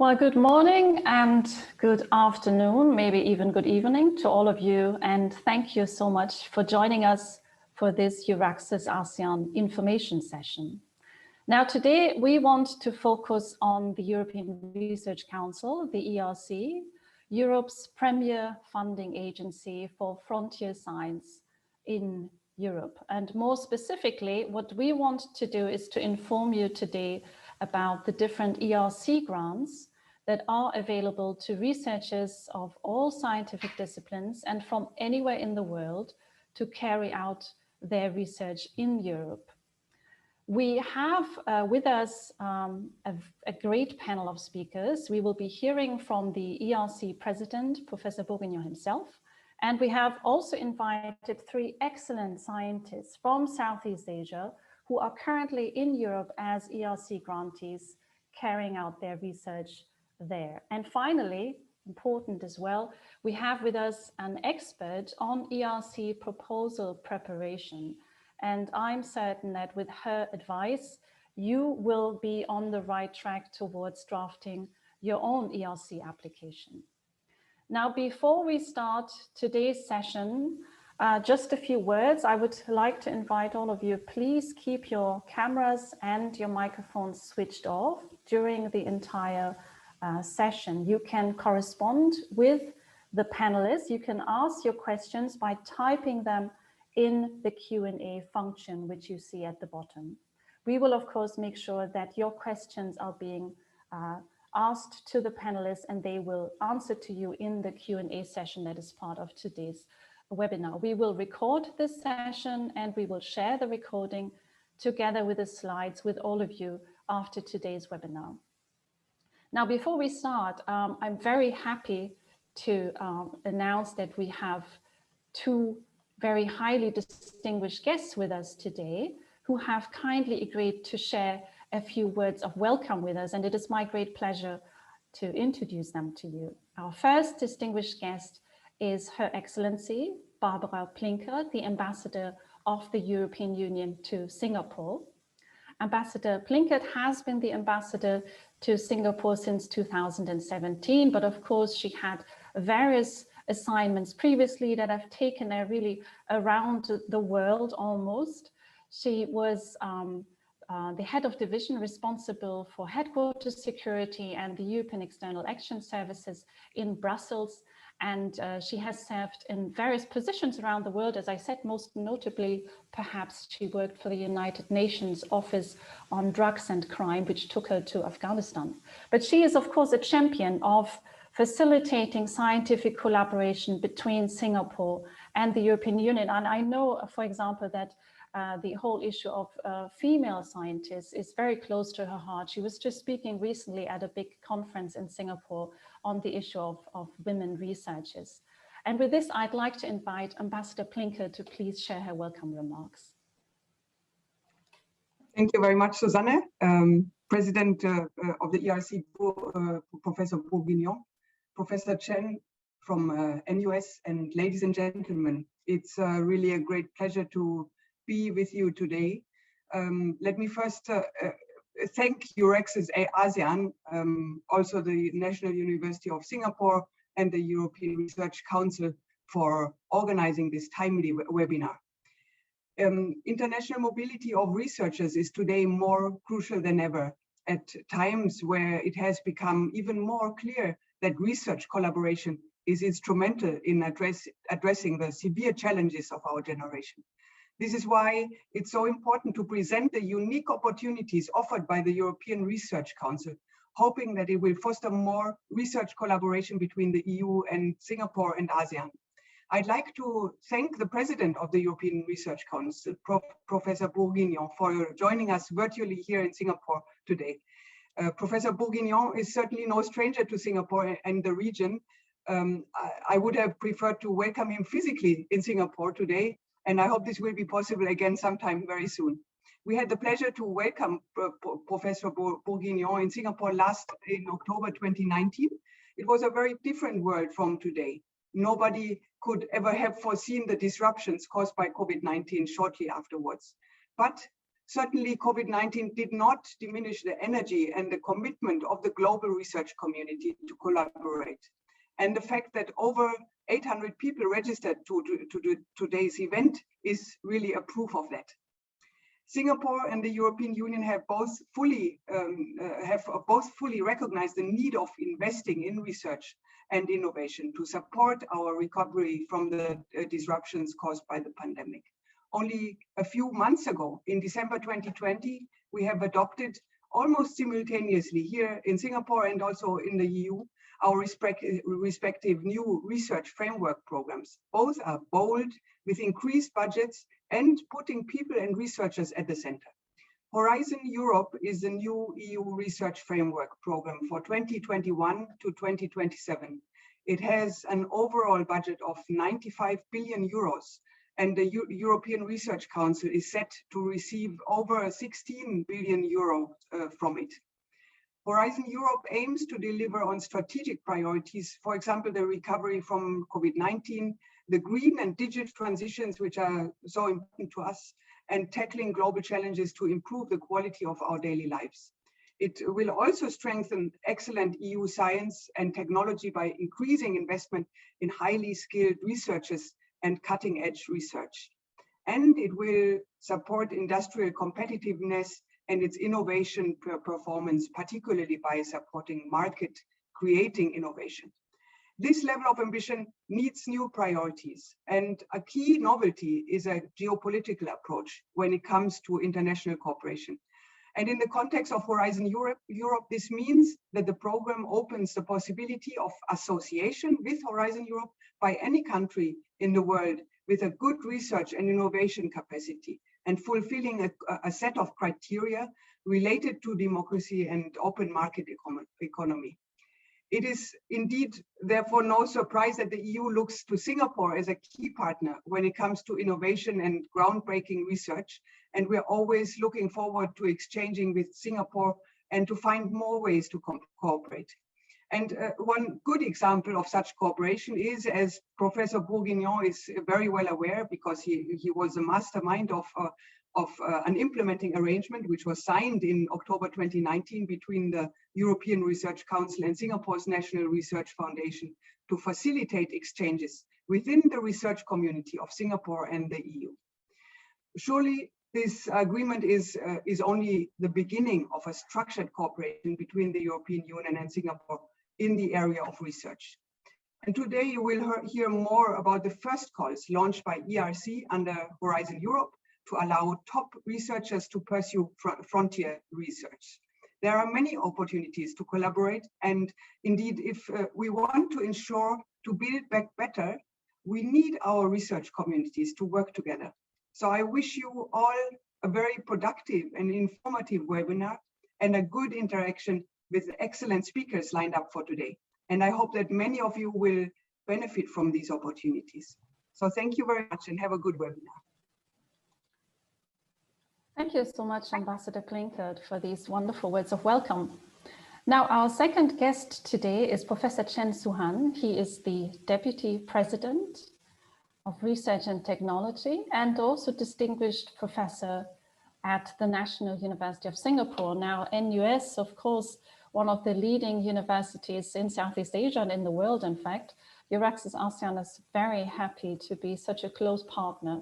Well, good morning and good afternoon, maybe even good evening to all of you. And thank you so much for joining us for this EURAXESS ASEAN information session. Now, today we want to focus on the European Research Council, the ERC, Europe's premier funding agency for frontier science in Europe. And more specifically, what we want to do is to inform you today about the different ERC grants that are available to researchers of all scientific disciplines and from anywhere in the world to carry out their research in Europe. We have with us a great panel of speakers. We will be hearing from the ERC president, Professor Bourguignon himself, and we have also invited three excellent scientists from Southeast Asia who are currently in Europe as ERC grantees carrying out their research there. And finally, important as well, we have with us an expert on ERC proposal preparation. And I'm certain that with her advice, you will be on the right track towards drafting your own ERC application. Now, before we start today's session, just a few words. I would like to invite all of you, please keep your cameras and your microphones switched off during the entire session. You can correspond with the panelists. You can ask your questions by typing them in the Q&A function, which you see at the bottom. We will, of course, make sure that your questions are being asked to the panelists and they will answer to you in the Q&A session that is part of today's webinar. We will record this session and we will share the recording together with the slides with all of you after today's webinar. Now, before we start, I'm very happy to announce that we have two very highly distinguished guests with us today who have kindly agreed to share a few words of welcome with us, and it is my great pleasure to introduce them to you. Our first distinguished guest is Her Excellency Barbara Plinkert, the Ambassador of the European Union to Singapore. Ambassador Plinkert has been the ambassador to Singapore since 2017, but of course she had various assignments previously that have taken her really around the world almost. She was the head of division responsible for headquarters security and the European External Action Services in Brussels. And she has served in various positions around the world. As I said, most notably, perhaps she worked for the United Nations Office on Drugs and Crime, which took her to Afghanistan. But she is, of course, a champion of facilitating scientific collaboration between Singapore and the European Union. And I know, for example, that the whole issue of female scientists is very close to her heart. She was just speaking recently at a big conference in Singapore on the issue of women researchers. And with this, I'd like to invite Ambassador Plinkert to please share her welcome remarks. Thank you very much, Susanne. President of the ERC, Professor Bourguignon, Professor Chen from NUS, and ladies and gentlemen, it's really a great pleasure to be with you today. Let me first thank EURAXESS ASEAN, also the National University of Singapore and the European Research Council for organizing this timely webinar. International mobility of researchers is today more crucial than ever, at times where it has become even more clear that research collaboration is instrumental in addressing the severe challenges of our generation. This is why it's so important to present the unique opportunities offered by the European Research Council, hoping that it will foster more research collaboration between the EU and Singapore and ASEAN. I'd like to thank the President of the European Research Council, Professor Bourguignon, for joining us virtually here in Singapore today. Professor Bourguignon is certainly no stranger to Singapore and the region. I would have preferred to welcome him physically in Singapore today, and I hope this will be possible again sometime very soon. We had the pleasure to welcome Professor Bourguignon in Singapore in October 2019. It was a very different world from today. Nobody could ever have foreseen the disruptions caused by COVID-19 shortly afterwards. But Certainly, COVID-19 did not diminish the energy and the commitment of the global research community to collaborate. And the fact that over 800 people registered to today's event is really a proof of that. Singapore and the European Union have both fully recognized the need of investing in research and innovation to support our recovery from the disruptions caused by the pandemic. Only a few months ago, in December 2020, we have adopted almost simultaneously here in Singapore and also in the EU, our respective new research framework programs. Both are bold, with increased budgets and putting people and researchers at the center. Horizon Europe is the new EU research framework program for 2021 to 2027. It has an overall budget of 95 billion euros, and the European Research Council is set to receive over 16 billion euro from it. Horizon Europe aims to deliver on strategic priorities, for example, the recovery from COVID-19, the green and digital transitions, which are so important to us, and tackling global challenges to improve the quality of our daily lives. It will also strengthen excellent EU science and technology by increasing investment in highly skilled researchers and cutting-edge research. And it will support industrial competitiveness and its innovation performance, particularly by supporting market creating innovation. This level of ambition needs new priorities, and a key novelty is a geopolitical approach when it comes to international cooperation. And in the context of Horizon Europe, this means that the program opens the possibility of association with Horizon Europe by any country in the world with a good research and innovation capacity and fulfilling a set of criteria related to democracy and open market economy. It is indeed, therefore, no surprise that the EU looks to Singapore as a key partner when it comes to innovation and groundbreaking research. And we're always looking forward to exchanging with Singapore and to find more ways to cooperate. And one good example of such cooperation is, as Professor Bourguignon is very well aware, because he was a mastermind of an implementing arrangement which was signed in October 2019 between the European Research Council and Singapore's National Research Foundation to facilitate exchanges within the research community of Singapore and the EU. Surely this agreement is only the beginning of a structured cooperation between the European Union and Singapore in the area of research. And today you will hear more about the first calls launched by ERC under Horizon Europe to allow top researchers to pursue frontier research. There are many opportunities to collaborate, and indeed, if we want to ensure to build back better, we need our research communities to work together. So I wish you all a very productive and informative webinar and a good interaction with excellent speakers lined up for today. And I hope that many of you will benefit from these opportunities. So thank you very much and have a good webinar. Thank you so much, Ambassador Plinkert, for these wonderful words of welcome. Now, our second guest today is Professor Chen Zuhan. He is the Deputy President of Research and Technology and also Distinguished Professor at the National University of Singapore. Now, NUS, of course, one of the leading universities in Southeast Asia and in the world, in fact. EURAXESS ASEAN is very happy to be such a close partner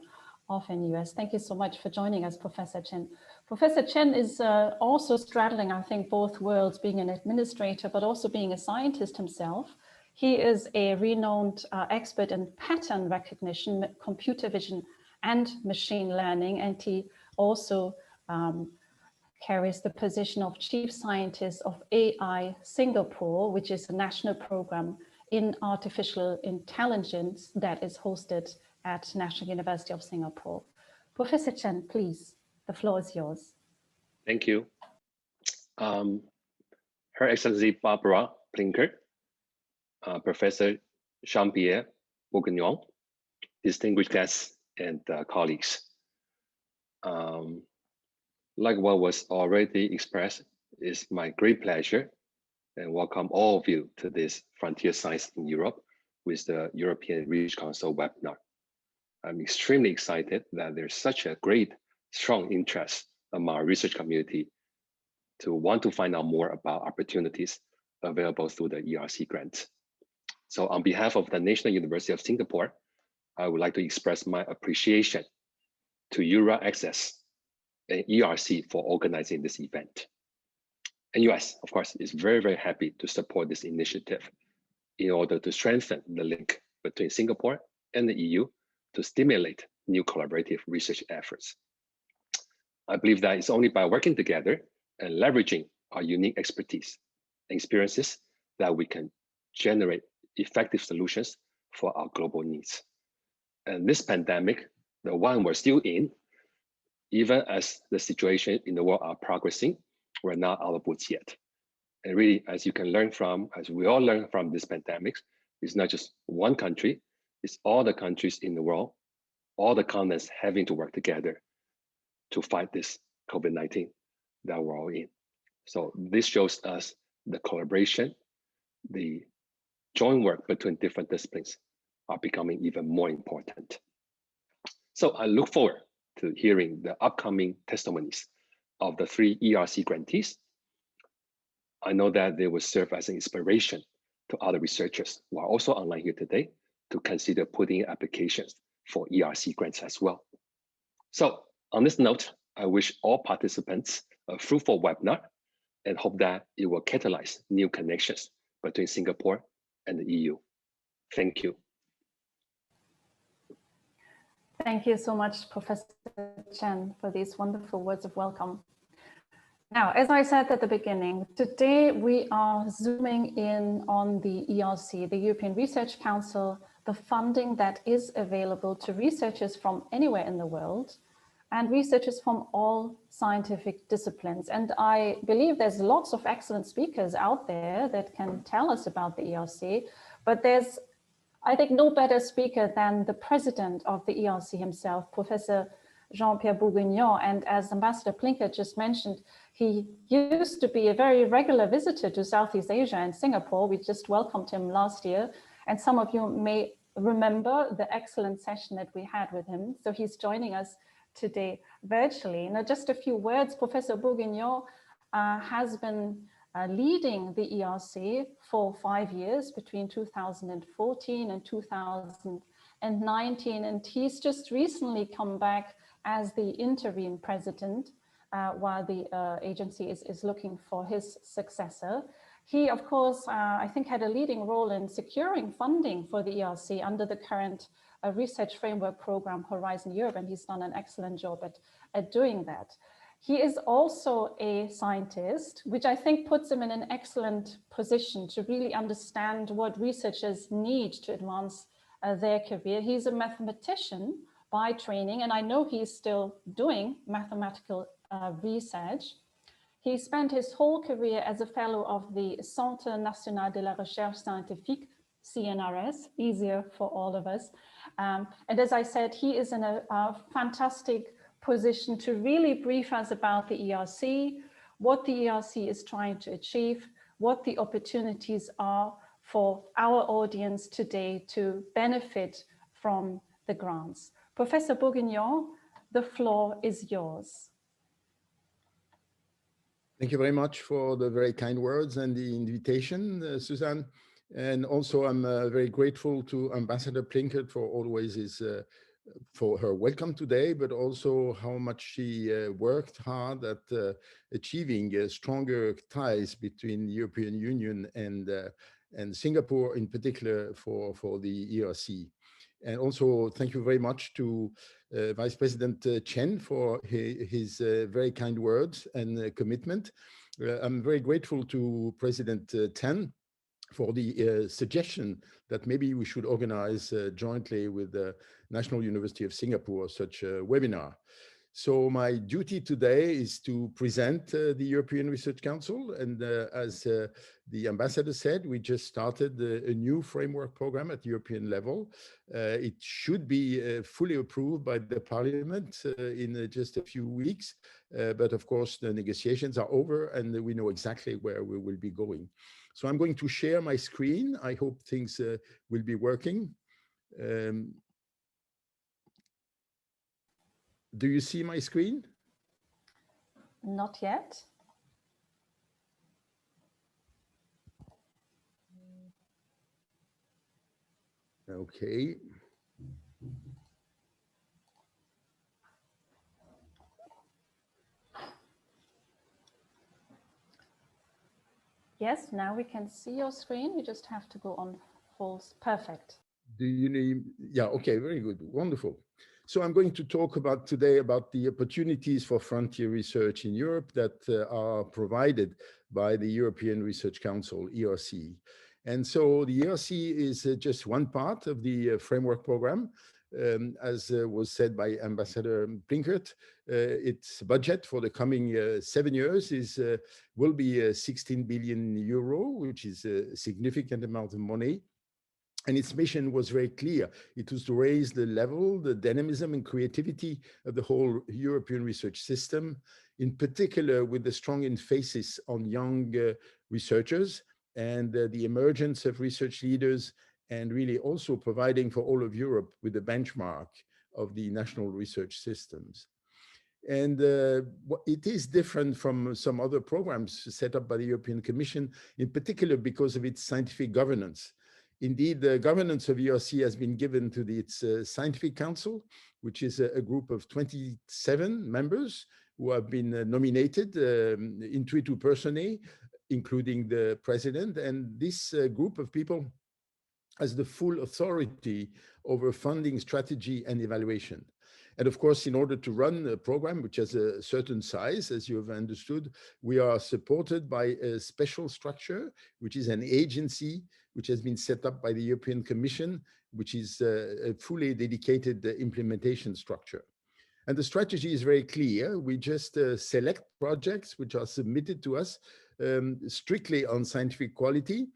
of NUS. Thank you so much for joining us, Professor Chen. Professor Chen is also straddling, I think, both worlds, being an administrator, but also being a scientist himself. He is a renowned expert in pattern recognition, computer vision, and machine learning, and he also carries the position of Chief Scientist of AI Singapore, which is a national program in artificial intelligence that is hosted at National University of Singapore. Professor Chen, please, the floor is yours. Thank you. Her Excellency Barbara Plinkert, Professor Jean-Pierre Bourguignon, distinguished guests and colleagues. Like what was already expressed, it's my great pleasure and welcome all of you to this Frontier Science in Europe with the European Research Council webinar. I'm extremely excited that there's such a great, strong interest among our research community to want to find out more about opportunities available through the ERC grant. So on behalf of the National University of Singapore, I would like to express my appreciation to EURAXESS and ERC for organizing this event. And US, of course, is very, very happy to support this initiative in order to strengthen the link between Singapore and the EU to stimulate new collaborative research efforts. I believe that it's only by working together and leveraging our unique expertise and experiences that we can generate effective solutions for our global needs. And this pandemic, the one we're still in, even as the situation in the world are progressing, we're not out of woods yet. And really, as you can learn from, as we all learn from this pandemic, it's not just one country, it's all the countries in the world, all the continents having to work together to fight this COVID-19 that we're all in. So this shows us the collaboration, the joint work between different disciplines are becoming even more important. So I look forward to hearing the upcoming testimonies of the 3 ERC grantees. I know that they will serve as an inspiration to other researchers who are also online here today to consider putting in applications for ERC grants as well. So on this note, I wish all participants a fruitful webinar and hope that it will catalyze new connections between Singapore and the EU. Thank you. Thank you so much, Professor Chen, for these wonderful words of welcome. Now, as I said at the beginning, today we are zooming in on the ERC, the European Research Council, the funding that is available to researchers from anywhere in the world and researchers from all scientific disciplines. And I believe there's lots of excellent speakers out there that can tell us about the ERC, but there's, I think, no better speaker than the president of the ERC himself, Professor Jean-Pierre Bourguignon. And as Ambassador Plinkert just mentioned, he used to be a very regular visitor to Southeast Asia and Singapore. We just welcomed him last year. And some of you may remember the excellent session that we had with him. So he's joining us today virtually. Now, just a few words. Professor Bourguignon has been leading the ERC for 5 years, between 2014 and 2019. And he's just recently come back as the interim president while the agency is looking for his successor. He, of course, I think had a leading role in securing funding for the ERC under the current research framework program Horizon Europe, and he's done an excellent job at doing that. He is also a scientist, which I think puts him in an excellent position to really understand what researchers need to advance their career. He's a mathematician by training, and I know he's still doing mathematical research. He spent his whole career as a fellow of the Centre National de la Recherche Scientifique, CNRS, easier for all of us. And as I said, he is in a fantastic position to really brief us about the ERC, what the ERC is trying to achieve, what the opportunities are for our audience today to benefit from the grants. Professor Bourguignon, the floor is yours. Thank you very much for the very kind words and the invitation, Tsuhan. And also I'm very grateful to Ambassador Plinkert for always for her welcome today, but also how much she worked hard at achieving stronger ties between the European Union and Singapore in particular for the ERC. And also thank you very much to Vice President Chen for his very kind words and commitment. I'm very grateful to President Tan for the suggestion that maybe we should organize jointly with the National University of Singapore such a webinar. So my duty today is to present the European Research Council, and as the ambassador said, we just started a new framework program at European level. It should be fully approved by the Parliament in just a few weeks, but of course the negotiations are over and we know exactly where we will be going. So I'm going to share my screen. I hope things will be working. Do you see my screen? Not yet. Okay. Yes, now we can see your screen. You just have to go on full. Perfect. Do you need? Yeah, okay, very good, wonderful. So I'm going to talk about today about the opportunities for frontier research in Europe that are provided by the European Research Council, ERC. And so the ERC is just one part of the framework program. As was said by Ambassador Plinkert, its budget for the coming 7 years will be 16 billion euro, which is a significant amount of money. And its mission was very clear. It was to raise the level, the dynamism and creativity of the whole European research system, in particular with the strong emphasis on young researchers and the emergence of research leaders, and really also providing for all of Europe with the benchmark of the national research systems. And it is different from some other programs set up by the European Commission, in particular because of its scientific governance. Indeed, the governance of ERC has been given to its Scientific Council, which is a group of 27 members who have been nominated intuitu personae, including the president. And this group of people has the full authority over funding, strategy, and evaluation. And of course, in order to run a program which has a certain size, as you have understood, we are supported by a special structure, which is an agency which has been set up by the European Commission, which is a fully dedicated implementation structure. And the strategy is very clear. We just select projects which are submitted to us strictly on scientific quality.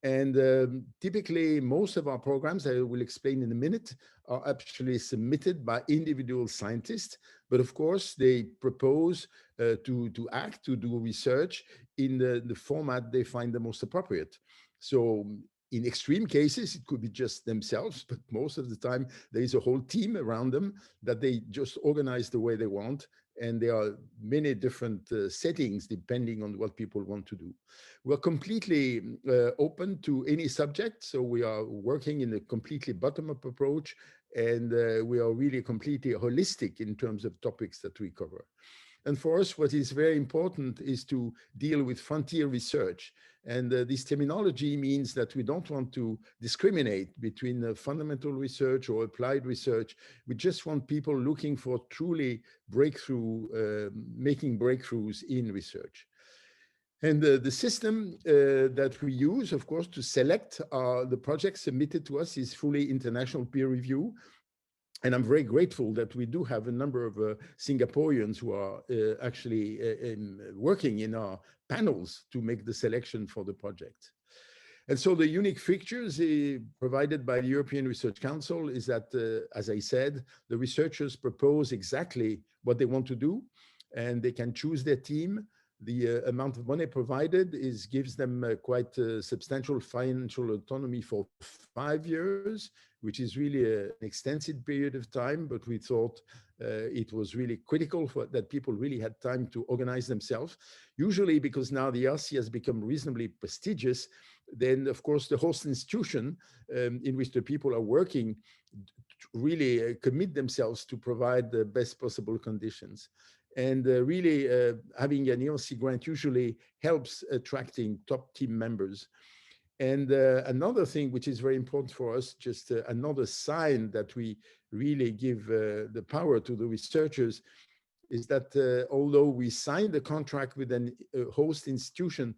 And typically, most of our programs, I will explain in a minute, are actually submitted by individual scientists. But of course, they propose to act, to do research in the format they find the most appropriate. So in extreme cases, it could be just themselves, but most of the time, there is a whole team around them that they just organize the way they want. And there are many different settings depending on what people want to do. We're completely open to any subject. So we are working in a completely bottom-up approach, and we are really completely holistic in terms of topics that we cover. And for us, what is very important is to deal with frontier research. And this terminology means that we don't want to discriminate between fundamental research or applied research. We just want people looking for truly making breakthroughs in research. And the system that we use, of course, to select the projects submitted to us is fully international peer review. And I'm very grateful that we do have a number of Singaporeans who are actually working in our panels to make the selection for the project. And so the unique features provided by the European Research Council is that, as I said, the researchers propose exactly what they want to do, and they can choose their team. The amount of money provided gives them quite substantial financial autonomy for 5 years, which is really an extensive period of time, but we thought it was really critical that people really had time to organize themselves. Usually, because now the ERC has become reasonably prestigious, then of course the host institution in which the people are working really commit themselves to provide the best possible conditions. And really having an ERC grant usually helps attracting top team members. And another thing which is very important for us, just another sign that we really give the power to the researchers, is that although we sign the contract with a host institution,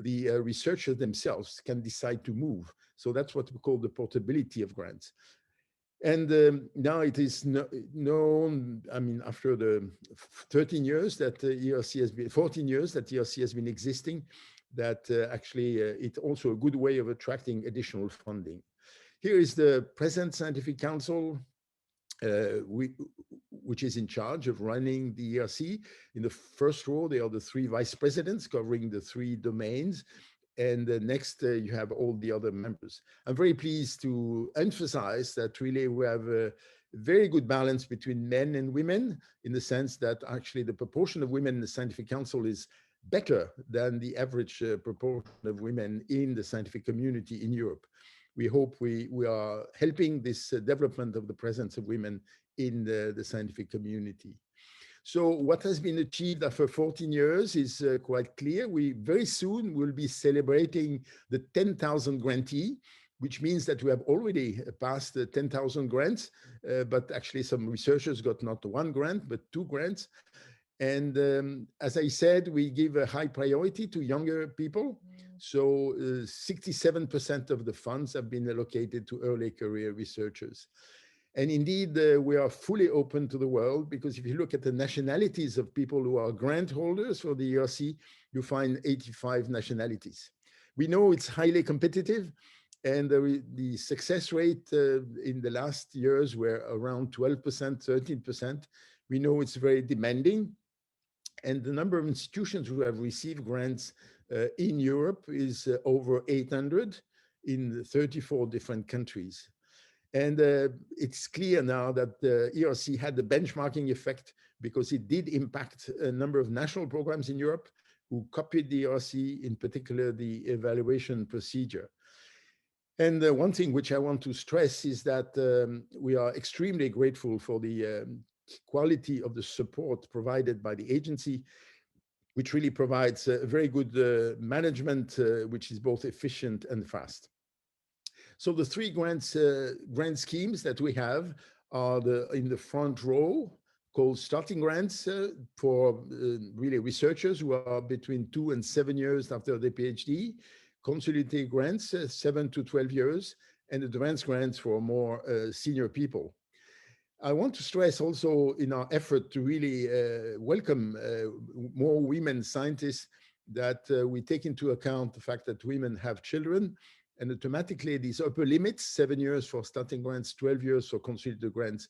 the researchers themselves can decide to move. So that's what we call the portability of grants. And now it is known, I mean, after the 13 years that ERC has been, 14 years that ERC has been existing, that actually it's also a good way of attracting additional funding. Here is the present Scientific Council, which is in charge of running the ERC. In the first row, there are the 3 vice presidents covering the 3 domains. And next, you have all the other members. I'm very pleased to emphasize that really we have very good balance between men and women, in the sense that actually the proportion of women in the scientific council is better than the average proportion of women in the scientific community in Europe. We hope we are helping this development of the presence of women in the scientific community. So what has been achieved after 14 years is quite clear. We very soon will be celebrating the 10,000 grantee, which means that we have already passed the 10,000 grants, but actually some researchers got not one grant, but 2 grants. And as I said, we give a high priority to younger people. So 67% of the funds have been allocated to early career researchers. And indeed, we are fully open to the world, because if you look at the nationalities of people who are grant holders for the ERC, you find 85 nationalities. We know it's highly competitive, and the success rate in the last years were around 12%, 13%. We know it's very demanding. And the number of institutions who have received grants in Europe is over 800 in 34 different countries. And it's clear now that the ERC had the benchmarking effect, because it did impact a number of national programs in Europe who copied the ERC, in particular the evaluation procedure. And one thing which I want to stress is that we are extremely grateful for the quality of the support provided by the agency, which really provides a very good management, which is both efficient and fast. So the 3 grant schemes that we have are in the front row, called starting grants for really researchers who are between 2 and 7 years after their PhD, consolidated grants 7 to 12 years, and advanced grants for more senior people. I want to stress also, in our effort to really welcome more women scientists, that we take into account the fact that women have children, and automatically these upper limits, 7 years for starting grants, 12 years for consolidated grants,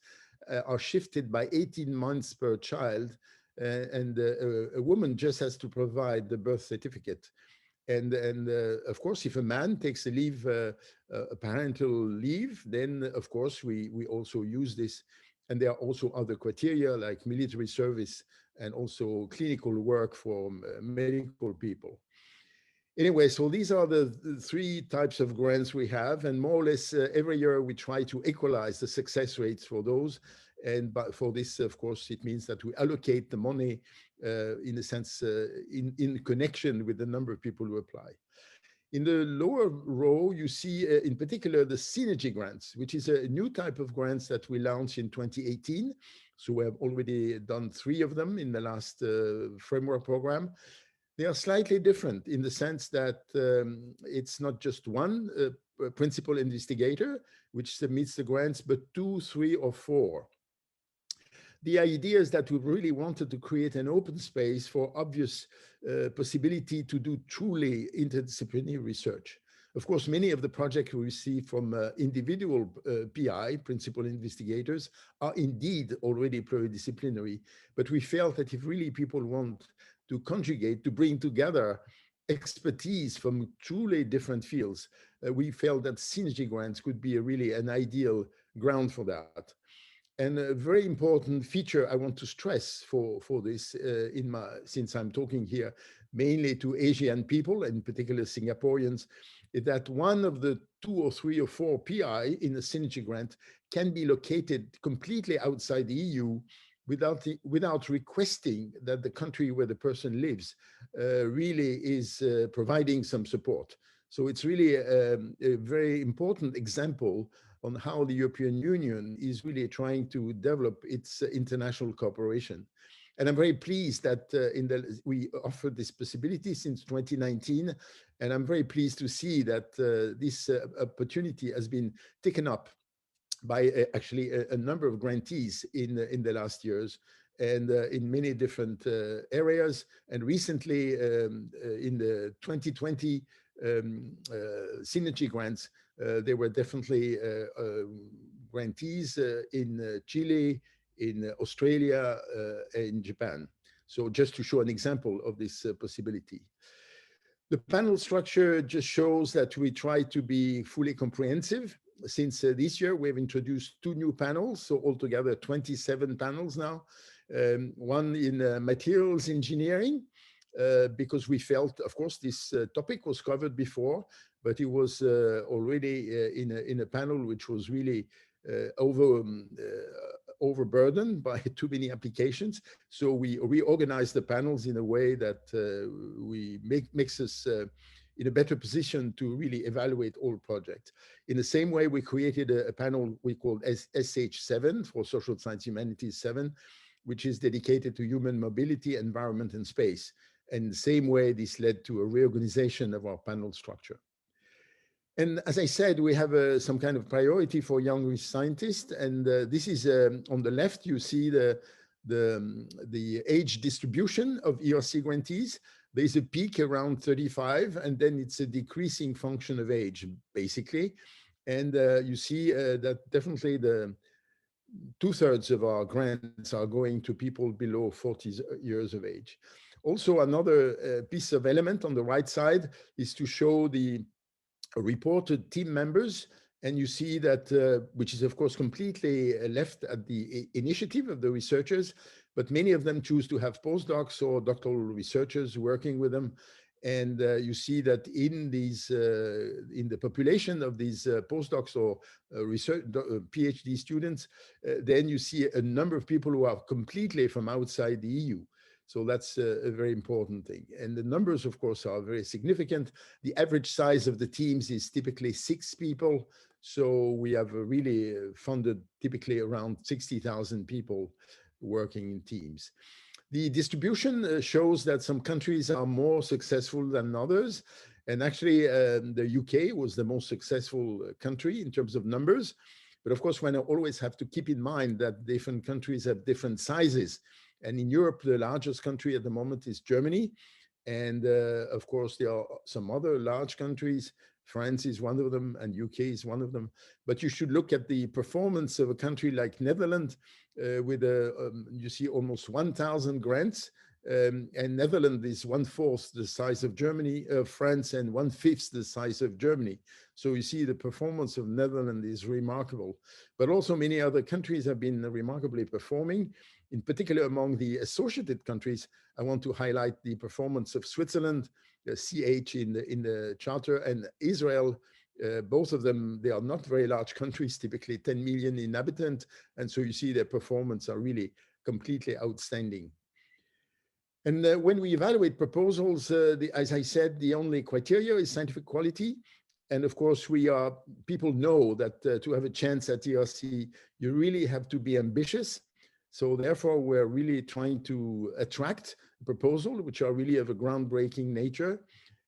are shifted by 18 months per child, and a woman just has to provide the birth certificate. And of course, if a man takes a leave, a parental leave, then of course we also use this. And there are also other criteria like military service and also clinical work for medical people. Anyway, so these are the 3 types of grants we have, and more or less every year we try to equalize the success rates for those. And but for this, of course, it means that we allocate the money in a sense in connection with the number of people who apply. In the lower row, you see in particular the synergy grants, which is a new type of grants that we launched in 2018. So we have already done 3 of them in the last framework program. They are slightly different in the sense that it's not just one principal investigator which submits the grants, but 2, 3, or 4. The idea is that we really wanted to create an open space for obvious possibility to do truly interdisciplinary research. Of course, many of the projects we receive from individual PI, principal investigators, are indeed already pluridisciplinary, but we felt that if really people want to conjugate, to bring together expertise from truly different fields, we felt that synergy grants could be really an ideal ground for that. And a very important feature I want to stress for this, since I'm talking here mainly to Asian people, and in particular Singaporeans, is that one of the 2 or 3 or 4 PI in a synergy grant can be located completely outside the EU without requesting that the country where the person lives really is providing some support. So it's really a very important example on how the European Union is really trying to develop its international cooperation. And I'm very pleased that we offered this possibility since 2019. And I'm very pleased to see that this opportunity has been taken up by actually a number of grantees in the last years, and in many different areas. And recently, in the 2020 synergy grants, there were definitely grantees in Chile, in Australia, in Japan. So just to show an example of this possibility. The panel structure just shows that we try to be fully comprehensive since this year, we've introduced 2 new panels, so altogether 27 panels now. One in materials engineering, because we felt, of course, this topic was covered before, but it was already in a panel which was really overburdened by too many applications. So we reorganized the panels in a way that makes us in a better position to really evaluate all projects. In the same way, we created a panel we called SH7 for Social Science Humanities 7, which is dedicated to human mobility, environment, and space. And the same way, this led to a reorganization of our panel structure. And as I said, we have some kind of priority for young scientists. And this is on the left, you see the age distribution of ERC grantees. There's a peak around 35, and then it's a decreasing function of age, basically. And you see that definitely the 2/3 of our grants are going to people below 40 years of age. Also, another piece of element on the right side is to show the reported team members. And you see that, which is of course completely left at the initiative of the researchers, but many of them choose to have postdocs or doctoral researchers working with them. And you see that in these, in the population of these postdocs or research PhD students, then you see a number of people who are completely from outside the EU. So that's a very important thing. And the numbers, of course, are very significant. The average size of the teams is typically 6 people. So we have really funded typically around 60,000 people working in teams. The distribution shows that some countries are more successful than others. And actually, the UK was the most successful country in terms of numbers. But of course, one always have to keep in mind that different countries have different sizes. And in Europe, the largest country at the moment is Germany. And of course, there are some other large countries. France is one of them, and UK is one of them. But you should look at the performance of a country like Netherlands with, you see almost 1,000 grants. And Netherlands is 1/4 the size of Germany, France, and 1/5 the size of Germany. So you see the performance of Netherlands is remarkable. But also many other countries have been remarkably performing. In particular, among the associated countries, I want to highlight the performance of Switzerland, CH in the charter, and Israel. Both of them, they are not very large countries, typically 10 million inhabitants. And so you see their performance are really completely outstanding. And when we evaluate proposals, as I said, the only criteria is scientific quality. And of course, people know that to have a chance at ERC, you really have to be ambitious. So therefore, we're really trying to attract proposals which are really of a groundbreaking nature.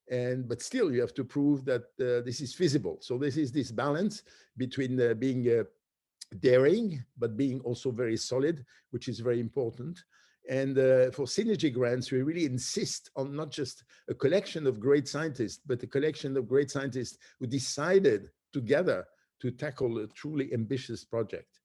But still, you have to prove that this is feasible. So this is this balance between being daring, but being also very solid, which is very important. And for synergy grants, we really insist on not just a collection of great scientists, but a collection of great scientists who decided together to tackle a truly ambitious project.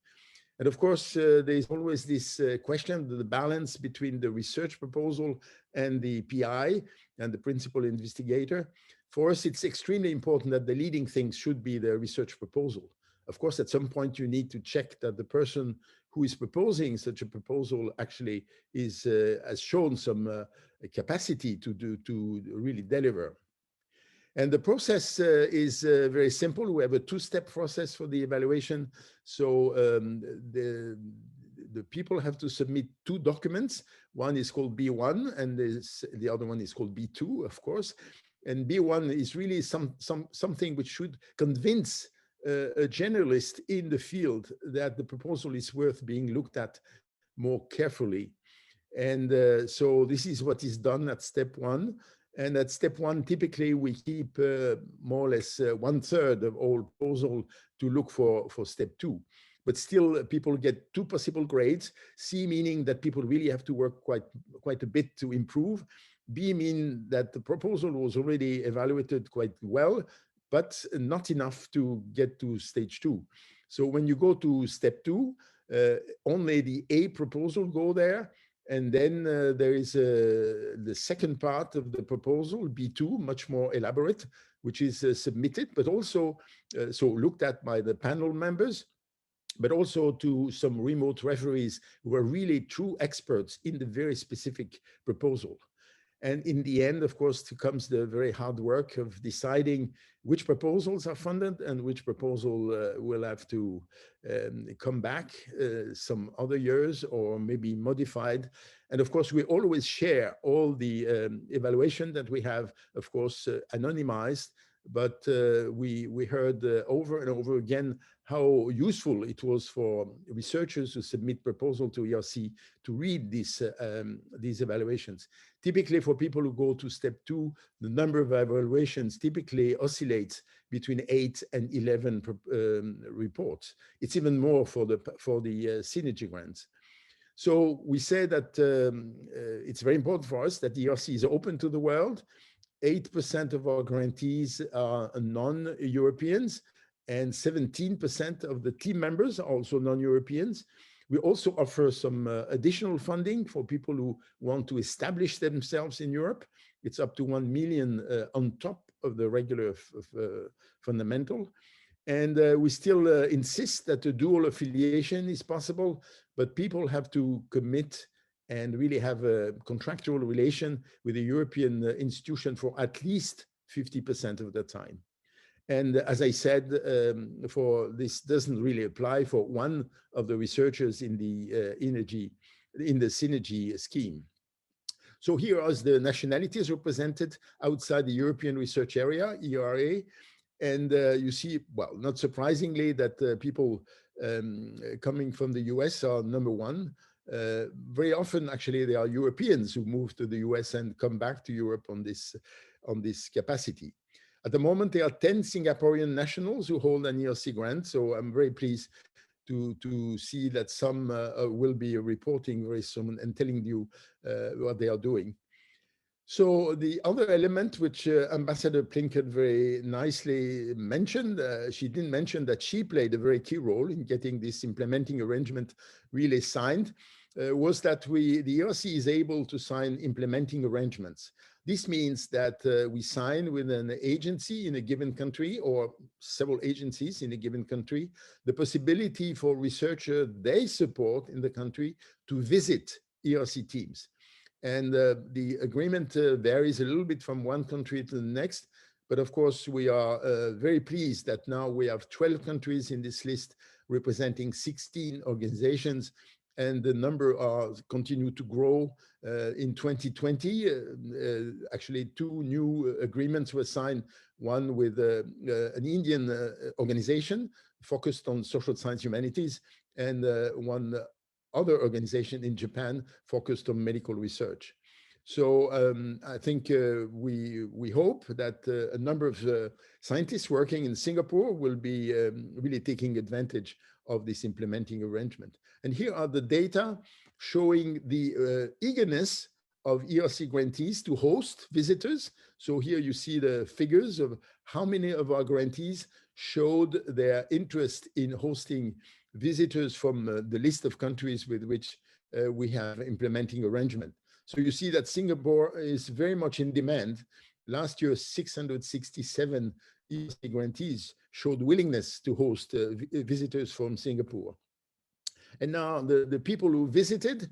And of course, there's always this question, the balance between the research proposal and the PI and the principal investigator. For us, it's extremely important that the leading thing should be the research proposal. Of course, at some point, you need to check that the person who is proposing such a proposal actually has shown some capacity to really deliver. And the process is very simple. We have a 2-step process for the evaluation. So the people have to submit 2 documents. One is called B1, and the other one is called B2, of course. And B1 is really something which should convince a generalist in the field that the proposal is worth being looked at more carefully. And so this is what is done at step 1. And at step 1, typically we keep more or less 1/3 of all proposal to look for step 2. But still, people get 2 possible grades. C meaning that people really have to work quite a bit to improve. B mean that the proposal was already evaluated quite well, but not enough to get to stage 2. So when you go to step 2, only the A proposal go there. And then there is the second part of the proposal, B2, much more elaborate, which is submitted, but also so looked at by the panel members, but also to some remote referees who are really true experts in the very specific proposal. And in the end, of course, comes the very hard work of deciding which proposals are funded and which proposal will have to come back some other years or maybe modified. And of course, we always share all the evaluation that we have, of course, anonymized. But we heard over and over again how useful it was for researchers who submit proposal to ERC to read these evaluations. Typically, for people who go to step 2, the number of evaluations typically oscillates between 8 and 11 reports. It's even more for the synergy grants. So we say that it's very important for us that the ERC is open to the world. 8% of our grantees are non-Europeans, and 17% of the team members are also non-Europeans. We also offer some additional funding for people who want to establish themselves in Europe. It's up to 1 million on top of the regular fundamental. And we still insist that a dual affiliation is possible, but people have to commit and really have a contractual relation with a European institution for at least 50% of the time. And as I said, for this doesn't really apply for one of the researchers in the synergy scheme. So here are the nationalities represented outside the European research area, ERA. And you see, well, not surprisingly, that people coming from the US are number 1. Very often, actually, they are Europeans who move to the US and come back to Europe on this capacity. At the moment, there are 10 Singaporean nationals who hold an ERC grant. So I'm very pleased to see that some will be reporting very soon and telling you what they are doing. So the other element which Ambassador Plinkert very nicely mentioned, she didn't mention that she played a very key role in getting this implementing arrangement really signed, was that the ERC is able to sign implementing arrangements. This means that we sign with an agency in a given country or several agencies in a given country, the possibility for researchers they support in the country to visit ERC teams. And the agreement varies a little bit from one country to the next. But of course, we are very pleased that now we have 12 countries in this list representing 16 organizations. And the number continue to grow. In 2020, actually 2 new agreements were signed, one with an Indian organization focused on social science humanities, and one other organization in Japan focused on medical research. So I think we hope that a number of scientists working in Singapore will be really taking advantage of this implementing arrangement. And here are the data showing the eagerness of ERC grantees to host visitors. So here you see the figures of how many of our grantees showed their interest in hosting visitors from the list of countries with which we have implementing arrangement. So you see that Singapore is very much in demand. Last year, 667 ERC grantees showed willingness to host visitors from Singapore. And now the people who visited,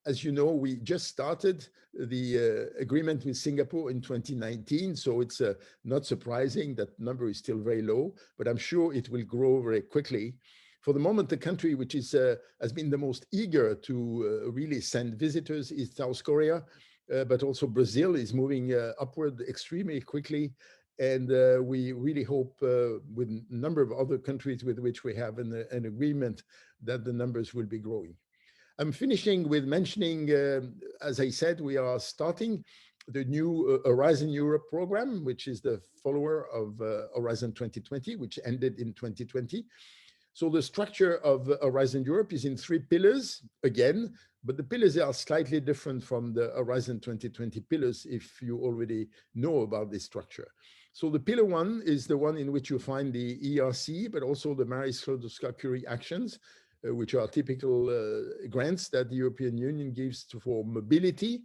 as you know, we just started the agreement with Singapore in 2019. So it's not surprising that number is still very low, but I'm sure it will grow very quickly. For the moment, the country which is has been the most eager to really send visitors is South Korea, but also Brazil is moving upward extremely quickly. And we really hope with a number of other countries with which we have an agreement that the numbers will be growing. I'm finishing with mentioning, as I said, we are starting the new Horizon Europe program, which is the follower of Horizon 2020, which ended in 2020. So the structure of Horizon Europe is in 3 pillars again, but the pillars are slightly different from the Horizon 2020 pillars if you already know about this structure. So the pillar 1 is the one in which you find the ERC, but also the Marie Sklodowska-Curie actions, which are typical grants that the European Union gives for mobility,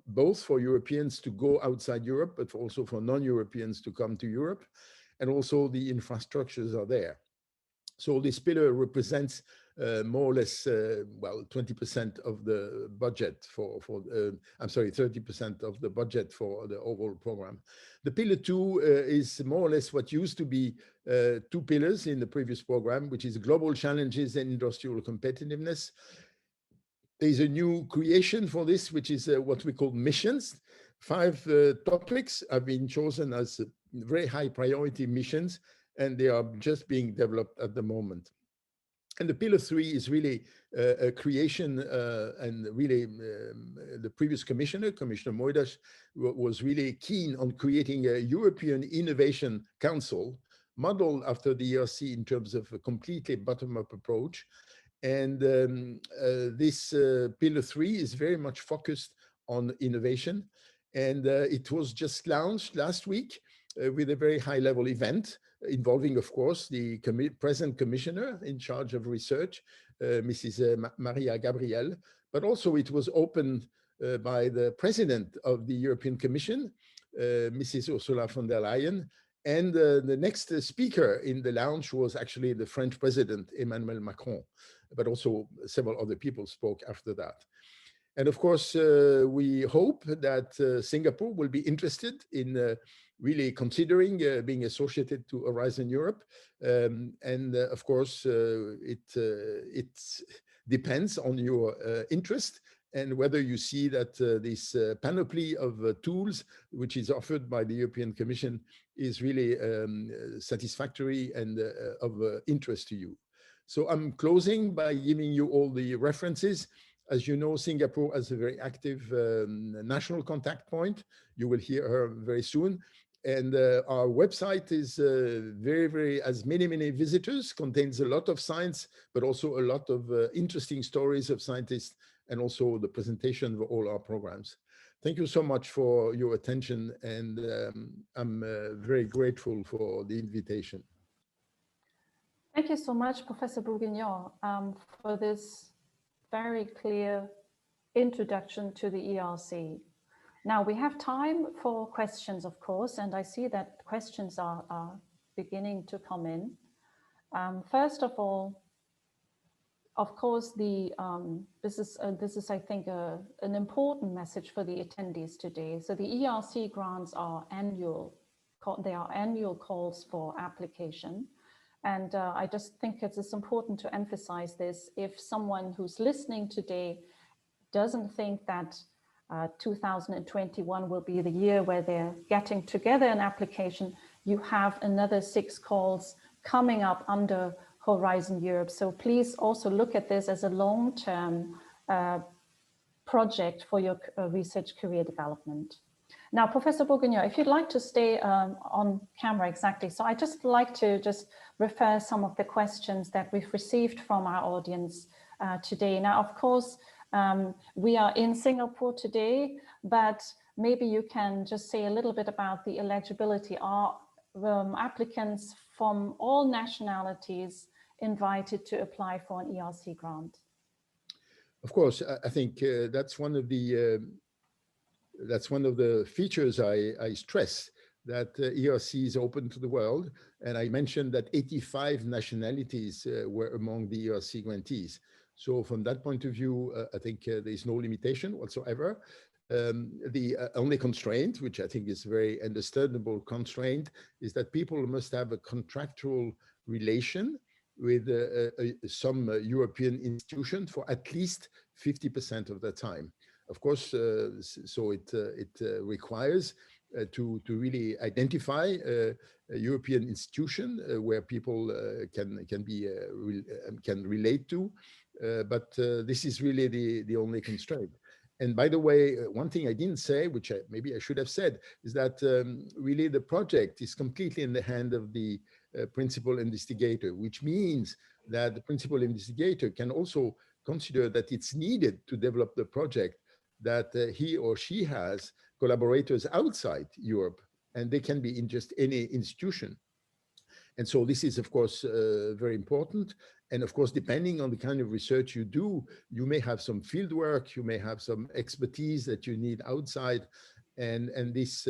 both for Europeans to go outside Europe, but also for non-Europeans to come to Europe. And also the infrastructures are there. So this pillar represents more or less, well, 20% of the budget I'm sorry, 30% of the budget for the overall program. The pillar 2 is more or less what used to be 2 pillars in the previous program, which is global challenges and industrial competitiveness. There's a new creation for this, which is what we call missions. 5 topics have been chosen as very high priority missions, and they are just being developed at the moment. And the pillar 3 is really a creation, and really the previous Commissioner Moedas, was really keen on creating a European Innovation Council modeled after the ERC in terms of a completely bottom-up approach. And this pillar 3 is very much focused on innovation. And it was just launched last week with a very high-level event involving, of course, the present commissioner in charge of research, Mrs. Maria Gabriel, but also it was opened by the president of the European Commission, Mrs. Ursula von der Leyen, and the next speaker in the lounge was actually the French president, Emmanuel Macron, but also several other people spoke after that. And of course, we hope that Singapore will be interested in really considering being associated to Horizon Europe. And of course, it depends on your interest and whether you see that this panoply of tools, which is offered by the European Commission, is really satisfactory and of interest to you. So I'm closing by giving you all the references. As you know, Singapore has a very active national contact point. You will hear her very soon. And our website is has many visitors, contains a lot of science, but also a lot of interesting stories of scientists, and also the presentation of all our programs. Thank you so much for your attention, and I'm very grateful for the invitation. Thank you so much, Professor Bourguignon, for this very clear introduction to the ERC. Now we have time for questions, of course, and I see that questions are beginning to come in. First of all, of course, this is I think an important message for the attendees today. So the ERC grants are annual; they are annual calls for application, and I just think it's important to emphasize this. If someone who's listening today doesn't think that 2021 will be the year where they're getting together an application, you have another 6 calls coming up under Horizon Europe. So please also look at this as a long-term project for your research career development. Now, Professor Bourguignon, if you'd like to stay on camera, exactly. So I just like to refer some of the questions that we've received from our audience today. Now, of course, we are in Singapore today, but maybe you can just say a little bit about the eligibility. Are applicants from all nationalities invited to apply for an ERC grant? Of course, I think that's one of the features I stress, that ERC is open to the world. And I mentioned that 85 nationalities were among the ERC grantees. So from that point of view, I think there's no limitation whatsoever. The only constraint, which I think is a very understandable constraint, is that people must have a contractual relation with some European institution for at least 50% of the time. Of course, so it requires to really identify a European institution where people can relate to. But this is really the only constraint. And by the way, one thing I didn't say, which maybe I should have said, is that really the project is completely in the hand of the principal investigator, which means that the principal investigator can also consider that it's needed to develop the project, that he or she has collaborators outside Europe, and they can be in just any institution. And so this is, of course, very important. And of course, depending on the kind of research you do, you may have some field work, you may have some expertise that you need outside. And these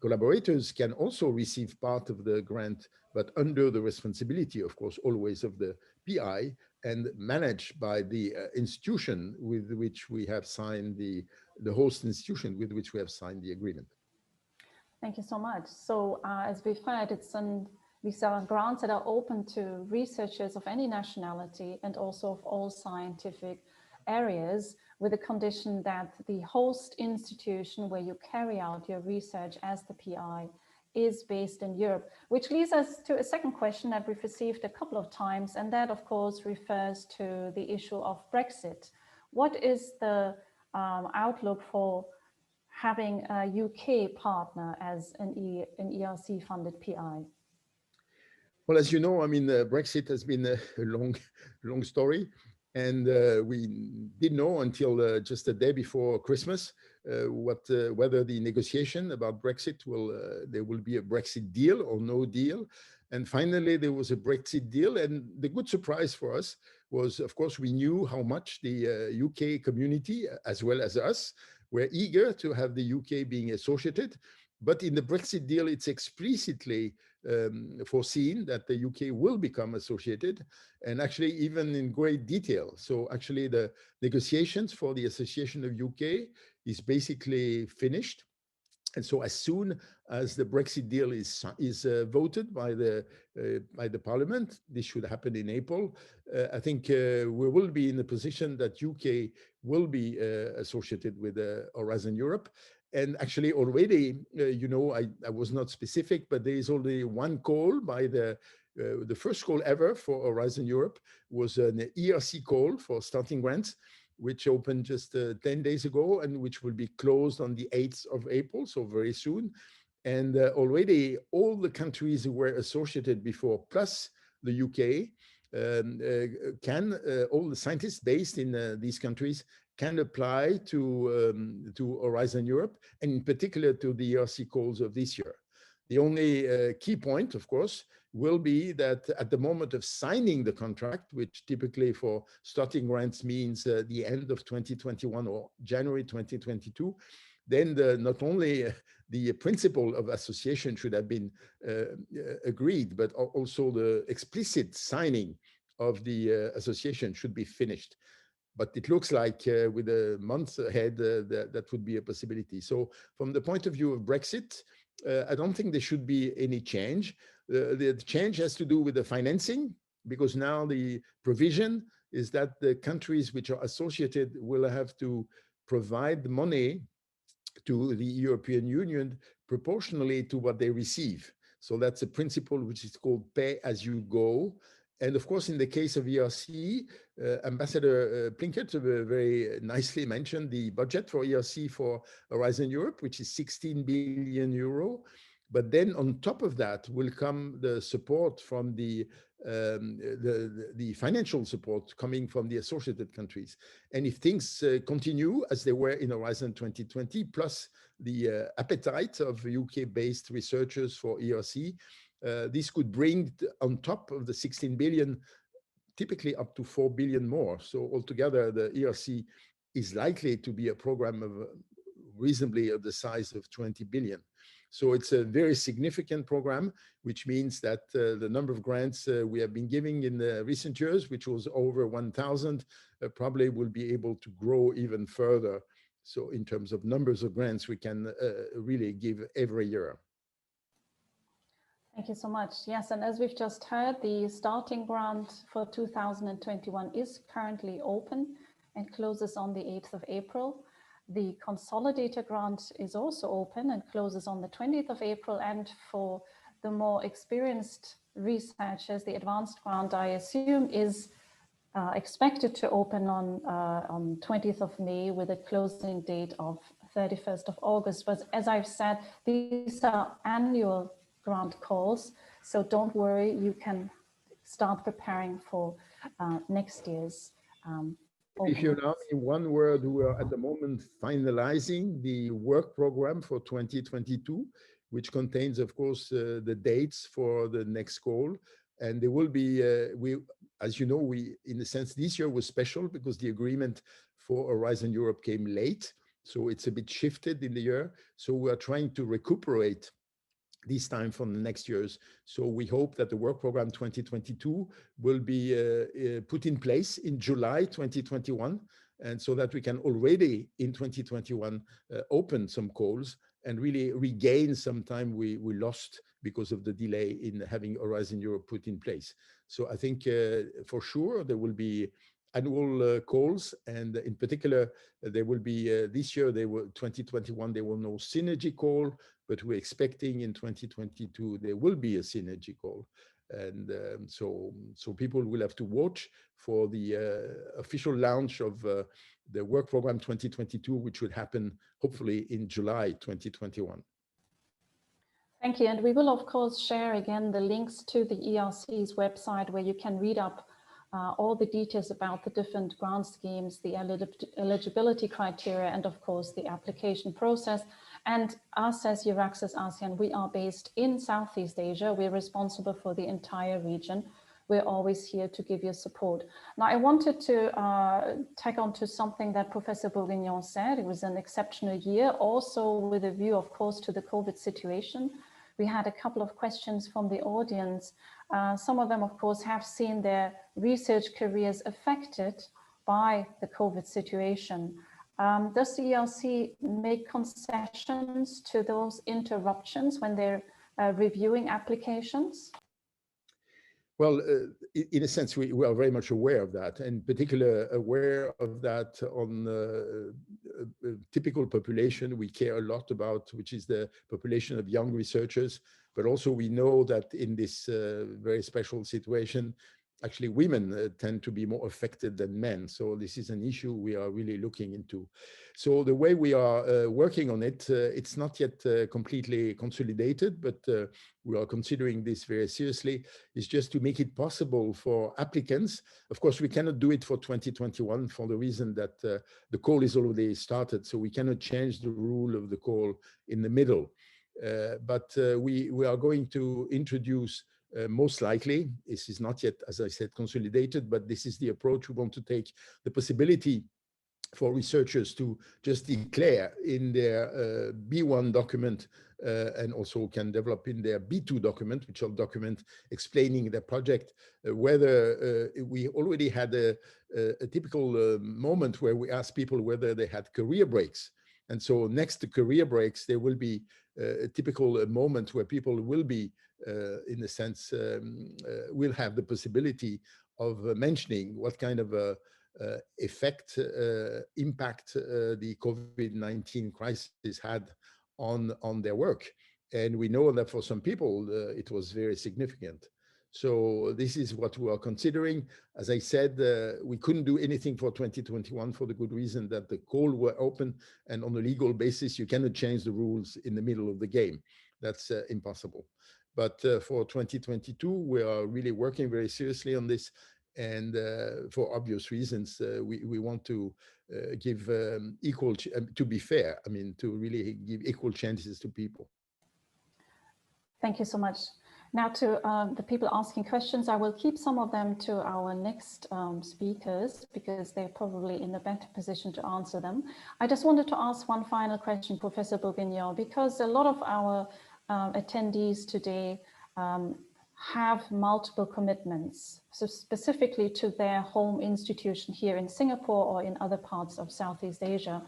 collaborators can also receive part of the grant, but under the responsibility, of course, always of the PI and managed by the institution with which we have signed the host institution with which we have signed the agreement. Thank you so much. So as we've heard, these are grants that are open to researchers of any nationality and also of all scientific areas, with the condition that the host institution where you carry out your research as the PI is based in Europe, which leads us to a second question that we've received a couple of times, and that of course refers to the issue of Brexit. What is the outlook for having a UK partner as an ERC funded PI? Well, as you know, I mean, Brexit has been a long story. And we didn't know until just a day before Christmas whether the negotiation about Brexit there will be a Brexit deal or no deal. And finally, there was a Brexit deal. And the good surprise for us was, of course, we knew how much the UK community, as well as us, were eager to have the UK being associated. But in the Brexit deal, it's explicitly foreseen that the UK will become associated, and actually even in great detail. So actually the negotiations for the association of UK is basically finished. And so as soon as the Brexit deal is voted by the Parliament, this should happen in April, I think we will be in a position that UK will be associated with Horizon Europe. And actually already, you know, I was not specific, but there is already one call by the first call ever for Horizon Europe was an ERC call for starting grants, which opened just 10 days ago and which will be closed on the 8th of April, so very soon. And already all the countries who were associated before, plus the UK, all the scientists based in these countries can apply to Horizon Europe, and in particular to the ERC calls of this year. The only key point, of course, will be that at the moment of signing the contract, which typically for starting grants means the end of 2021 or January 2022, then not only the principle of association should have been agreed, but also the explicit signing of the association should be finished. But it looks like with a month ahead, that would be a possibility. So from the point of view of Brexit, I don't think there should be any change. The change has to do with the financing, because now the provision is that the countries which are associated will have to provide money to the European Union proportionally to what they receive. So that's a principle which is called pay as you go. And of course, in the case of ERC, Ambassador Plinkert very nicely mentioned the budget for ERC for Horizon Europe, which is 16 billion euro. But then on top of that will come the support from the financial support coming from the associated countries. And if things continue as they were in Horizon 2020, plus the appetite of UK-based researchers for ERC, this could bring on top of the 16 billion, typically up to 4 billion more. So altogether, the ERC is likely to be a program of reasonably of the size of 20 billion. So it's a very significant program, which means that the number of grants we have been giving in the recent years, which was over 1,000, probably will be able to grow even further. So in terms of numbers of grants, we can really give every year. Thank you so much. Yes, and as we've just heard, the starting grant for 2021 is currently open and closes on the 8th of April. The consolidator grant is also open and closes on the 20th of April. And for the more experienced researchers, the advanced grant, I assume, is expected to open on 20th of May with a closing date of 31st of August. But as I've said, these are annual grant calls, so don't worry, you can start preparing for next year's If you allow me one word, we are at the moment finalizing the work program for 2022, which contains, of course, the dates for the next call. And there will be, as you know, we, in a sense, this year was special because the agreement for Horizon Europe came late. So it's a bit shifted in the year. So we are trying to recuperate this time from the next years. So we hope that the work program 2022 will be put in place in July 2021. And so that we can already in 2021 open some calls and really regain some time we lost because of the delay in having Horizon Europe put in place. So I think for sure there will be annual calls, and in particular there will be this year, 2021 there will no synergy call, but we're expecting in 2022 there will be a synergy call. And so people will have to watch for the official launch of the work program 2022, which would happen hopefully in July 2021. Thank you. And we will, of course, share again the links to the ERC's website where you can read up all the details about the different grant schemes, the eligibility criteria, and of course, the application process. And us as EURAXESS ASEAN, we are based in Southeast Asia. We're responsible for the entire region. We're always here to give you support. Now, I wanted to tag on to something that Professor Bourguignon said. It was an exceptional year, also with a view, of course, to the COVID situation. We had a couple of questions from the audience. Some of them, of course, have seen their research careers affected by the COVID situation. Does the ERC make concessions to those interruptions when they're reviewing applications? Well, in a sense, we are very much aware of that, and in particular aware of that on a typical population we care a lot about, which is the population of young researchers. But also we know that in this very special situation, actually women tend to be more affected than men. So this is an issue we are really looking into. So the way we are working on it, it's not yet completely consolidated, but we are considering this very seriously, is just to make it possible for applicants. Of course, we cannot do it for 2021 for the reason that the call is already started. So we cannot change the rule of the call in the middle. But we are going to introduce most likely, this is not yet, as I said, consolidated, but this is the approach we want to take, the possibility for researchers to just declare in their B1 document and also can develop in their B2 document, which are document explaining their project, whether we already had a typical moment where we asked people whether they had career breaks. And so next to career breaks, there will be a typical moment where people will be, in a sense, will have the possibility of mentioning what kind of effect, impact the COVID-19 crisis had on their work. And we know that for some people, it was very significant. So this is what we are considering. As I said, we couldn't do anything for 2021 for the good reason that the call were open, and on a legal basis, you cannot change the rules in the middle of the game. That's impossible. But for 2022, we are really working very seriously on this. And for obvious reasons, we want to give equal, to be fair, I mean, to really give equal chances to people. Thank you so much. Now to the people asking questions, I will keep some of them to our next speakers because they're probably in a better position to answer them. I just wanted to ask one final question, Professor Bourguignon, because a lot of our attendees today have multiple commitments, so specifically to their home institution here in Singapore or in other parts of Southeast Asia.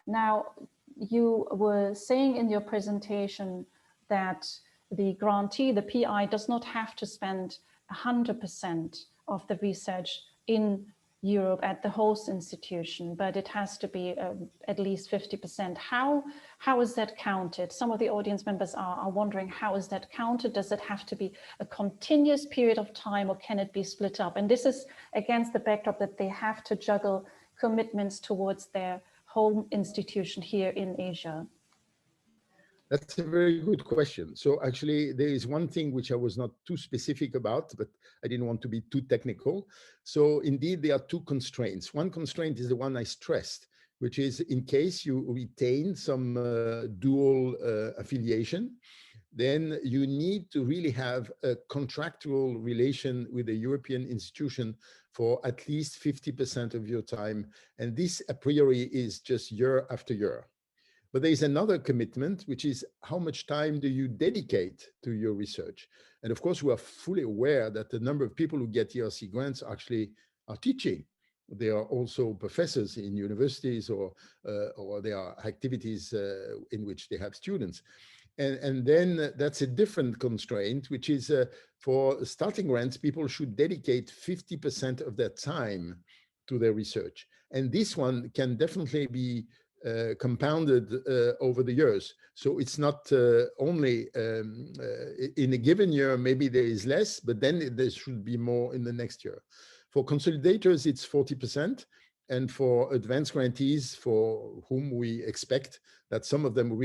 Now, you were saying in your presentation that the grantee, the PI, does not have to spend 100% of the research in Europe at the host institution, but it has to be at least 50%. How is that counted? Some of the audience members are wondering, how is that counted? Does it have to be a continuous period of time, or can it be split up? And this is against the backdrop that they have to juggle commitments towards their home institution here in Asia. That's a very good question. So actually, there is one thing which I was not too specific about, but I didn't want to be too technical. So indeed, there are two constraints. One constraint is the one I stressed, which is in case you retain some dual affiliation, then you need to really have a contractual relation with a European institution for at least 50% of your time. And this a priori is just year after year. But there is another commitment, which is how much time do you dedicate to your research? And of course, we are fully aware that the number of people who get ERC grants actually are teaching. They are also professors in universities, or there are activities in which they have students. And then that's a different constraint, which is for starting grants, people should dedicate 50% of their time to their research. And this one can definitely be compounded over the years. So it's not only in a given year, maybe there is less, but then there should be more in the next year. For consolidators, it's 40%. And for advanced grantees, for whom we expect that some of them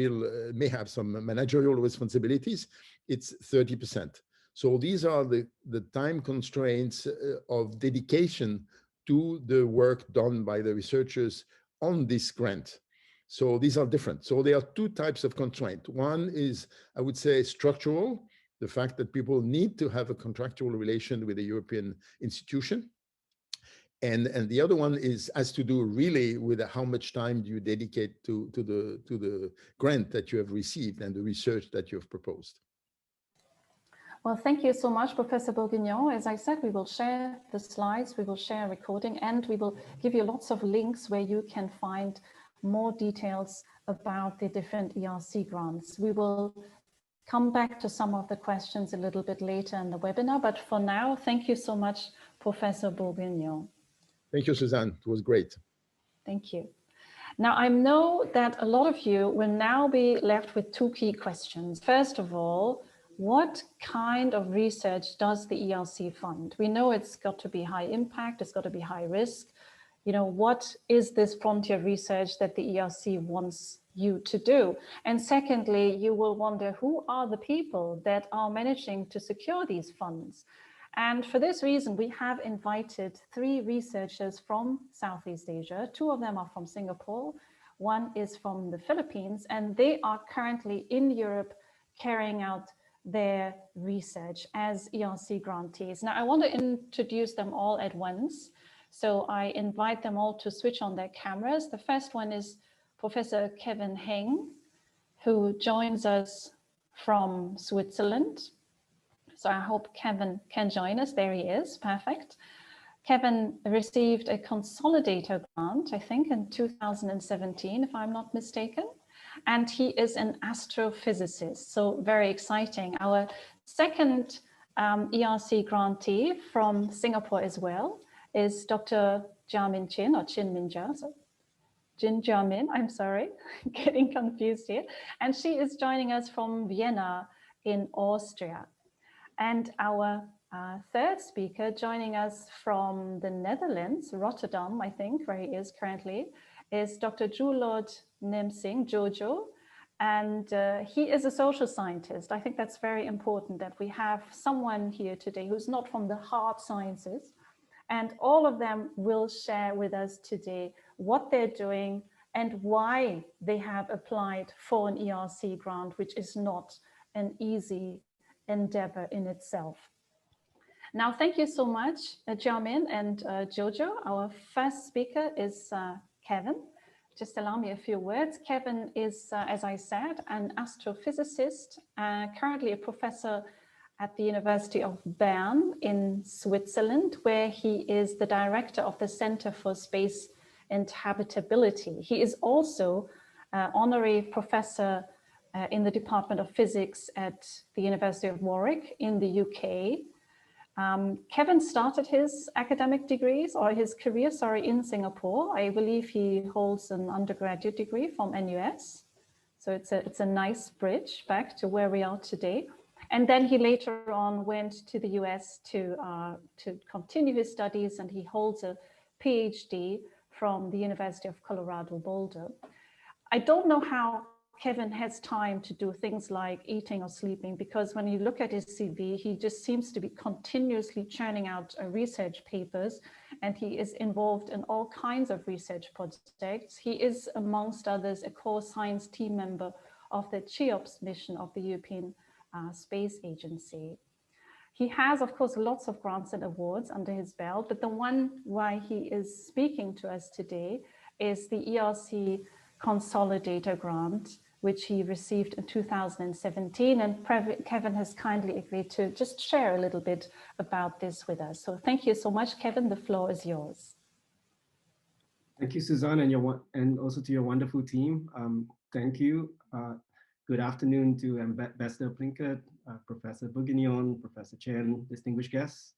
may have some managerial responsibilities, it's 30%. So these are the time constraints of dedication to the work done by the researchers on this grant. So these are different. So there are two types of constraint. One is, I would say, structural, the fact that people need to have a contractual relation with a European institution. And the other one has to do really with how much time do you dedicate to the grant that you have received and the research that you have proposed. Well, thank you so much, Professor Bourguignon. As I said, we will share the slides, we will share a recording, and we will give you lots of links where you can find more details about the different ERC grants. We will come back to some of the questions a little bit later in the webinar, but for now, thank you so much, Professor Bourguignon. Thank you, Suzanne. It was great. Thank you. Now, I know that a lot of you will now be left with two key questions. First of all, what kind of research does the ERC fund? We know it's got to be high impact, it's got to be high risk. You know, what is this frontier research that the ERC wants you to do? And secondly, you will wonder, who are the people that are managing to secure these funds? And for this reason, we have invited 3 researchers from Southeast Asia. 2 of them are from Singapore, 1 is from the Philippines, and they are currently in Europe carrying out their research as ERC grantees. Now, I want to introduce them all at once. So I invite them all to switch on their cameras. The first one is Professor Kevin Heng, who joins us from Switzerland. So I hope Kevin can join us. There he is, perfect. Kevin received a consolidator grant, I think in 2017, if I'm not mistaken. And he is an astrophysicist, so very exciting. Our second ERC grantee from Singapore as well is Dr. Jiamin Chin, or Chin Minjia, so Jin Jiamin, I'm sorry, getting confused here. And she is joining us from Vienna in Austria. And our third speaker joining us from the Netherlands, Rotterdam, I think, where he is currently, is Dr. Julod Nemsing, Jojo. And he is a social scientist. I think that's very important that we have someone here today who's not from the hard sciences. And all of them will share with us today what they're doing and why they have applied for an ERC grant, which is not an easy endeavor in itself. Now, thank you so much, Jiamin and Jojo. Our first speaker is Kevin. Just allow me a few words. Kevin is, as I said, an astrophysicist, currently a professor at the University of Bern in Switzerland, where he is the director of the Center for Space and Habitability. He is also honorary professor in the Department of Physics at the University of Warwick in the UK. Kevin started his academic degrees, or his career, sorry, in Singapore. I believe he holds an undergraduate degree from NUS. So it's a nice bridge back to where we are today. And then he later on went to the US to continue his studies, and he holds a PhD from the University of Colorado Boulder. I don't know how Kevin has time to do things like eating or sleeping, because when you look at his CV, he just seems to be continuously churning out research papers, and he is involved in all kinds of research projects. He is, amongst others, a core science team member of the CHEOPS mission of the European Space Agency. He has, of course, lots of grants and awards under his belt, but the one why he is speaking to us today is the ERC Consolidator Grant, which he received in 2017. And Kevin has kindly agreed to just share a little bit about this with us. So thank you so much, Kevin. The floor is yours. Thank you, Tsuhan, and also to your wonderful team. Thank you. Good afternoon to Ambassador Plinkert, Professor Bourguignon, Professor Chen, distinguished guests.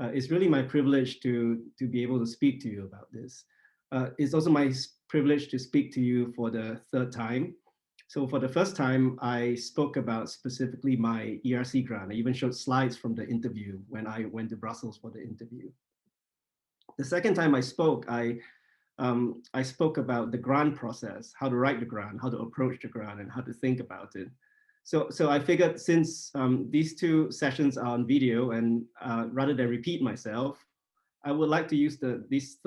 It's really my privilege to be able to speak to you about this. It's also my privilege to speak to you for the third time. So for the first time, I spoke about specifically my ERC grant. I even showed slides from the interview when I went to Brussels for the interview. The second time I spoke, I spoke about the grant process, how to write the grant, how to approach the grant, and how to think about it. So I figured since these two sessions are on video, and rather than repeat myself, I would like to use this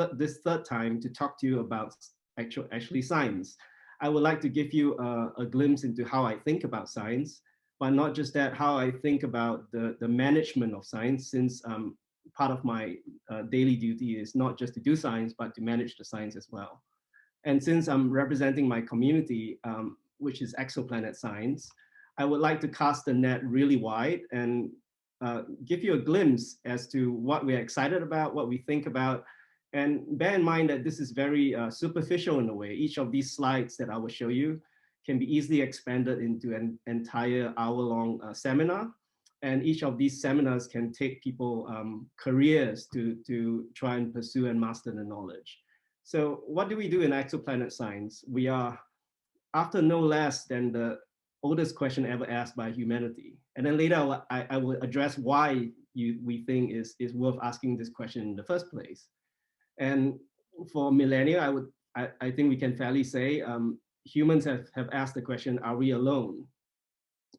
third time to talk to you about actually science. I would like to give you a glimpse into how I think about science, but not just that, how I think about the management of science, since part of my daily duty is not just to do science, but to manage the science as well. And since I'm representing my community, which is exoplanet science, I would like to cast the net really wide and give you a glimpse as to what we're excited about, what we think about. And bear in mind that this is very superficial in a way. Each of these slides that I will show you can be easily expanded into an entire hour-long seminar. And each of these seminars can take people careers to try and pursue and master the knowledge. So what do we do in exoplanet science? We are after no less than the oldest question ever asked by humanity. And then later I will address why we think is worth asking this question in the first place. And for millennia, I think we can fairly say humans have asked the question, are we alone?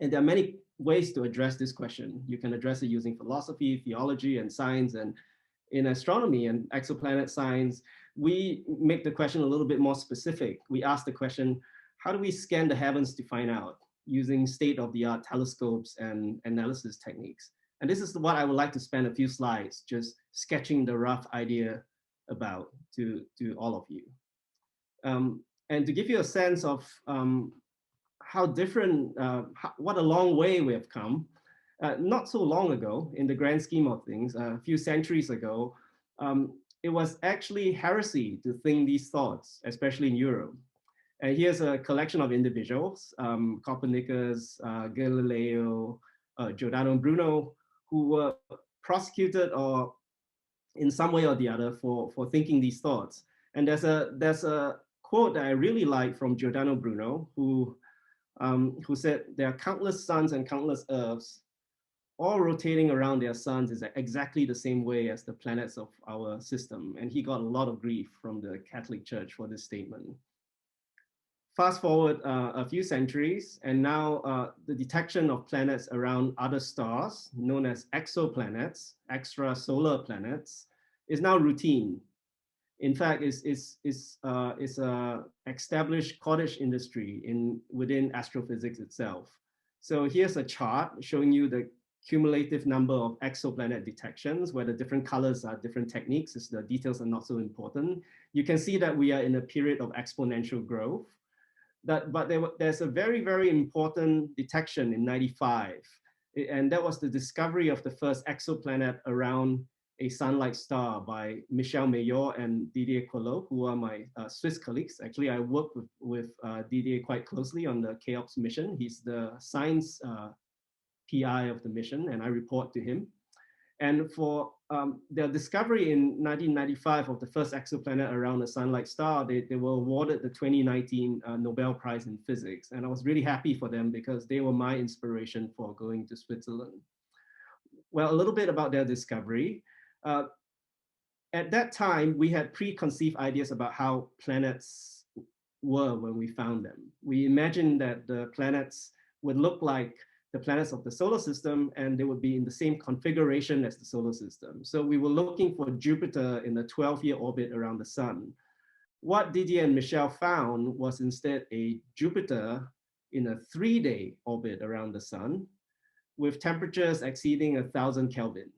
And there are many ways to address this question. You can address it using philosophy, theology, and science. And in astronomy and exoplanet science, we make the question a little bit more specific. We ask the question, how do we scan the heavens to find out using state-of-the-art telescopes and analysis techniques? And this is what I would like to spend a few slides just sketching the rough idea about to all of you. And to give you a sense of how different, what a long way we have come. Not so long ago, in the grand scheme of things, a few centuries ago, it was actually heresy to think these thoughts, especially in Europe. And here's a collection of individuals, Copernicus, Galileo, Giordano Bruno, who were prosecuted or in some way or the other for thinking these thoughts. And there's a quote that I really like from Giordano Bruno, who said, there are countless suns and countless earths, all rotating around their suns is exactly the same way as the planets of our system. And he got a lot of grief from the Catholic Church for this statement. Fast forward a few centuries, and now the detection of planets around other stars, known as exoplanets, extrasolar planets, is now routine. In fact, it's an established cottage industry within astrophysics itself. So here's a chart showing you the cumulative number of exoplanet detections, where the different colors are different techniques, as the details are not so important. You can see that we are in a period of exponential growth. But there's a very, very important detection in '95. And that was the discovery of the first exoplanet around a sun-like star by Michel Mayor and Didier Queloz, who are my Swiss colleagues. Actually, I work with Didier quite closely on the CHAOPS mission. He's the science PI of the mission, and I report to him. And for their discovery in 1995 of the first exoplanet around a sun-like star, they were awarded the 2019 Nobel Prize in Physics. And I was really happy for them because they were my inspiration for going to Switzerland. Well, a little bit about their discovery. At that time, we had preconceived ideas about how planets were when we found them. We imagined that the planets would look like the planets of the solar system, and they would be in the same configuration as the solar system. So we were looking for Jupiter in a 12-year orbit around the sun. What Didier and Michel found was instead a Jupiter in a 3-day orbit around the sun, with temperatures exceeding 1,000 Kelvin.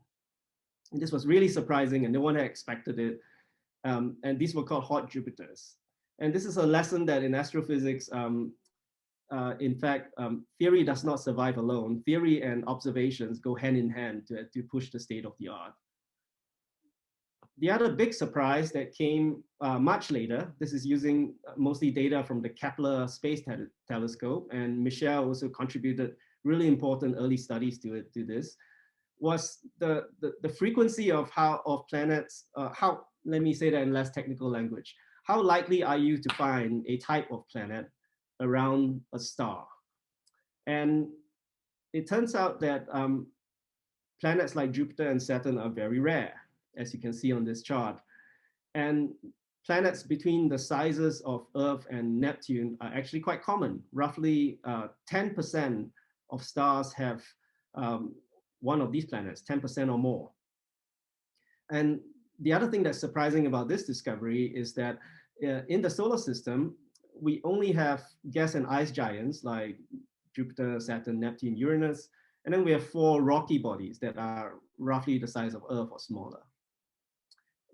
And this was really surprising, and no one had expected it. And these were called hot Jupiters. And this is a lesson that in astrophysics, in fact, theory does not survive alone. Theory and observations go hand in hand to push the state of the art. The other big surprise that came much later, this is using mostly data from the Kepler Space Telescope, and Michelle also contributed really important early studies to this, was the frequency of planets, let me say that in less technical language. How likely are you to find a type of planet around a star? And it turns out that planets like Jupiter and Saturn are very rare, as you can see on this chart. And planets between the sizes of Earth and Neptune are actually quite common. Roughly 10% of stars have one of these planets, 10% or more. And the other thing that's surprising about this discovery is that in the solar system, we only have gas and ice giants like Jupiter, Saturn, Neptune, Uranus, and then we have 4 rocky bodies that are roughly the size of Earth or smaller.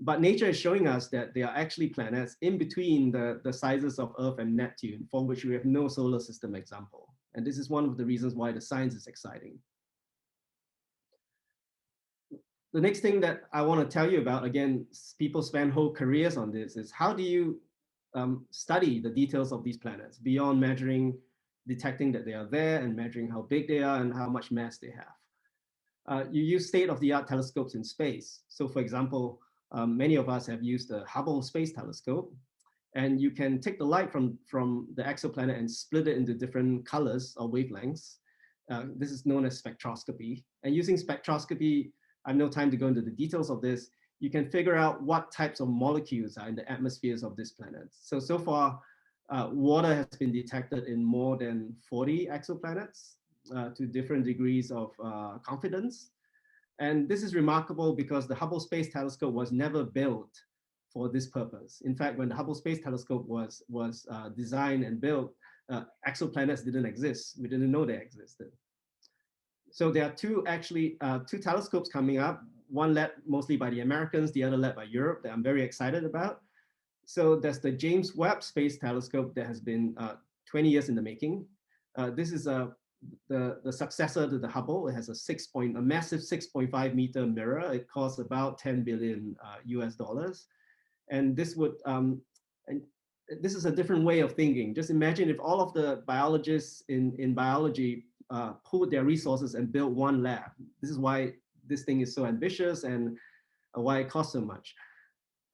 But nature is showing us that there are actually planets in between the sizes of Earth and Neptune, for which we have no solar system example. And this is one of the reasons why the science is exciting. The next thing that I want to tell you about, again, people spend whole careers on this, is how do you study the details of these planets beyond detecting that they are there and measuring how big they are and how much mass they have. You use state-of-the-art telescopes in space. So for example, many of us have used the Hubble Space Telescope, and you can take the light from the exoplanet and split it into different colors or wavelengths. This is known as spectroscopy. And using spectroscopy, I have no time to go into the details of this, you can figure out what types of molecules are in the atmospheres of this planet. So far, water has been detected in more than 40 exoplanets to different degrees of confidence. And this is remarkable because the Hubble Space Telescope was never built for this purpose. In fact, when the Hubble Space Telescope was designed and built, exoplanets didn't exist. We didn't know they existed. So there are two telescopes coming up, one led mostly by the Americans, the other led by Europe, that I'm very excited about. So there's the James Webb Space Telescope that has been 20 years in the making. This is the successor to the Hubble. It has a massive 6.5 meter mirror. It costs about 10 billion US dollars. And this would, this is a different way of thinking. Just imagine if all of the biologists in biology pooled their resources and built one lab. This is why this thing is so ambitious and why it costs so much.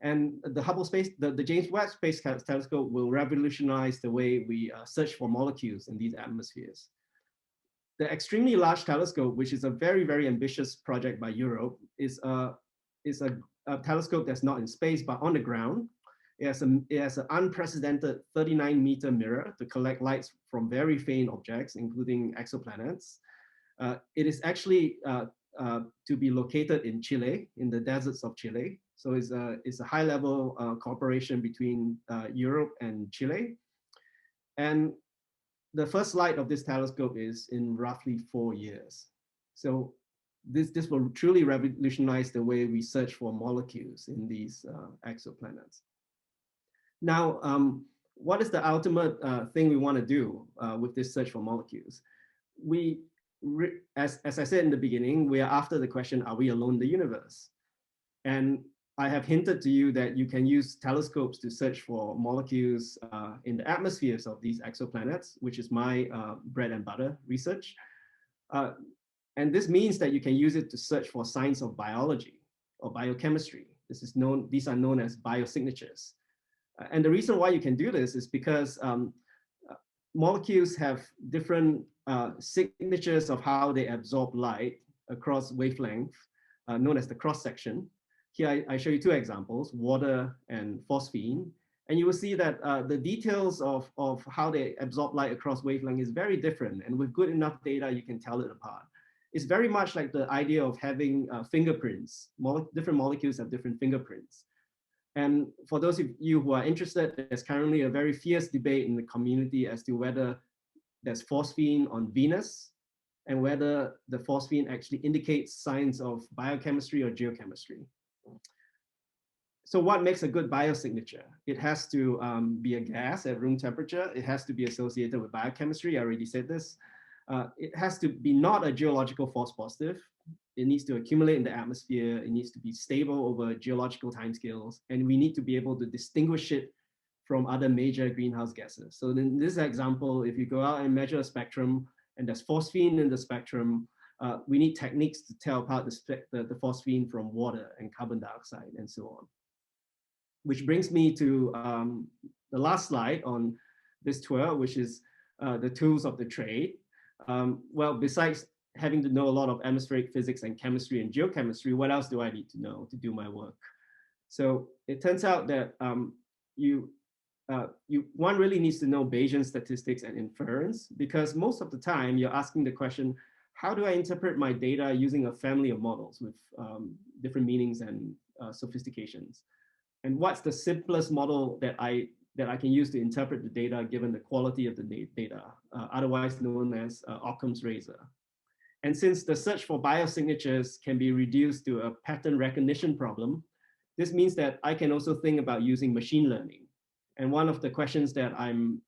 And the James Webb Space Telescope will revolutionize the way we search for molecules in these atmospheres. The extremely large telescope, which is a very, very ambitious project by Europe, is a telescope that's not in space, but on the ground. It has an unprecedented 39-meter mirror to collect lights from very faint objects, including exoplanets. It is actually to be located in Chile, in the deserts of Chile. So it's a high-level cooperation between Europe and Chile. And the first light of this telescope is in roughly 4 years. So this will truly revolutionize the way we search for molecules in these exoplanets. Now, what is the ultimate thing we want to do with this search for molecules? As I said in the beginning, we are after the question, are we alone in the universe? And I have hinted to you that you can use telescopes to search for molecules in the atmospheres of these exoplanets, which is my bread and butter research. And this means that you can use it to search for signs of biology or biochemistry. These are known as biosignatures. And the reason why you can do this is because molecules have different signatures of how they absorb light across wavelength, known as the cross-section. Here I show you two examples, water and phosphine. And you will see that the details of how they absorb light across wavelength is very different. And with good enough data, you can tell it apart. It's very much like the idea of having fingerprints. Different molecules have different fingerprints. And for those of you who are interested, there's currently a very fierce debate in the community as to whether there's phosphine on Venus and whether the phosphine actually indicates signs of biochemistry or geochemistry. So what makes a good biosignature? It has to be a gas at room temperature. It has to be associated with biochemistry. I already said this. It has to be not a geological false positive. It needs to accumulate in the atmosphere. It needs to be stable over geological timescales. And we need to be able to distinguish it from other major greenhouse gases. So in this example, if you go out and measure a spectrum and there's phosphine in the spectrum, we need techniques to tell apart the phosphine from water and carbon dioxide and so on. Which brings me to the last slide on this tour, which is the tools of the trade. Well, besides having to know a lot of atmospheric physics and chemistry and geochemistry, what else do I need to know to do my work? So it turns out that one really needs to know Bayesian statistics and inference, because most of the time you're asking the question, how do I interpret my data using a family of models with different meanings and sophistications? And what's the simplest model that I can use to interpret the data given the quality of the data, otherwise known as Occam's razor? And since the search for biosignatures can be reduced to a pattern recognition problem, this means that I can also think about using machine learning. And one of the questions that I'm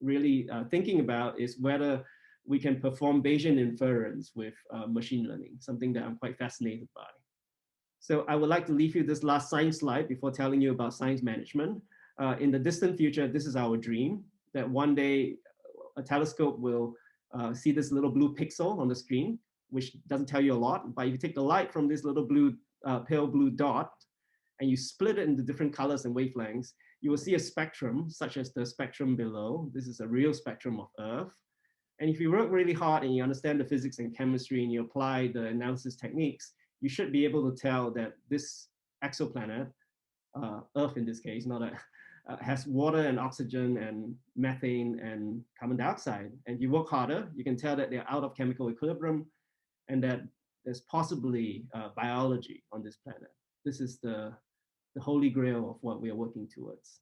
really thinking about is whether we can perform Bayesian inference with machine learning, something that I'm quite fascinated by. So I would like to leave you this last science slide before telling you about science management. In the distant future, this is our dream, that one day a telescope will see this little blue pixel on the screen, which doesn't tell you a lot, but if you take the light from this little blue, pale blue dot, and you split it into different colors and wavelengths, you will see a spectrum, such as the spectrum below. This is a real spectrum of Earth. And if you work really hard and you understand the physics and chemistry and you apply the analysis techniques, you should be able to tell that this exoplanet, Earth in this case, has water and oxygen and methane and carbon dioxide. And if you work harder, you can tell that they're out of chemical equilibrium and that there's possibly biology on this planet. This is the holy grail of what we are working towards.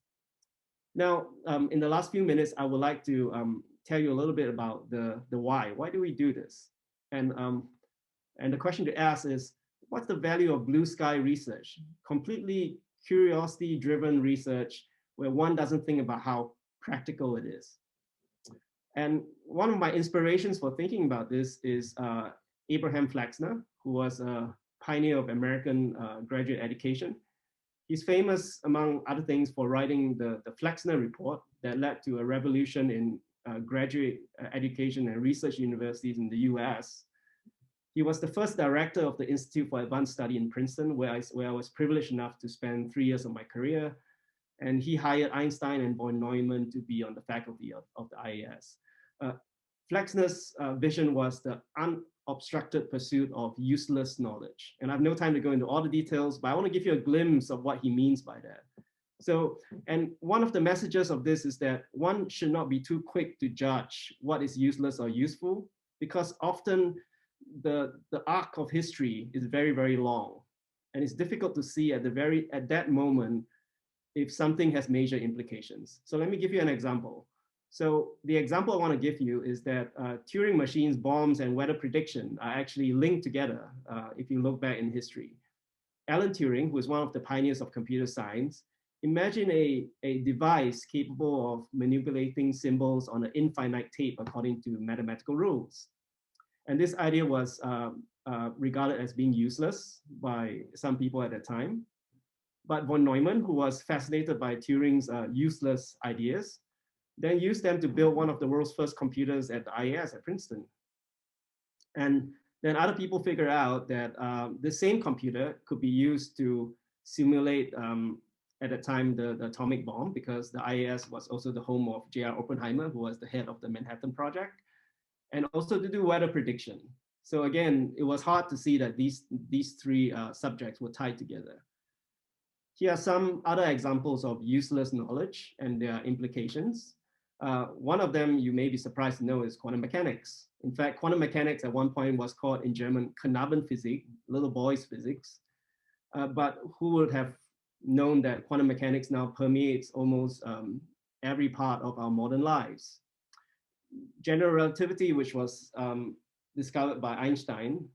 Now, in the last few minutes, I would like to tell you a little bit about the why. Why do we do this? And the question to ask is, what's the value of blue sky research? Completely curiosity-driven research where one doesn't think about how practical it is. And one of my inspirations for thinking about this is Abraham Flexner, who was a pioneer of American graduate education. He's famous, among other things, for writing the Flexner report that led to a revolution in graduate education and research universities in the US. He was the first director of the Institute for Advanced Study in Princeton, where I was privileged enough to spend 3 years of my career. And he hired Einstein and von Neumann to be on the faculty of the IAS. Flexner's vision was the unobstructed pursuit of useless knowledge. And I have no time to go into all the details, but I want to give you a glimpse of what he means by that. So, and one of the messages of this is that one should not be too quick to judge what is useless or useful, because often the arc of history is very, very long. And it's difficult to see at that moment if something has major implications. So let me give you an example. So the example I want to give you is that Turing machines, bombs, and weather prediction are actually linked together if you look back in history. Alan Turing, who is one of the pioneers of computer science, imagine a device capable of manipulating symbols on an infinite tape according to mathematical rules. And this idea was regarded as being useless by some people at the time. But von Neumann, who was fascinated by Turing's useless ideas, then used them to build one of the world's first computers at the IAS at Princeton. And then other people figure out that the same computer could be used to simulate, at the time, the atomic bomb, because the IAS was also the home of J.R. Oppenheimer, who was the head of the Manhattan Project, and also to do weather prediction. So again, it was hard to see that these three subjects were tied together. Here are some other examples of useless knowledge and their implications. One of them you may be surprised to know is quantum mechanics. In fact, quantum mechanics at one point was called in German Knabenphysik, little boys physics. But who would have known that quantum mechanics now permeates almost every part of our modern lives? General relativity, which was discovered by Einstein,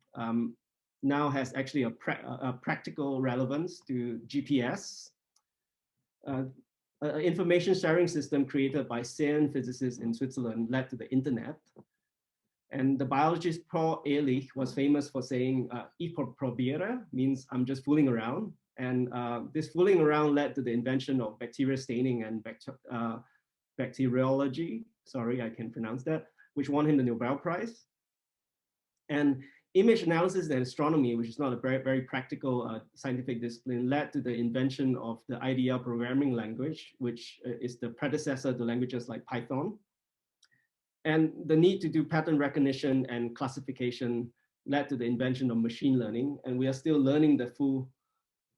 now has actually a practical relevance to GPS. An information sharing system created by CERN physicists in Switzerland led to the internet. And the biologist Paul Ehrlich was famous for saying, "Ich probiere," means I'm just fooling around. And this fooling around led to the invention of bacteria staining and bacteriology, sorry, I can't pronounce that, which won him the Nobel Prize. And image analysis and astronomy, which is not a very practical scientific discipline, led to the invention of the IDL programming language, which is the predecessor to languages like Python. And the need to do pattern recognition and classification led to the invention of machine learning. And we are still learning the full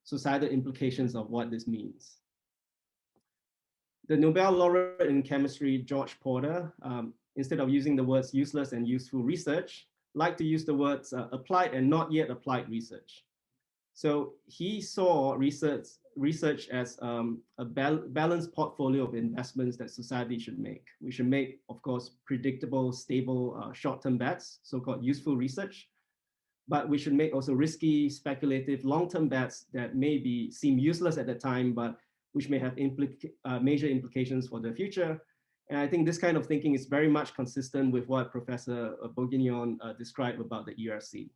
societal implications of what this means. The Nobel laureate in chemistry, George Porter, instead of using the words useless and useful research, liked to use the words applied and not yet applied research. So he saw research as a balanced portfolio of investments that society should make. We should make, of course, predictable, stable, short-term bets, so-called useful research. But we should make also risky, speculative, long-term bets that may seem useless at the time, but which may have major implications for the future. And I think this kind of thinking is very much consistent with what Professor Bourguignon described about the ERC.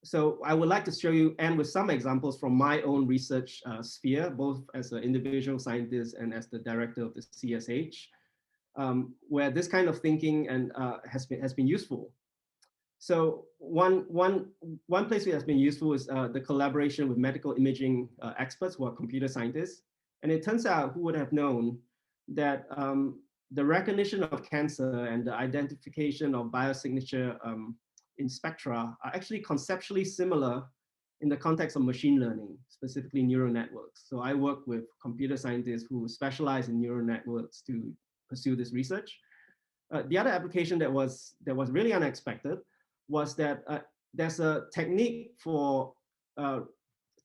So I would like to show you, and with some examples from my own research sphere, both as an individual scientist and as the director of the CSH, where this kind of thinking has been useful. So one place where it has been useful is the collaboration with medical imaging experts who are computer scientists. And it turns out, who would have known that the recognition of cancer and the identification of biosignature in spectra are actually conceptually similar in the context of machine learning, specifically neural networks. So I work with computer scientists who specialize in neural networks to pursue this research. The other application that was really unexpected was that there's a technique for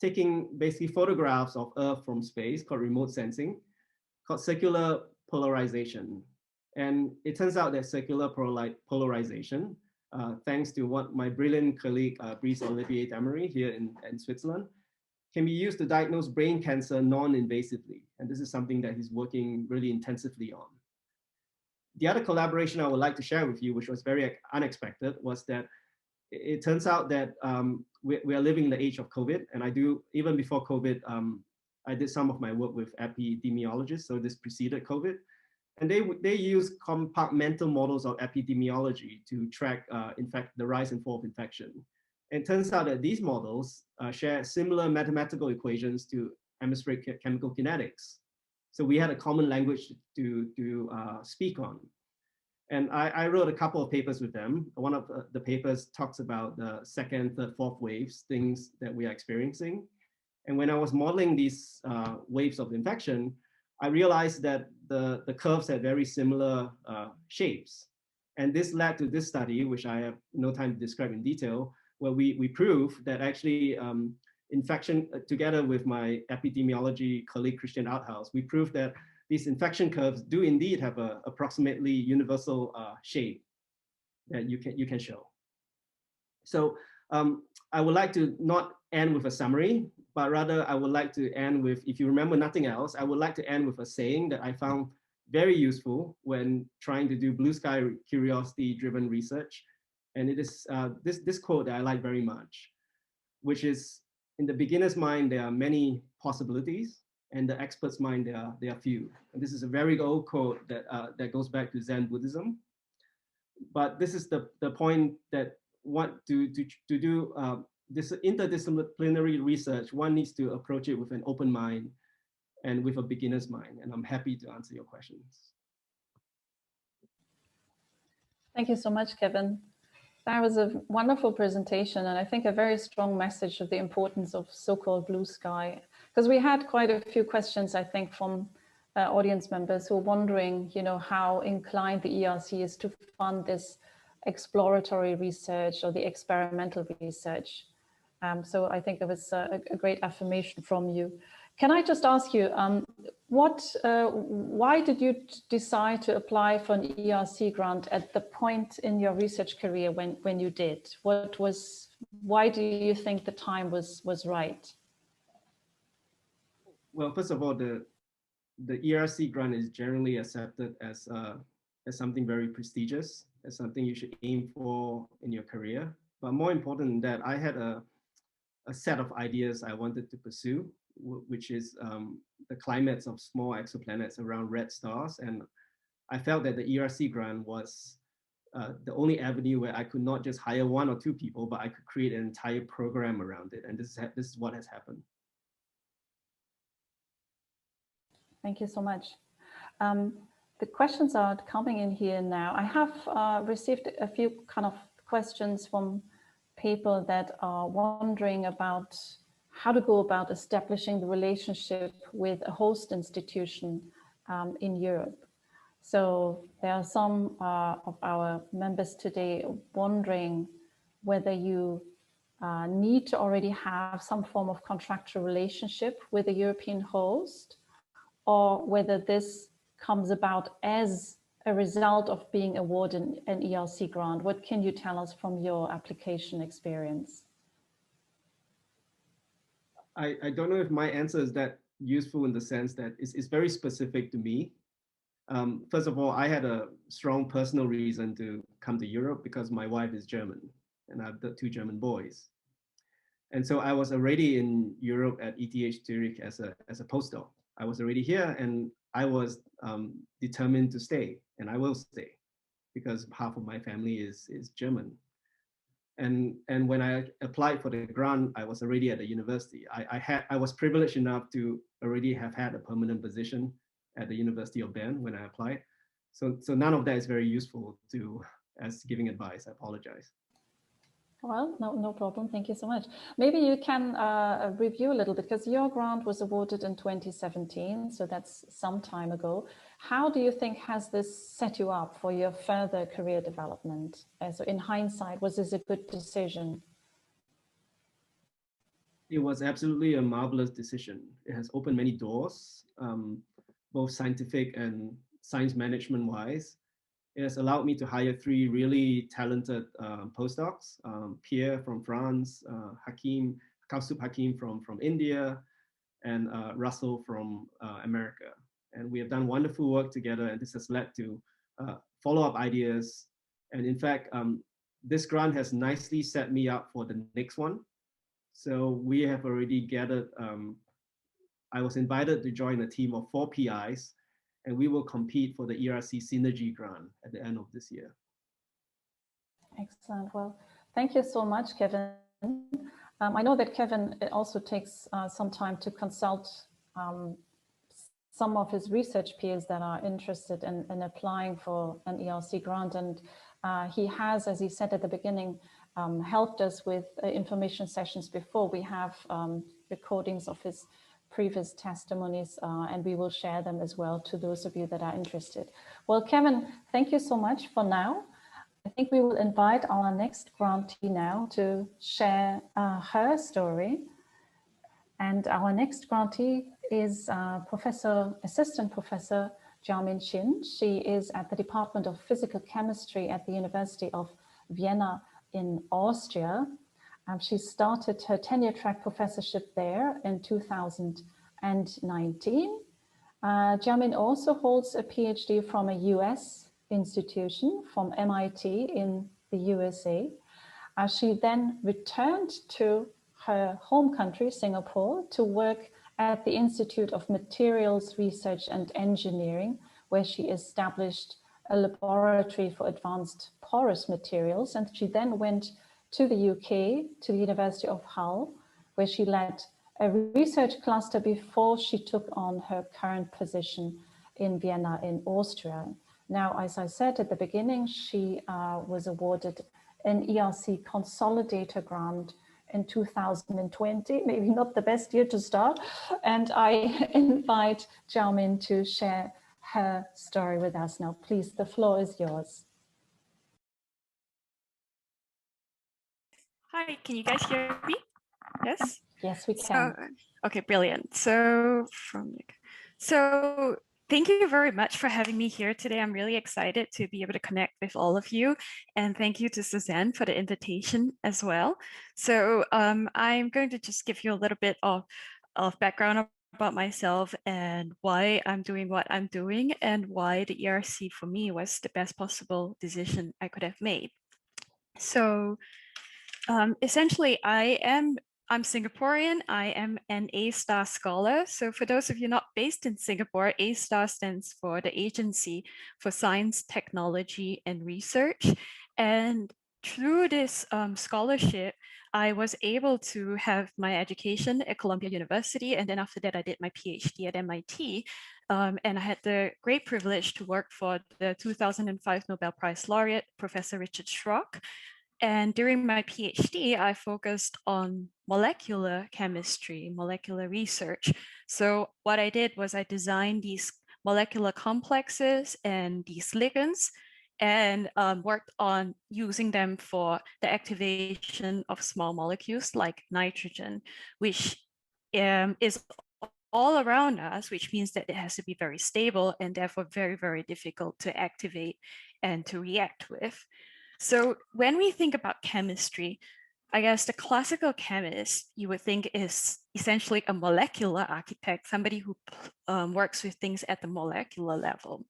taking basically photographs of Earth from space called remote sensing, called circular polarization. And it turns out that circular polarization, thanks to what my brilliant colleague, Brice Olivier Damery here in Switzerland, can be used to diagnose brain cancer non-invasively. And this is something that he's working really intensively on. The other collaboration I would like to share with you, which was very unexpected, was that it turns out that we are living in the age of COVID. And I do, even before COVID, I did some of my work with epidemiologists. So this preceded COVID. And they use compartmental models of epidemiology to track, in fact, the rise and fall of infection. And it turns out that these models share similar mathematical equations to atmospheric chemical kinetics. So we had a common language to speak on. And I wrote a couple of papers with them. One of the papers talks about the second, third, fourth waves, things that we are experiencing. And when I was modeling these waves of infection, I realized that the curves had very similar shapes. And this led to this study, which I have no time to describe in detail, where we prove that actually infection, together with my epidemiology colleague, Christian Outhouse, we proved that these infection curves do indeed have a approximately universal shape that you can show. So I would like to not end with a summary, but rather I would like to end with, if you remember nothing else, I would like to end with a saying that I found very useful when trying to do blue sky curiosity-driven research. And it is this quote that I like very much, which is, in the beginner's mind, there are many possibilities, and the expert's mind, there are few. And this is a very old quote that goes back to Zen Buddhism. But this is the point that to do this interdisciplinary research, one needs to approach it with an open mind and with a beginner's mind. And I'm happy to answer your questions. Thank you so much, Kevin. That was a wonderful presentation, and I think a very strong message of the importance of so-called blue sky. Because we had quite a few questions, I think, from audience members who are wondering, how inclined the ERC is to fund this exploratory research or the experimental research. So I think it was a great affirmation from you. Can I just ask you, why did you decide to apply for an ERC grant at the point in your research career when you did? Why do you think the time was right? Well, first of all, the ERC grant is generally accepted as something very prestigious, as something you should aim for in your career. But more important than that, I had a set of ideas I wanted to pursue, which is the climates of small exoplanets around red stars. And I felt that the ERC grant was the only avenue where I could not just hire 1 or 2 people, but I could create an entire program around it. And this is what has happened. Thank you so much. The questions are coming in here now. I have received a few kind of questions from people that are wondering about how to go about establishing the relationship with a host institution in Europe. So there are some of our members today wondering whether you need to already have some form of contractual relationship with a European host, or whether this comes about as a result of being awarded an ERC grant. What can you tell us from your application experience? I don't know if my answer is that useful in the sense that it's very specific to me. First of all, I had a strong personal reason to come to Europe because my wife is German and I have 2 German boys. And so I was already in Europe at ETH Zurich as a postdoc. I was already here and I was determined to stay, and I will stay because half of my family is German. And when I applied for the grant, I was already at the university. I was privileged enough to already have had a permanent position at the University of Bern when I applied. So none of that is very useful as giving advice. I apologize. Well, no problem. Thank you so much. Maybe you can review a little bit, because your grant was awarded in 2017, so that's some time ago. How do you think has this set you up for your further career development? So in hindsight, was this a good decision? It was absolutely a marvelous decision. It has opened many doors, both scientific and science management wise. It has allowed me to hire 3 really talented postdocs, Pierre from France, Kaustubh Hakim from India, and Russell from America. And we have done wonderful work together, and this has led to follow-up ideas. And in fact, this grant has nicely set me up for the next one. So we have already gathered, I was invited to join a team of 4 PIs, and we will compete for the ERC Synergy Grant at the end of this year. Excellent. Well, thank you so much, Kevin. I know that Kevin also takes some time to consult some of his research peers that are interested in applying for an ERC grant. And he has, as he said at the beginning, helped us with information sessions before. We have recordings of his previous testimonies, and we will share them as well to those of you that are interested. Well, Kevin, thank you so much for now. I think we will invite our next grantee now to share her story. And our next grantee is Assistant Professor Jiamin Qin. She is at the Department of Physical Chemistry at the University of Vienna in Austria. She started her tenure-track professorship there in 2019. Jiamin also holds a PhD from a US institution, from MIT in the USA. She then returned to her home country, Singapore, to work at the Institute of Materials Research and Engineering, where she established a laboratory for advanced porous materials. And she then went to the UK, to the University of Hull, where she led a research cluster before she took on her current position in Vienna in Austria. Now, as I said at the beginning, she was awarded an ERC Consolidator grant in 2020, maybe not the best year to start. And I invite Jiamin to share her story with us now. Please, the floor is yours. Hi, can you guys hear me? Yes? Yes, we can. Okay, brilliant. So thank you very much for having me here today. I'm really excited to be able to connect with all of you. And thank you to Suzanne for the invitation as well. So I'm going to just give you a little bit of background about myself and why I'm doing what I'm doing and why the ERC for me was the best possible decision I could have made. So essentially, I'm Singaporean. I am an A-star scholar. So for those of you not based in Singapore, A-star stands for the Agency for Science, Technology, and Research. And through this scholarship, I was able to have my education at Columbia University. And then after that, I did my PhD at MIT. And I had the great privilege to work for the 2005 Nobel Prize laureate, Professor Richard Schrock. And during my PhD, I focused on molecular chemistry, molecular research. So what I did was I designed these molecular complexes and these ligands and worked on using them for the activation of small molecules like nitrogen, which is all around us, which means that it has to be very stable and therefore very, very difficult to activate and to react with. So when we think about chemistry, I guess the classical chemist you would think is essentially a molecular architect, somebody who works with things at the molecular level.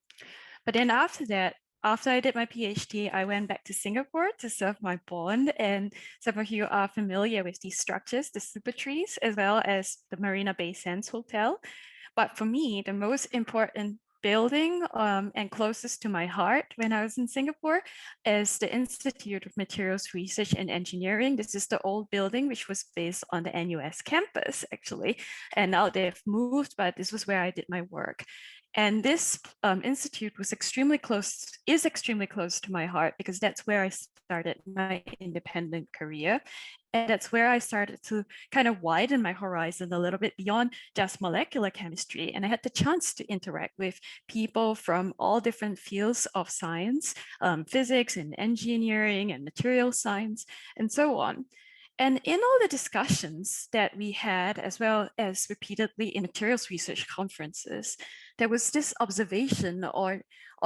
But then after that, after I did my PhD, I went back to Singapore to serve my bond. And some of you are familiar with these structures, the super trees, as well as the Marina Bay Sands Hotel. But for me, the most important building and closest to my heart when I was in Singapore is the Institute of Materials Research and Engineering. This is the old building which was based on the NUS campus actually, and now they've moved, but this was where I did my work. And this institute was extremely close to my heart because that's where I started my independent career. And that's where I started to kind of widen my horizon a little bit beyond just molecular chemistry. And I had the chance to interact with people from all different fields of science, physics and engineering and material science, and so on. And in all the discussions that we had, as well as repeatedly in materials research conferences, there was this observation or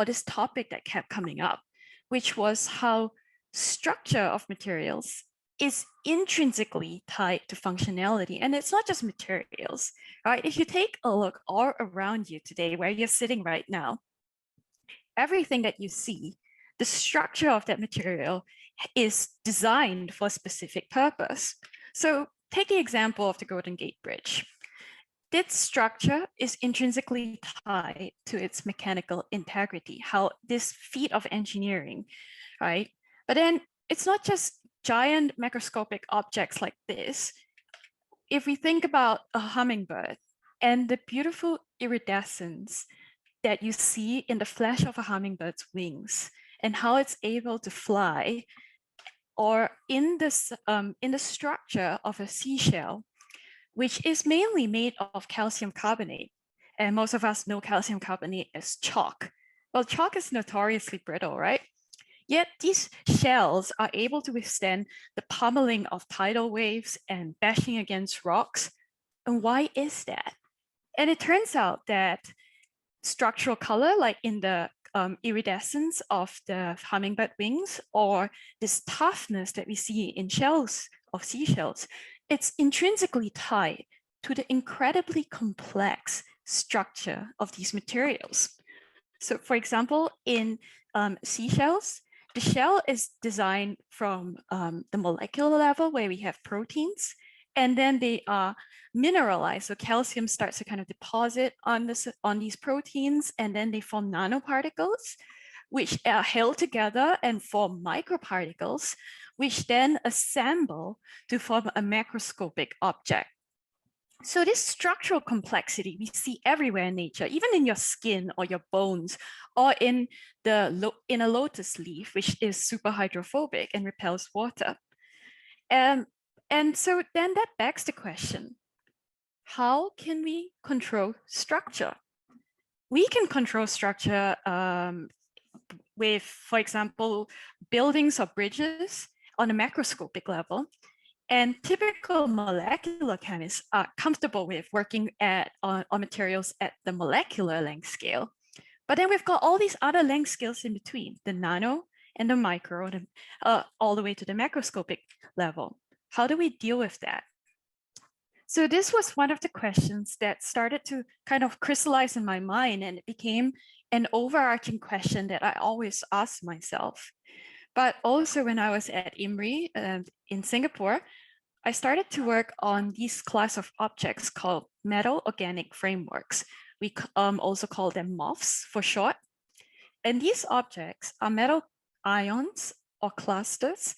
this topic that kept coming up, which was how structure of materials is intrinsically tied to functionality. And it's not just materials, right? If you take a look all around you today, where you're sitting right now, everything that you see, the structure of that material is designed for a specific purpose. So take the example of the Golden Gate Bridge. This structure is intrinsically tied to its mechanical integrity, how this feat of engineering, right? But then it's not just giant macroscopic objects like this. If we think about a hummingbird and the beautiful iridescence that you see in the flash of a hummingbird's wings and how it's able to fly, or in the structure of a seashell, which is mainly made of calcium carbonate. And most of us know calcium carbonate as chalk. Well, chalk is notoriously brittle, right? Yet these shells are able to withstand the pummeling of tidal waves and bashing against rocks. And why is that? And it turns out that structural color, like in the iridescence of the hummingbird wings, or this toughness that we see in shells of seashells, it's intrinsically tied to the incredibly complex structure of these materials. So for example, in seashells, the shell is designed from the molecular level where we have proteins, and then they are mineralized. So calcium starts to kind of deposit on these proteins, and then they form nanoparticles, which are held together and form microparticles, which then assemble to form a macroscopic object. So this structural complexity we see everywhere in nature, even in your skin or your bones, or in a lotus leaf, which is super hydrophobic and repels water. And so then that begs the question, how can we control structure? We can control structure with, for example, buildings or bridges on a macroscopic level. And typical molecular chemists are comfortable with working on materials at the molecular length scale. But then we've got all these other length scales in between, the nano and the micro, all the way to the macroscopic level. How do we deal with that? So this was one of the questions that started to kind of crystallize in my mind, and it became an overarching question that I always asked myself. But also when I was at IMRI in Singapore, I started to work on these class of objects called metal organic frameworks. We also call them MOFs for short. And these objects are metal ions or clusters,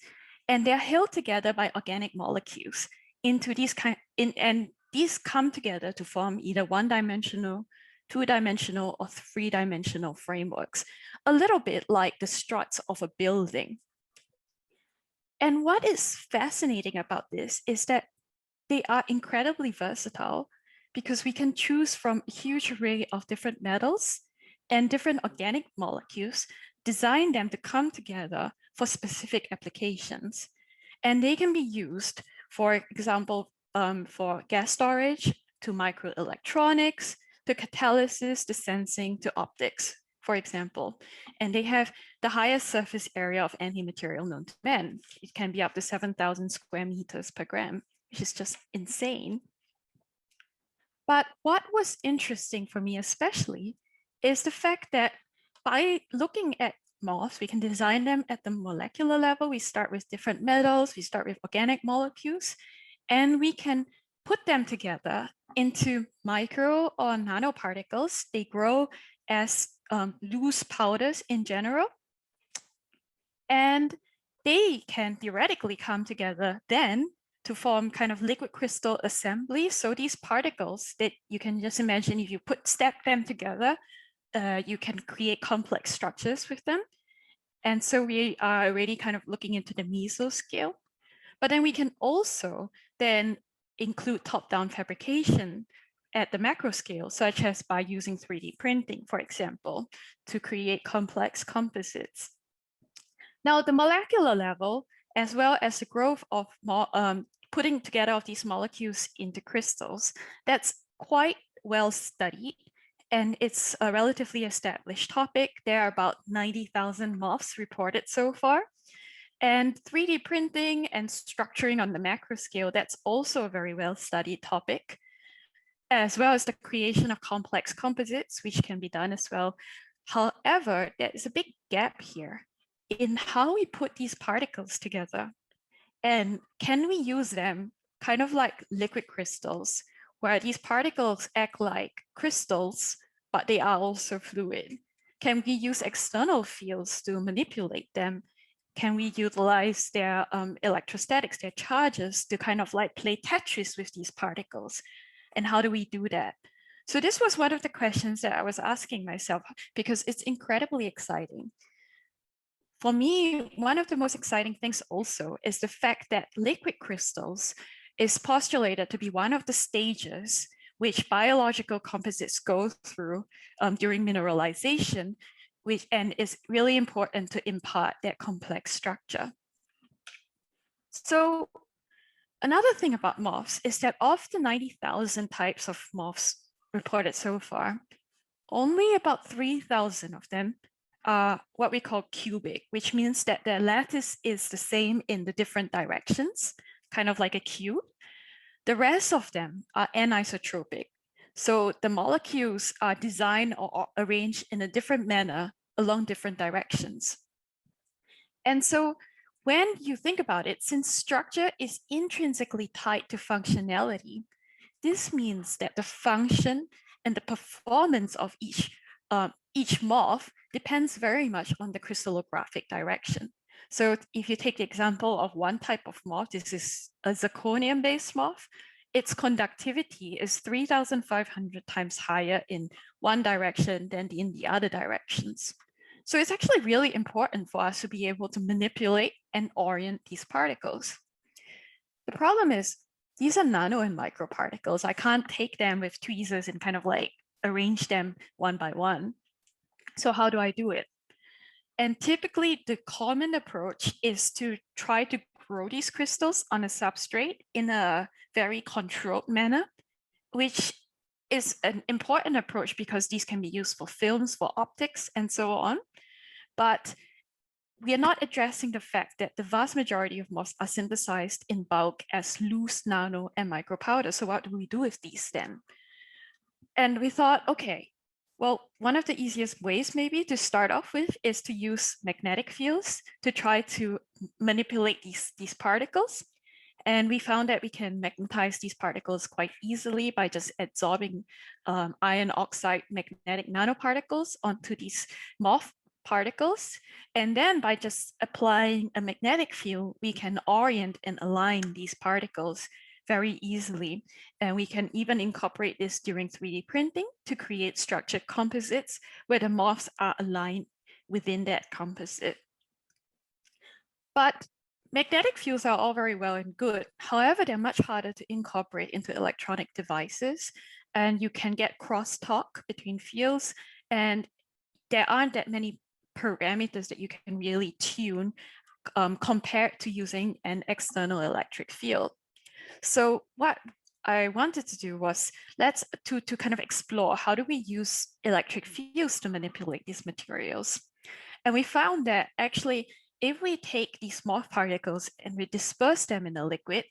and they're held together by organic molecules into these and these come together to form either one-dimensional, two-dimensional, or three-dimensional frameworks, a little bit like the struts of a building. And what is fascinating about this is that they are incredibly versatile because we can choose from a huge array of different metals and different organic molecules, design them to come together for specific applications. And they can be used, for example, for gas storage, to microelectronics, to catalysis, to sensing, to optics, for example. And they have the highest surface area of any material known to man. It can be up to 7,000 square meters per gram, which is just insane. But what was interesting for me especially is the fact that by looking at MOFs, we can design them at the molecular level. We start with different metals, we start with organic molecules, and we can put them together into micro or nanoparticles. They grow as loose powders in general, and they can theoretically come together then to form kind of liquid crystal assemblies. So these particles that you can just imagine, if you stack them together, you can create complex structures with them. And so we are already kind of looking into the mesoscale. But then we can also then include top-down fabrication at the macro scale, such as by using 3D printing, for example, to create complex composites. Now, at the molecular level, as well as the growth of putting together of these molecules into crystals, that's quite well studied. And it's a relatively established topic. There are about 90,000 MOFs reported so far. And 3D printing and structuring on the macro scale, that's also a very well-studied topic, as well as the creation of complex composites, which can be done as well. However, there is a big gap here in how we put these particles together. And can we use them kind of like liquid crystals, where these particles act like crystals, but they are also fluid? Can we use external fields to manipulate them? Can we utilize their electrostatics, their charges, to kind of like play Tetris with these particles? And how do we do that? So this was one of the questions that I was asking myself, because it's incredibly exciting. For me, one of the most exciting things also is the fact that liquid crystals is postulated to be one of the stages which biological composites go through during mineralization, and is really important to impart that complex structure. So another thing about MOFs is that of the 90,000 types of MOFs reported so far, only about 3,000 of them are what we call cubic, which means that their lattice is the same in the different directions, kind of like a cube. The rest of them are anisotropic. So the molecules are designed or arranged in a different manner along different directions. And so when you think about it, since structure is intrinsically tied to functionality, this means that the function and the performance of each MOF depends very much on the crystallographic direction. So if you take the example of one type of MOF, this is a zirconium-based MOF, its conductivity is 3,500 times higher in one direction than in the other directions. So it's actually really important for us to be able to manipulate and orient these particles. The problem is these are nano and micro particles. I can't take them with tweezers and kind of like arrange them one by one. So how do I do it? And typically the common approach is to try to grow these crystals on a substrate in a very controlled manner, which is an important approach because these can be used for films, for optics, and so on. But we are not addressing the fact that the vast majority of MOFs are synthesized in bulk as loose nano and micro powder. So what do we do with these then? And we thought, okay, well, one of the easiest ways maybe to start off with is to use magnetic fields to try to manipulate these particles. And we found that we can magnetize these particles quite easily by just absorbing iron oxide magnetic nanoparticles onto these MOF particles. And then by just applying a magnetic field, we can orient and align these particles very easily. And we can even incorporate this during 3D printing to create structured composites where the MOFs are aligned within that composite. But magnetic fields are all very well and good. However, they're much harder to incorporate into electronic devices, and you can get crosstalk between fields, and there aren't that many parameters that you can really tune compared to using an external electric field. So what I wanted to do was to kind of explore how do we use electric fields to manipulate these materials. And we found that actually, if we take these MOF particles and we disperse them in a liquid,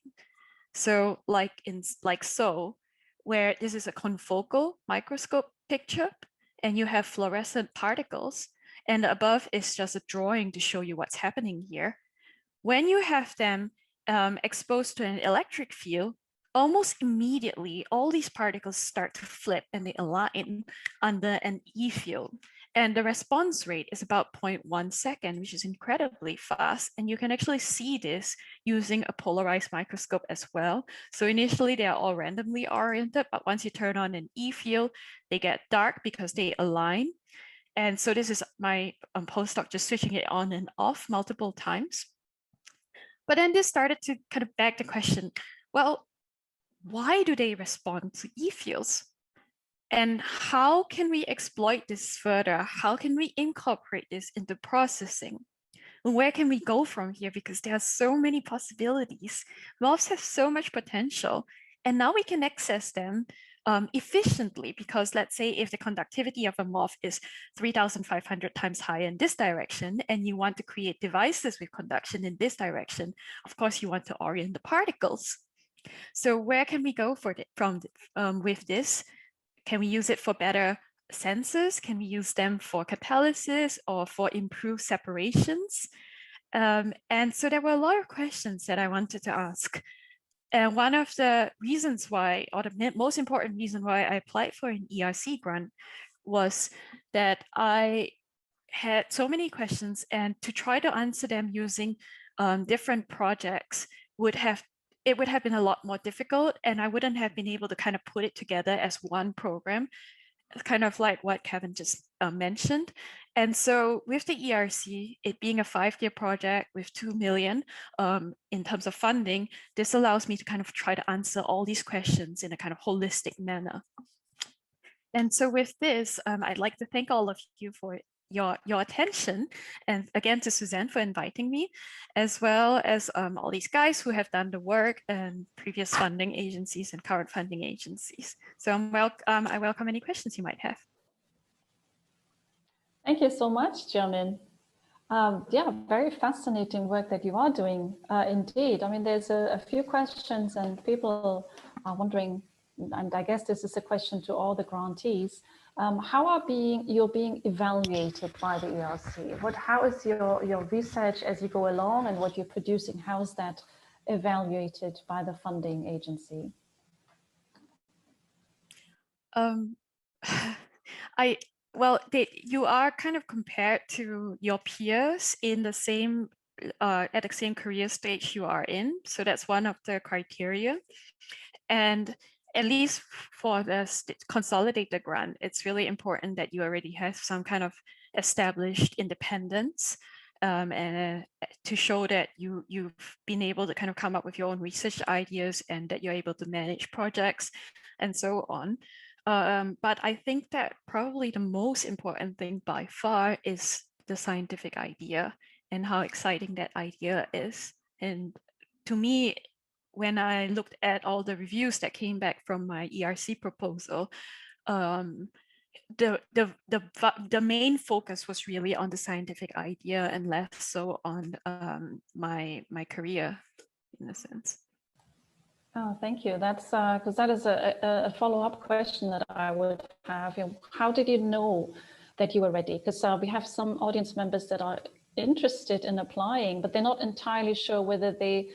so like so, where this is a confocal microscope picture, and you have fluorescent particles, and above is just a drawing to show you what's happening here. When you have them exposed to an electric field, almost immediately, all these particles start to flip and they align under an E field. And the response rate is about 0.1 second, which is incredibly fast. And you can actually see this using a polarized microscope as well. So initially they are all randomly oriented, but once you turn on an E field, they get dark because they align. And so this is my postdoc just switching it on and off multiple times. But then this started to kind of beg the question, well, why do they respond to E fields? And how can we exploit this further? How can we incorporate this into processing? And where can we go from here? Because there are so many possibilities. MOFs have so much potential, and now we can access them efficiently, because let's say if the conductivity of a MOF is 3,500 times higher in this direction, and you want to create devices with conduction in this direction, of course you want to orient the particles. So where can we go with this? Can we use it for better sensors? Can we use them for catalysis or for improved separations? And so there were a lot of questions that I wanted to ask. And one of the reasons why, or the most important reason why I applied for an ERC grant was that I had so many questions, and to try to answer them using different projects would have been a lot more difficult, and I wouldn't have been able to kind of put it together as one program, kind of like what Kevin just mentioned. And so with the ERC, it being a 5-year project with 2 million in terms of funding, this allows me to kind of try to answer all these questions in a kind of holistic manner. And so with this, I'd like to thank all of you for your attention, and again to Tsuhan for inviting me, as well as all these guys who have done the work and previous funding agencies and current funding agencies. So I welcome any questions you might have. Thank you so much, Jiamin. Yeah, very fascinating work that you are doing, indeed. I mean, there's a few questions and people are wondering, and I guess this is a question to all the grantees, how are you being evaluated by the ERC? How is your research as you go along, and what you're producing, how is that evaluated by the funding agency? You are kind of compared to your peers in the same at the same career stage you are in. So that's one of the criteria. And at least for the consolidated grant, it's really important that you already have some kind of established independence, and to show that you've been able to kind of come up with your own research ideas, and that you're able to manage projects and so on. But I think that probably the most important thing by far is the scientific idea and how exciting that idea is. And to me, when I looked at all the reviews that came back from my ERC proposal, the main focus was really on the scientific idea and less so on my career, in a sense. Oh, thank you. That's because that is a follow-up question that I would have. How did you know that you were ready? Because we have some audience members that are interested in applying, but they're not entirely sure whether they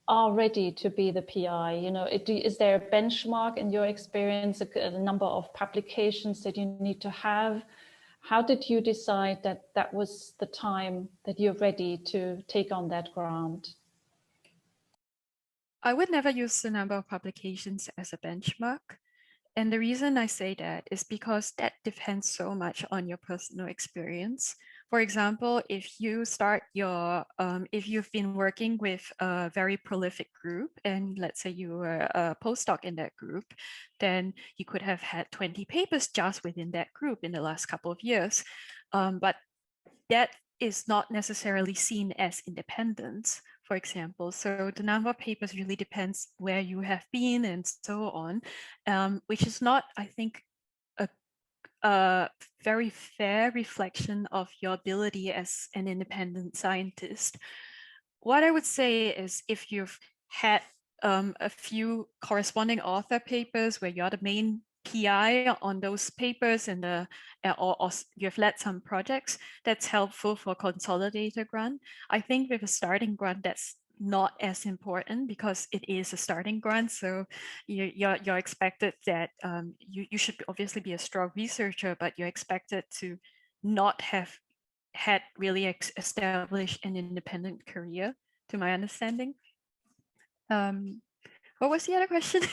are ready to be the PI. You know, is there a benchmark in your experience, a number of publications that you need to have? How did you decide that that was the time that you're ready to take on that grant? I would never use the number of publications as a benchmark. And the reason I say that is because that depends so much on your personal experience. For example, if you start your, if you've been working with a very prolific group, and let's say you were a postdoc in that group, then you could have had 20 papers just within that group in the last couple of years. But that is not necessarily seen as independence, for example. So the number of papers really depends where you have been and so on, which is not, I think, a very fair reflection of your ability as an independent scientist. What I would say is if you've had a few corresponding author papers where you're the main PI on those papers and or you've led some projects, that's helpful for consolidator grant. I think with a starting grant, that's not as important because it is a starting grant. So you're expected that you should obviously be a strong researcher, but you're expected to not have had really established an independent career, to my understanding. What was the other question?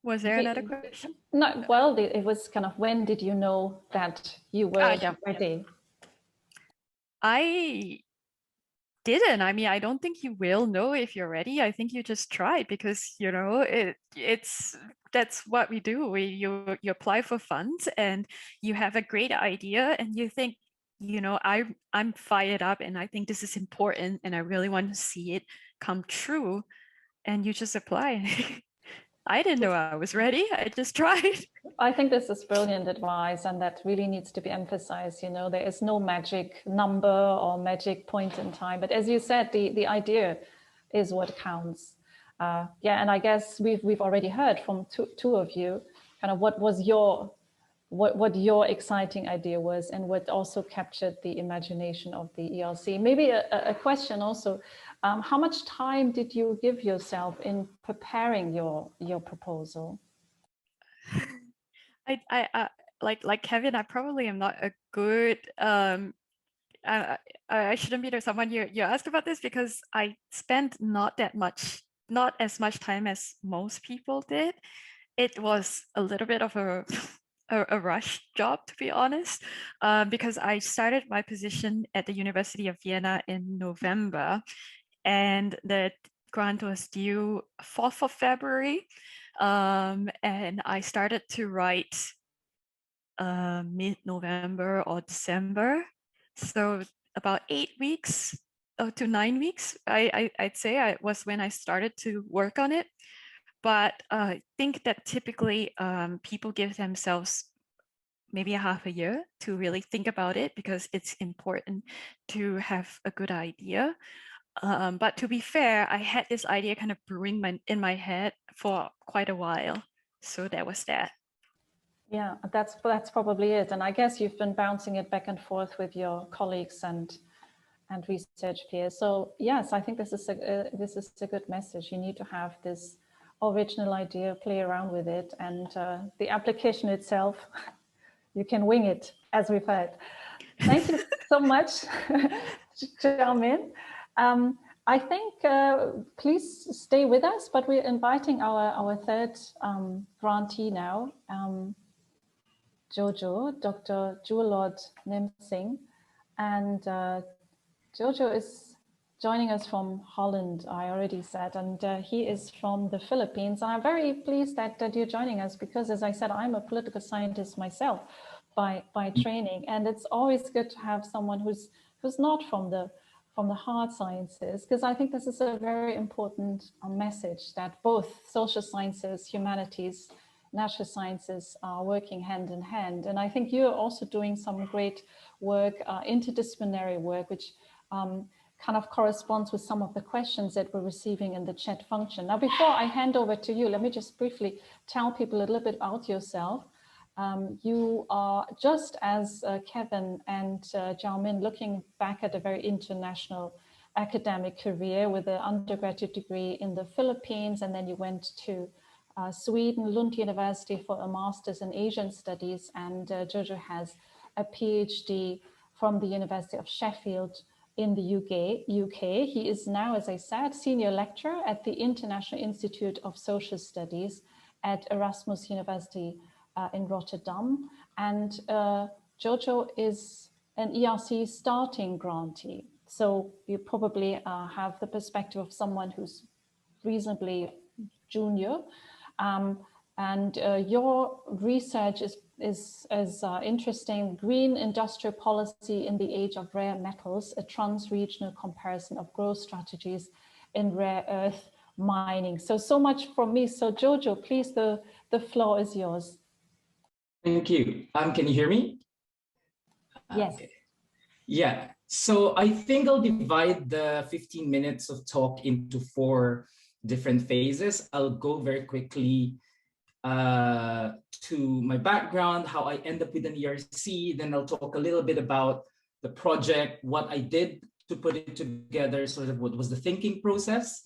Was there another question? No, well, it was kind of, when did you know that you were ready? I didn't. I mean, I don't think you will know if you're ready. I think you just try because, you know, that's what we do. You apply for funds and you have a great idea and you think, you know, I'm fired up and I think this is important and I really want to see it come true, and you just apply. I didn't know I was ready. I just tried. I think this is brilliant advice, and that really needs to be emphasized. You know, there is no magic number or magic point in time, but as you said, the idea is what counts. Yeah, and I guess we've already heard from two of you, kind of what was your exciting idea was, and what also captured the imagination of the ERC. Maybe a question also. How much time did you give yourself in preparing your proposal? I like Kevin, I probably am not a good I shouldn't be someone you ask about this because I spent not as much time as most people did. It was a little bit of a rush job, to be honest, because I started my position at the University of Vienna in November, and the grant was due 4th of February. And I started to write mid-November or December. So about 8 weeks to 9 weeks, I'd say was when I started to work on it. But I think that typically people give themselves maybe a half a year to really think about it because it's important to have a good idea. But to be fair, I had this idea kind of brewing in my head for quite a while. So that was that. Yeah, that's probably it. And I guess you've been bouncing it back and forth with your colleagues and research peers. So yes, I think this is a good message. You need to have this original idea, play around with it, and the application itself, you can wing it, as we've heard. Thank you so much, Xiaomin. I think please stay with us, but we're inviting our third grantee now, Jojo, Dr. Julod Nimsing. And Jojo is joining us from Holland, I already said, and he is from the Philippines. And I'm very pleased that you're joining us because, as I said, I'm a political scientist myself by training. And it's always good to have someone who's not from the from the hard sciences, because I think this is a very important message that both social sciences, humanities, natural sciences are working hand in hand. And I think you're also doing some great work, interdisciplinary work, which kind of corresponds with some of the questions that we're receiving in the chat function. Now, before I hand over to you, let me just briefly tell people a little bit about yourself. You are, just as Kevin and Jiaomin, looking back at a very international academic career with an undergraduate degree in the Philippines, and then you went to Sweden, Lund University for a master's in Asian studies, and Jojo has a PhD from the University of Sheffield in the UK. He is now, as I said, senior lecturer at the International Institute of Social Studies at Erasmus University in Rotterdam. And Jojo is an ERC starting grantee. So you probably have the perspective of someone who's reasonably junior. And your research is interesting. Green industrial policy in the age of rare metals, a trans-regional comparison of growth strategies in rare earth mining. So much from me. So Jojo, please, the floor is yours. Thank you. Can you hear me? Yes. Okay. Yeah. So I think I'll divide the 15 minutes of talk into 4 different phases. I'll go very quickly to my background, how I end up with an ERC. Then I'll talk a little bit about the project, what I did to put it together, sort of what was the thinking process.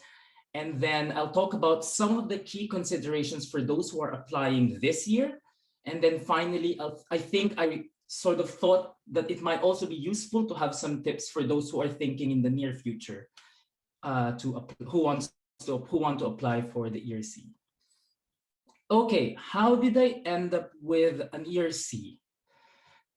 And then I'll talk about some of the key considerations for those who are applying this year. And then finally, I think I sort of thought that it might also be useful to have some tips for those who are thinking in the near future who want to apply for the ERC. Okay, how did I end up with an ERC?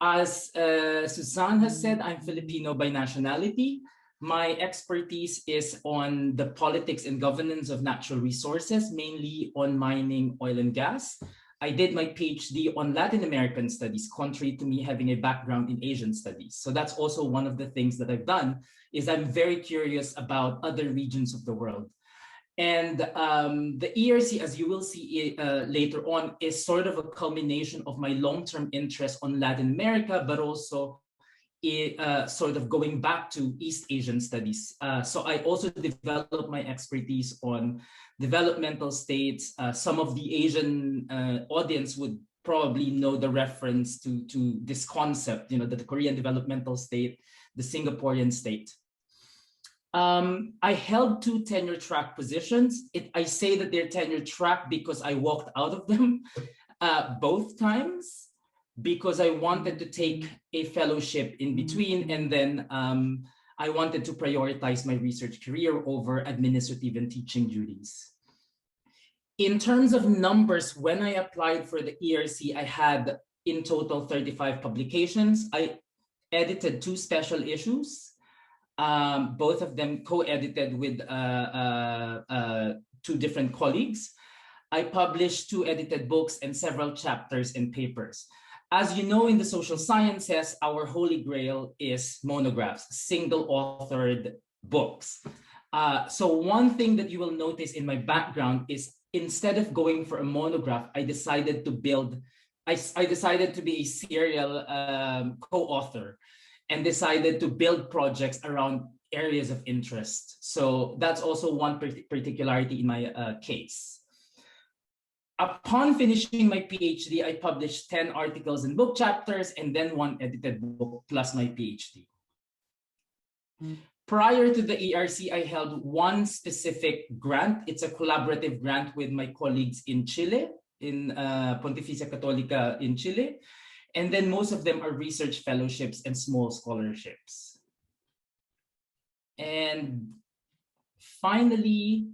As Tsuhan has said, I'm Filipino by nationality. My expertise is on the politics and governance of natural resources, mainly on mining, oil and gas. I did my PhD on Latin American studies, contrary to me having a background in Asian studies. So that's also one of the things that I've done, is I'm very curious about other regions of the world. And the ERC, as you will see later on, is sort of a culmination of my long-term interest on Latin America, but also sort of going back to East Asian studies. So I also developed my expertise on developmental states. Some of the Asian audience would probably know the reference to this concept, you know, the Korean developmental state, the Singaporean state. I held 2 tenure track positions. I say that they're tenure track because I walked out of them both times, because I wanted to take a fellowship in between, and then I wanted to prioritize my research career over administrative and teaching duties. In terms of numbers, when I applied for the ERC, I had in total 35 publications. I edited 2 special issues, both of them co-edited with 2 different colleagues. I published 2 edited books and several chapters and papers. As you know, in the social sciences, our holy grail is monographs, single-authored books. So one thing that you will notice in my background is, instead of going for a monograph, I decided to build, I decided to be a serial co-author, and decided to build projects around areas of interest. So that's also one particularity in my case. Upon finishing my PhD, I published 10 articles and book chapters, and then 1 edited book plus my PhD. Prior to the ERC, I held 1 specific grant. It's a collaborative grant with my colleagues in Chile, in Pontificia Católica in Chile. And then most of them are research fellowships and small scholarships. And finally,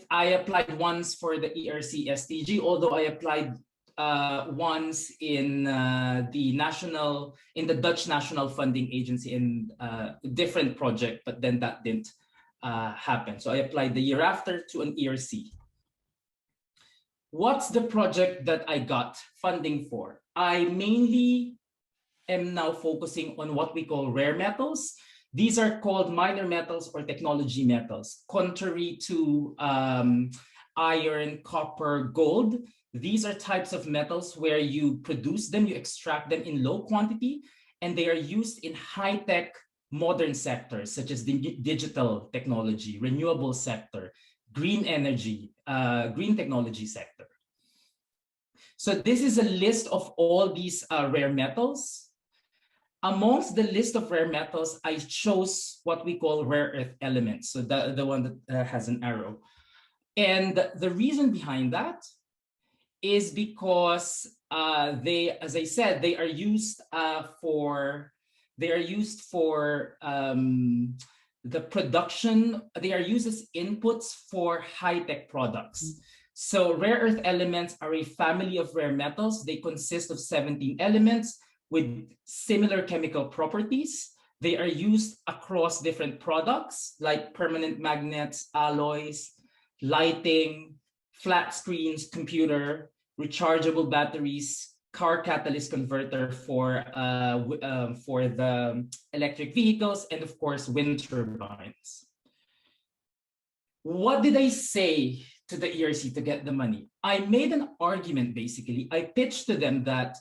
I applied once for the ERC STG, although I applied once in the Dutch National Funding Agency in a different project, but then that didn't happen. So I applied the year after to an ERC. What's the project that I got funding for? I mainly am now focusing on what we call rare metals. These are called minor metals or technology metals, contrary to iron, copper, gold. These are types of metals where you produce them, you extract them in low quantity, and they are used in high-tech modern sectors such as the digital technology, renewable sector, green energy, green technology sector. So this is a list of all these rare metals. Amongst the list of rare metals, I chose what we call rare earth elements, so the one that has an arrow. And the reason behind that is because they, as I said, they are used for the production. They are used as inputs for high-tech products. So rare earth elements are a family of rare metals. They consist of 17 elements with similar chemical properties. They are used across different products like permanent magnets, alloys, lighting, flat screens, computer, rechargeable batteries, car catalyst converter for the electric vehicles, and of course, wind turbines. What did I say to the ERC to get the money? I made an argument, basically. I pitched to them that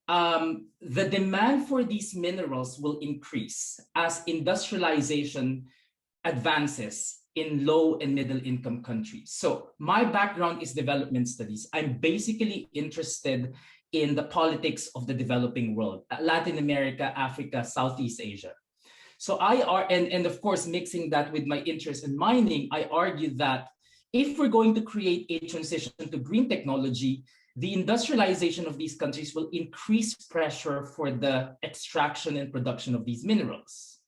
the demand for these minerals will increase as industrialization advances in low and middle income countries. So my background is development studies. I'm basically interested in the politics of the developing world, Latin America, Africa, Southeast Asia. So and of course, mixing that with my interest in mining, I argue that if we're going to create a transition to green technology, the industrialization of these countries will increase pressure for the extraction and production of these minerals.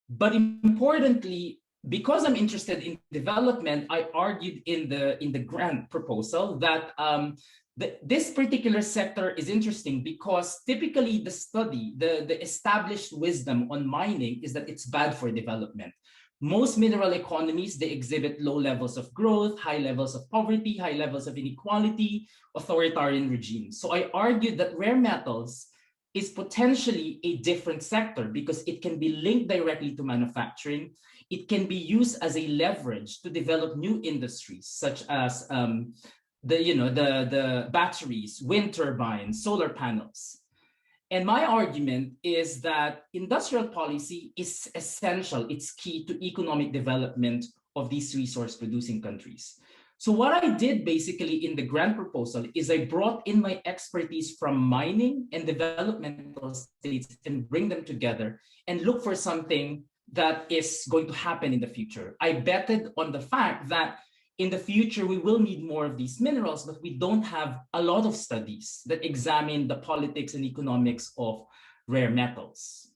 But importantly, because I'm interested in development, I argued in the grant proposal that this particular sector is interesting because typically the established wisdom on mining is that it's bad for development. Most mineral economies, they exhibit low levels of growth, high levels of poverty, high levels of inequality, authoritarian regimes. So I argued that rare metals is potentially a different sector because it can be linked directly to manufacturing. It can be used as a leverage to develop new industries, such as the batteries, wind turbines, solar panels. And my argument is that industrial policy is essential. It's key to economic development of these resource-producing countries. So what I did basically in the grant proposal is I brought in my expertise from mining and developmental states and bring them together and look for something that is going to happen in the future. I betted on the fact that in the future, we will need more of these minerals, but we don't have a lot of studies that examine the politics and economics of rare metals.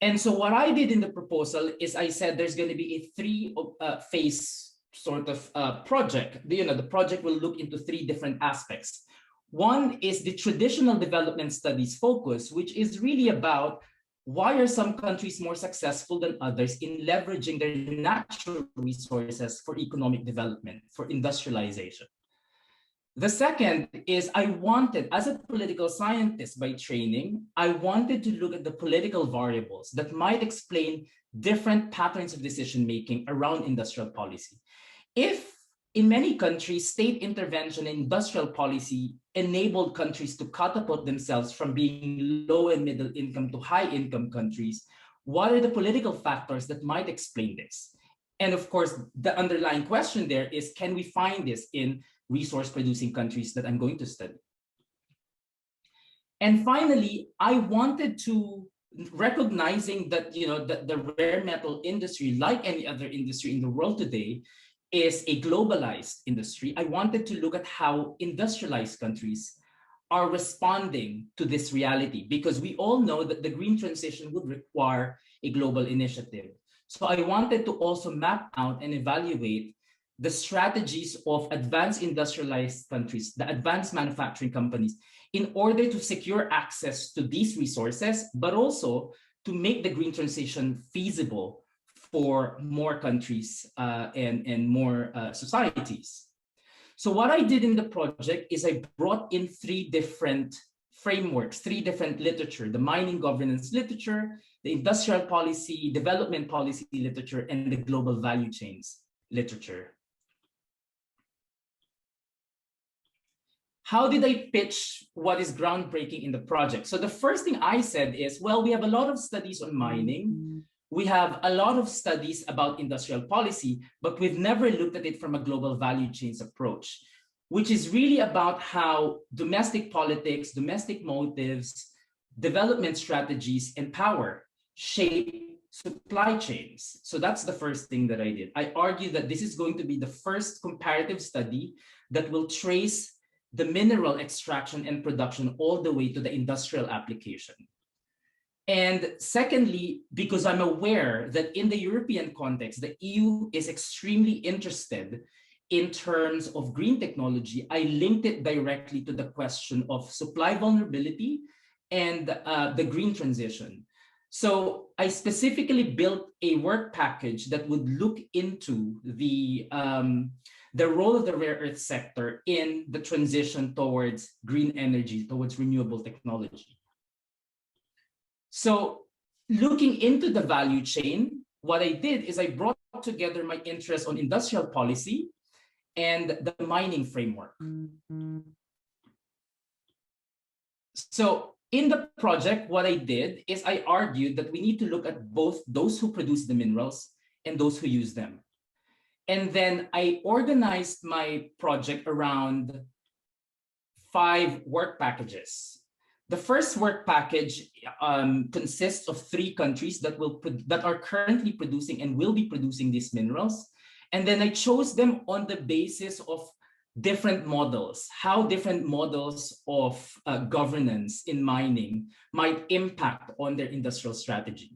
And so what I did in the proposal is I said there's going to be a three-phase sort of project. The project will look into three different aspects. One is the traditional development studies focus, which is really about why are some countries more successful than others in leveraging their natural resources for economic development, for industrialization? The second is I wanted, as a political scientist by training, I wanted to look at the political variables that might explain different patterns of decision-making around industrial policy. If in many countries, state intervention and industrial policy enabled countries to catapult themselves from being low and middle income to high income countries, what are the political factors that might explain this? And of course, the underlying question there is, can we find this in resource producing countries that I'm going to study? And finally, I wanted to, recognizing that, that the rare metal industry, like any other industry in the world today, is a globalized industry. I wanted to look at how industrialized countries are responding to this reality, because we all know that the green transition would require a global initiative. So I wanted to also map out and evaluate the strategies of advanced industrialized countries, the advanced manufacturing companies, in order to secure access to these resources, but also to make the green transition feasible for more countries and more societies. So what I did in the project is I brought in three different frameworks, 3 different literature: the mining governance literature, the industrial policy, development policy literature, and the global value chains literature. How did I pitch what is groundbreaking in the project? So the first thing I said is, well, we have a lot of studies on mining. We have a lot of studies about industrial policy, but we've never looked at it from a global value chains approach, which is really about how domestic politics, domestic motives, development strategies, and power shape supply chains. So that's the first thing that I did. I argued that this is going to be the first comparative study that will trace the mineral extraction and production all the way to the industrial application. And secondly, because I'm aware that in the European context, the EU is extremely interested in terms of green technology, I linked it directly to the question of supply vulnerability and the green transition. So I specifically built a work package that would look into the role of the rare earth sector in the transition towards green energy, towards renewable technology. So looking into the value chain, what I did is I brought together my interest on industrial policy and the mining framework. So in the project, what I did is I argued that we need to look at both those who produce the minerals and those who use them. And then I organized my project around 5 work packages. The first work package consists of 3 countries that are currently producing and will be producing these minerals. And then I chose them on the basis of different models, how different models of governance in mining might impact on their industrial strategy.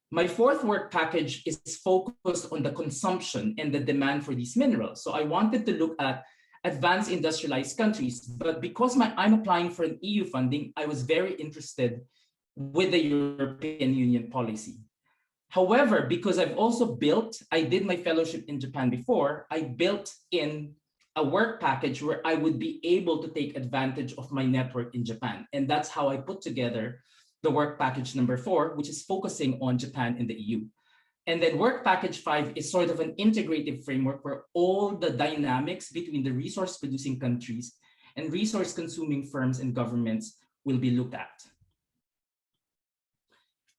My 4th work package is focused on the consumption and the demand for these minerals. So I wanted to look at advanced industrialized countries, but because I'm applying for an EU funding, I was very interested with the European Union policy. However, because I did my fellowship in Japan before, I built in a work package where I would be able to take advantage of my network in Japan. And that's how I put together the work package number 4, which is focusing on Japan and the EU. And then work package 5 is sort of an integrative framework where all the dynamics between the resource producing countries and resource consuming firms and governments will be looked at.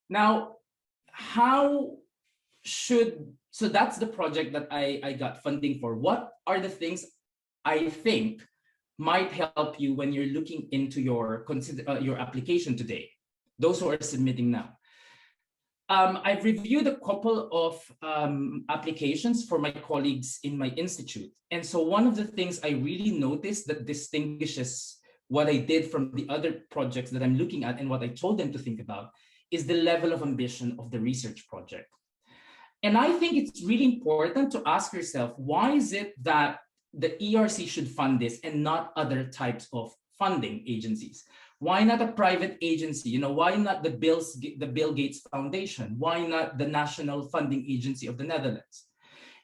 Now, so that's the project that I got funding for. What are the things I think might help you when you're looking into your application today, those who are submitting now? I've reviewed a couple of applications for my colleagues in my institute. And so one of the things I really noticed that distinguishes what I did from the other projects that I'm looking at and what I told them to think about is the level of ambition of the research project. And I think it's really important to ask yourself, why is it that the ERC should fund this and not other types of funding agencies? Why not a private agency? Why not the Bill Gates Foundation? Why not the National Funding Agency of the Netherlands?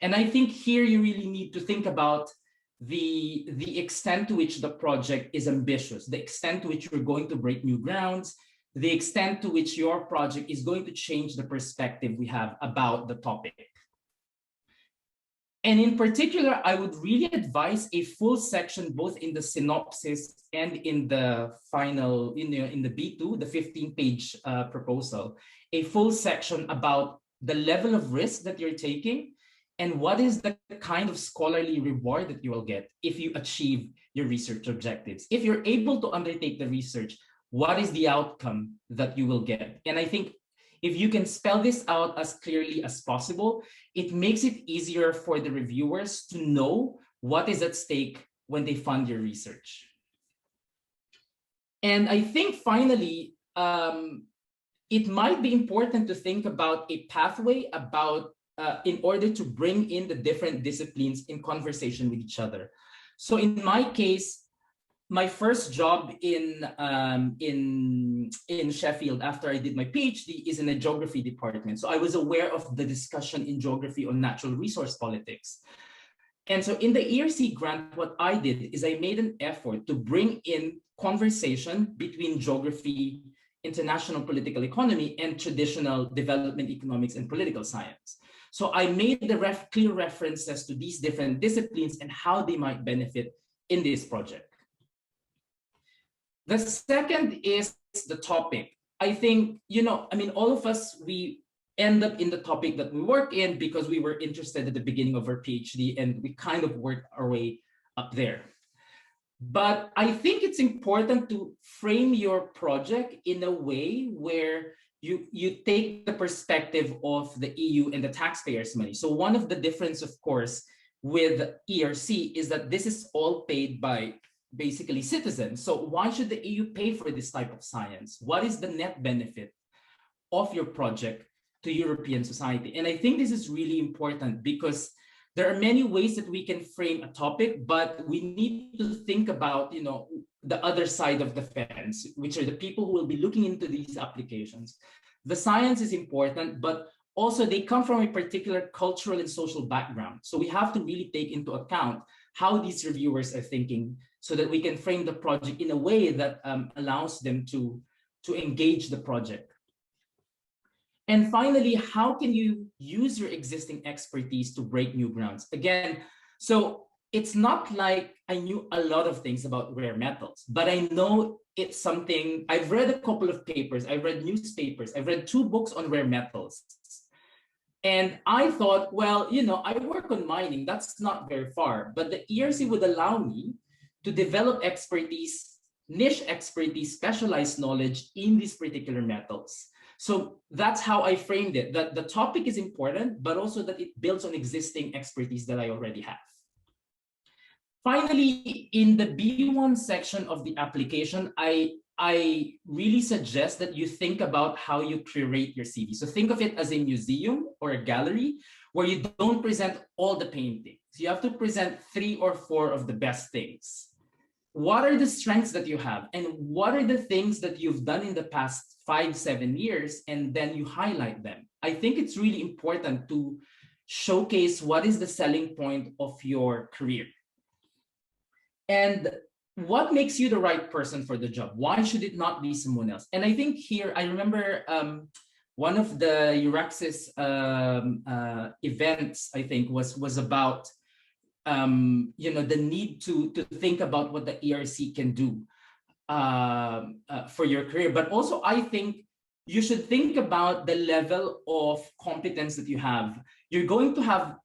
And I think here you really need to think about the extent to which the project is ambitious, the extent to which you're going to break new grounds, the extent to which your project is going to change the perspective we have about the topic. And in particular, I would really advise a full section, both in the synopsis and in the final, in the B2, the 15-page proposal, a full section about the level of risk that you're taking and what is the kind of scholarly reward that you will get if you achieve your research objectives. If you're able to undertake the research, what is the outcome that you will get? And I think if you can spell this out as clearly as possible, it makes it easier for the reviewers to know what is at stake when they fund your research. And I think finally, it might be important to think about a pathway in order to bring in the different disciplines in conversation with each other. So in my case, my first job in Sheffield after I did my PhD is in a geography department. So I was aware of the discussion in geography on natural resource politics. And so in the ERC grant, what I did is I made an effort to bring in conversation between geography, international political economy, and traditional development economics and political science. So I made the clear references to these different disciplines and how they might benefit in this project. The second is the topic. I think, all of us, we end up in the topic that we work in because we were interested at the beginning of our PhD and we kind of worked our way up there. But I think it's important to frame your project in a way where you take the perspective of the EU and the taxpayers' money. So one of the difference, of course, with ERC is that this is all paid by basically citizens. So why should the EU pay for this type of science? What is the net benefit of your project to European society? And I think this is really important because there are many ways that we can frame a topic, but we need to think about, the other side of the fence, which are the people who will be looking into these applications. The science is important, but also they come from a particular cultural and social background. So we have to really take into account how these reviewers are thinking so that we can frame the project in a way that allows them to engage the project. And finally, how can you use your existing expertise to break new grounds? Again, so it's not like I knew a lot of things about rare metals, but I know it's something. I've read a couple of papers, I've read newspapers, I've read 2 books on rare metals. And I thought, well, I work on mining, that's not very far, but the ERC would allow me to develop expertise, niche expertise, specialized knowledge in these particular metals. So that's how I framed it, that the topic is important, but also that it builds on existing expertise that I already have. Finally, in the B1 section of the application, I really suggest that you think about how you curate your CV. So think of it as a museum or a gallery where you don't present all the paintings. You have to present 3 or 4 of the best things. What are the strengths that you have? And what are the things that you've done in the past 5-7 years? And then you highlight them. I think it's really important to showcase what is the selling point of your career. And what makes you the right person for the job? Why should it not be someone else? And I think here, I remember one of the EURAXESS events, I think, was about the need to think about what the ERC can do for your career. But also, I think you should think about the level of competence that you have. You're going to have,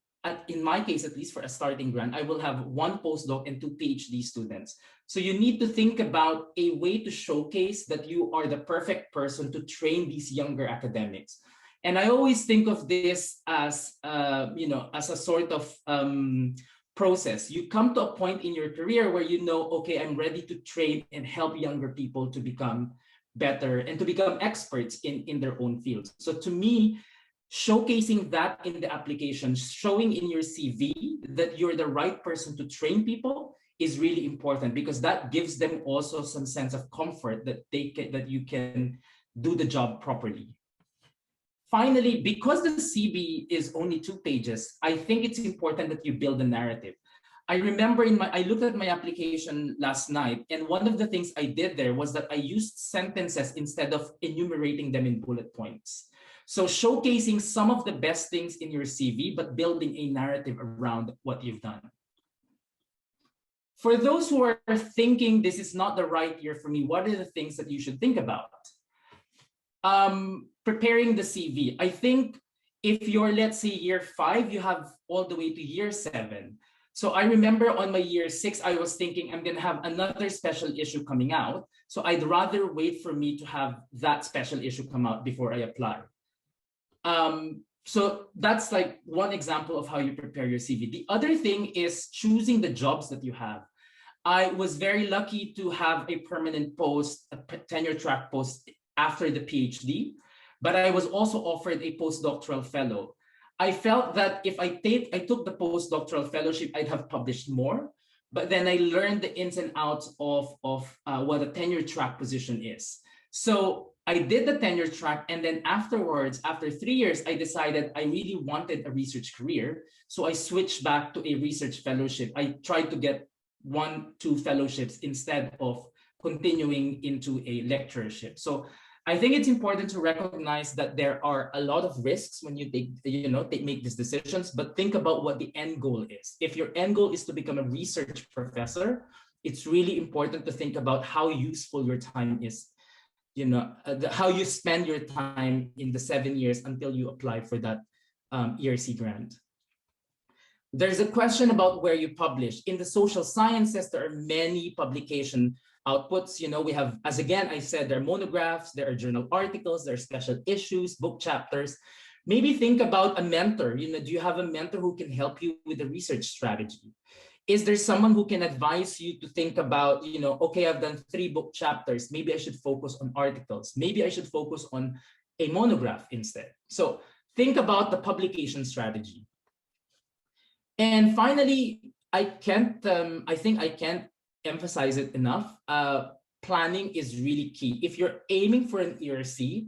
in my case, at least for a starting grant, I will have 1 postdoc and 2 PhD students. So you need to think about a way to showcase that you are the perfect person to train these younger academics. And I always think of this as, as a sort of process. You come to a point in your career where okay, I'm ready to train and help younger people to become better and to become experts in their own fields. So to me, showcasing that in the application, showing in your CV that you're the right person to train people is really important because that gives them also some sense of comfort that you can do the job properly. Finally, because the CV is only 2 pages, I think it's important that you build a narrative. I remember I looked at my application last night, and one of the things I did there was that I used sentences instead of enumerating them in bullet points. So showcasing some of the best things in your CV, but building a narrative around what you've done. For those who are thinking this is not the right year for me, what are the things that you should think about? Preparing the CV. I think if you're, let's say, year 5, you have all the way to year 7. So I remember on my year 6, I was thinking I'm going to have another special issue coming out. So I'd rather wait for me to have that special issue come out before I apply. So that's like one example of how you prepare your CV. The other thing is choosing the jobs that you have. I was very lucky to have a permanent post, a tenure track post after the PhD, but I was also offered a postdoctoral fellow. I felt that if I took the postdoctoral fellowship, I'd have published more, but then I learned the ins and outs of what a tenure track position is. So I did the tenure track, and then afterwards, after 3 years, I decided I really wanted a research career. So I switched back to a research fellowship. I tried to get 1-2 fellowships instead of continuing into a lectureship. So I think it's important to recognize that there are a lot of risks when you make these decisions, but think about what the end goal is. If your end goal is to become a research professor, it's really important to think about how useful your time is, how you spend your time in the 7 years until you apply for that ERC grant. There's a question about where you publish. In the social sciences, there are many publication outputs. We have, as again, I said, there are monographs, there are journal articles, there are special issues, book chapters. Maybe think about a mentor. Do you have a mentor who can help you with the research strategy? Is there someone who can advise you to think about, okay, I've done 3 book chapters. Maybe I should focus on articles. Maybe I should focus on a monograph instead. So think about the publication strategy. And finally, I think I can't emphasize it enough. Planning is really key. If you're aiming for an ERC,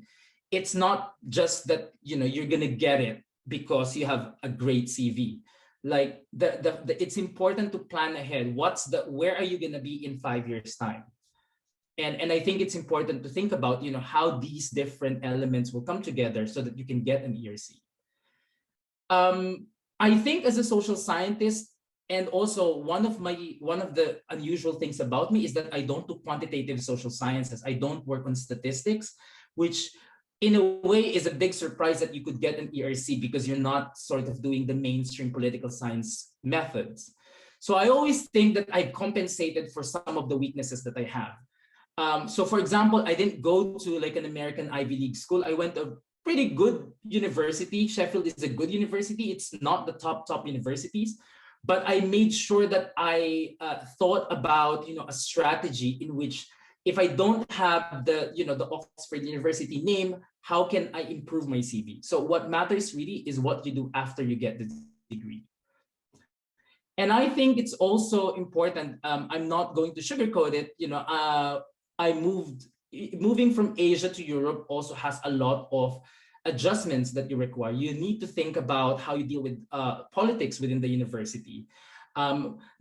it's not just that you're gonna get it because you have a great CV. Like it's important to plan ahead. Where are you gonna be in 5 years' time? And I think it's important to think about how these different elements will come together so that you can get an ERC. I think as a social scientist, and also one of the unusual things about me is that I don't do quantitative social sciences. I don't work on statistics, which in a way is a big surprise that you could get an ERC because you're not sort of doing the mainstream political science methods. So I always think that I've compensated for some of the weaknesses that I have. So for example, I didn't go to like an American Ivy League school. I went to a pretty good university. Sheffield is a good university. It's not the top universities, but I made sure that I thought about a strategy in which if I don't have the the Oxford University name, how can I improve my CV? So what matters really is what you do after you get the degree. And I think it's also important. I'm not going to sugarcoat it. Moving from Asia to Europe also has a lot of adjustments that you require. You need to think about how you deal with politics within the university.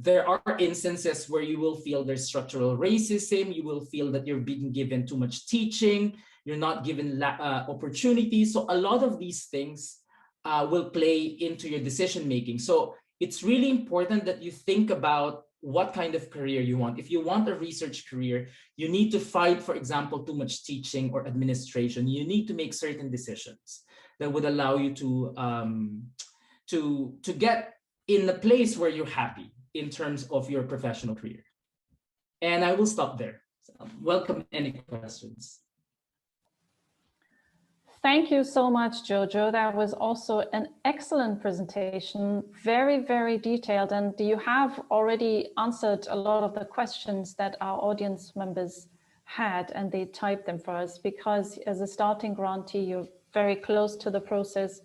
There are instances where you will feel there's structural racism. You will feel that you're being given too much teaching. You're not given opportunities. So a lot of these things will play into your decision making. So it's really important that you think about what kind of career you want. If you want a research career, you need to fight, for example, too much teaching or administration. You need to make certain decisions that would allow you to get in a place where you're happy in terms of your professional career. And I will stop there. So, welcome any questions. Thank you so much, Jojo. That was also an excellent presentation, very, very detailed. And you have already answered a lot of the questions that our audience members had, and they typed them for us because as a starting grantee, you're very close to the process.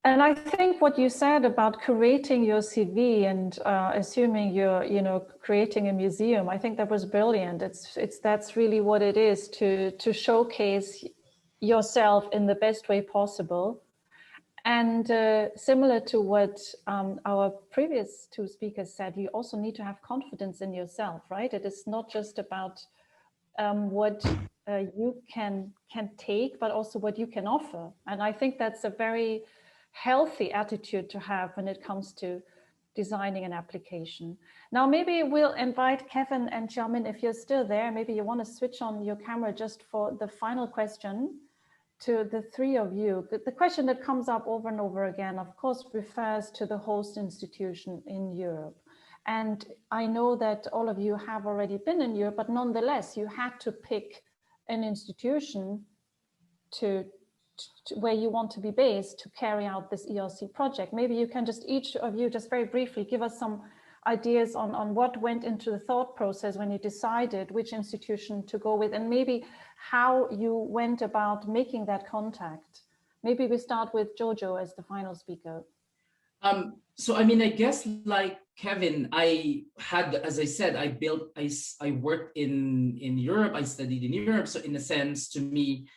And I think what you said about curating your CV and assuming you're, creating a museum, I think that was brilliant. That's really what it is, to showcase yourself in the best way possible. And similar to what our previous 2 speakers said, you also need to have confidence in yourself, right? It is not just about what you can take, but also what you can offer. And I think that's a very healthy attitude to have when it comes to designing an application. Now, maybe we'll invite Kevin and Xiaomin, if you're still there, maybe you want to switch on your camera just for the final question to the 3 of you. The question that comes up over and over again, of course, refers to the host institution in Europe. And I know that all of you have already been in Europe, but nonetheless, you had to pick an institution to where you want to be based to carry out this ERC project. Maybe you can just, each of you, just very briefly give us some ideas on what went into the thought process when you decided which institution to go with, and maybe how you went about making that contact. Maybe we start with Jojo as the final speaker. So I mean, I guess like Kevin, I had, as I said, I worked in Europe, I studied in Europe. So in a sense, to me,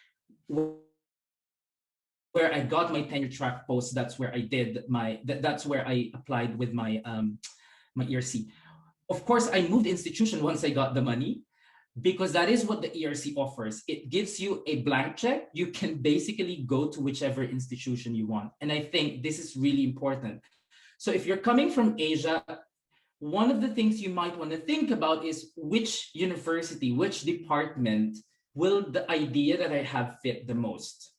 where I got my tenure track post, that's where I did my, that's where I applied with my my ERC. Of course, I moved institution once I got the money, because that is what the ERC offers. It gives you a blank check. You can basically go to whichever institution you want. And I think this is really important. So if you're coming from Asia, one of the things you might want to think about is which university, which department will the idea that I have fit the most?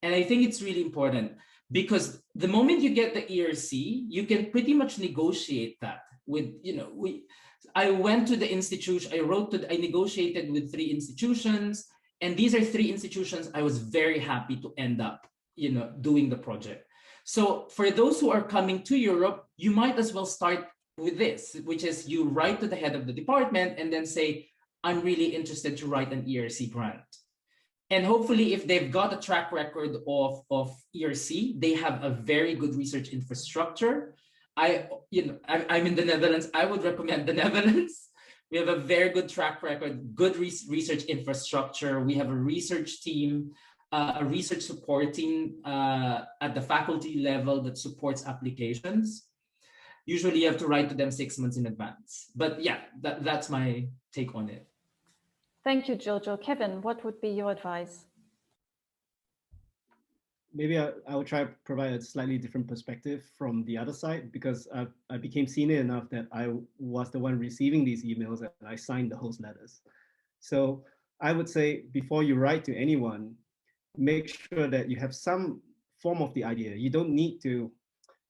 And I think it's really important, because the moment you get the ERC, you can pretty much negotiate that with, you know, I went to the institution, I negotiated with 3 institutions, and these are 3 institutions I was very happy to end up, you know, doing the project. So for those who are coming to Europe, you might as well start with this, which is you write to the head of the department and then say, I'm really interested to write an ERC grant. And hopefully, if they've got a track record of ERC, they have a very good research infrastructure. I'm in the Netherlands. I would recommend the Netherlands. We have a very good track record, good research infrastructure. We have a research team, a research support team at the faculty level that supports applications. Usually, you have to write to them 6 months in advance. But yeah, that's my take on it. Thank you, Jojo. Kevin, what would be your advice? Maybe I would try to provide a slightly different perspective from the other side, because I became senior enough that I was the one receiving these emails and I signed the host letters. So I would say, before you write to anyone, make sure that you have some form of the idea. You don't need to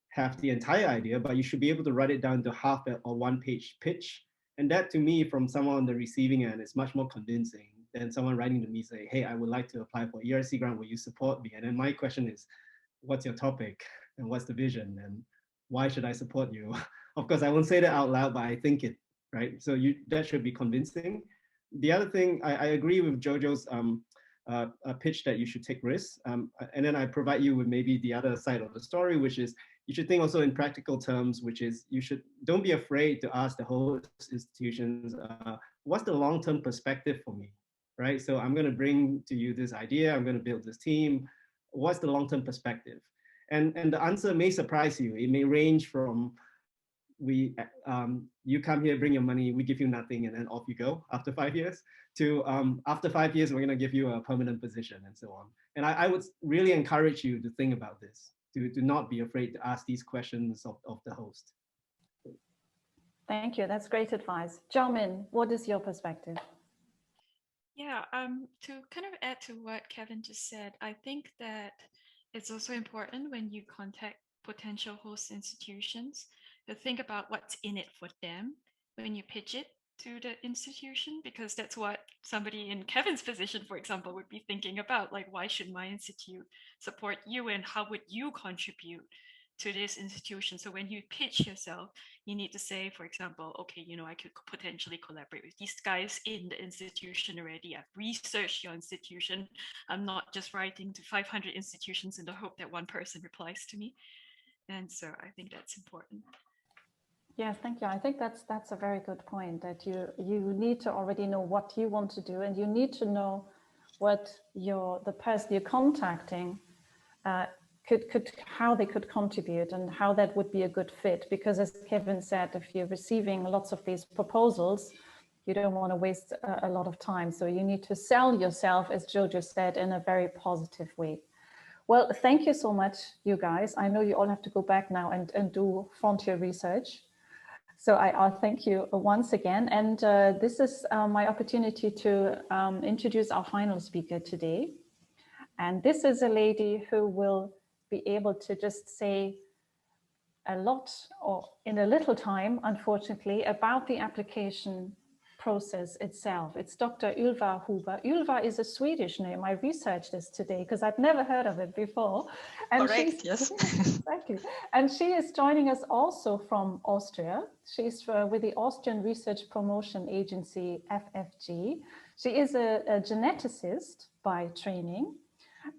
have the entire idea, but you should be able to write it down to half or 1-page pitch. And that, to me, from someone on the receiving end, is much more convincing than someone writing to me say, hey, I would like to apply for ERC grant, will you support me? And then my question is, what's your topic and what's the vision and why should I support you? Of course, I won't say that out loud, but I think it, right? So that should be convincing. The other thing, I agree with Jojo's pitch that you should take risks. And then I provide you with maybe the other side of the story, which is you should think also in practical terms, which is don't be afraid to ask the host institutions, what's the long-term perspective for me, right? So I'm going to bring to you this idea, I'm going to build this team. What's the long-term perspective? And the answer may surprise you. It may range from you come here, bring your money, we give you nothing, and then off you go after 5 years, to after 5 years, we're going to give you a permanent position and so on. And I would really encourage you to think about this, to not be afraid to ask these questions of the host. Thank you. That's great advice. Jiaomin, what is your perspective? Yeah, to kind of add to what Kevin just said, I think that it's also important when you contact potential host institutions to think about what's in it for them when you pitch it to the institution, because that's what somebody in Kevin's position, for example, would be thinking about, like, why should my institute support you and how would you contribute to this institution? So when you pitch yourself, you need to say, for example, okay, you know, I could potentially collaborate with these guys in the institution already. I've researched your institution. I'm not just writing to 500 institutions in the hope that one person replies to me. And so I think that's important. Yes, thank you. I think that's a very good point, that you need to already know what you want to do, and you need to know what the person you're contacting how they could contribute and how that would be a good fit. Because as Kevin said, if you're receiving lots of these proposals, you don't want to waste a lot of time. So you need to sell yourself, as Jojo said, in a very positive way. Well, thank you so much, you guys. I know you all have to go back now and do frontier research. So I'll thank you once again. And this is my opportunity to introduce our final speaker today. And this is a lady who will be able to just say a lot, or in a little time, unfortunately, about the application process itself. It's Dr. Ulva Hoover. Ulva is a Swedish name. I researched this today because I'd never heard of it before. And correct, yes. Exactly. And she is joining us also from Austria. She's with the Austrian Research Promotion Agency, FFG. She is a geneticist by training,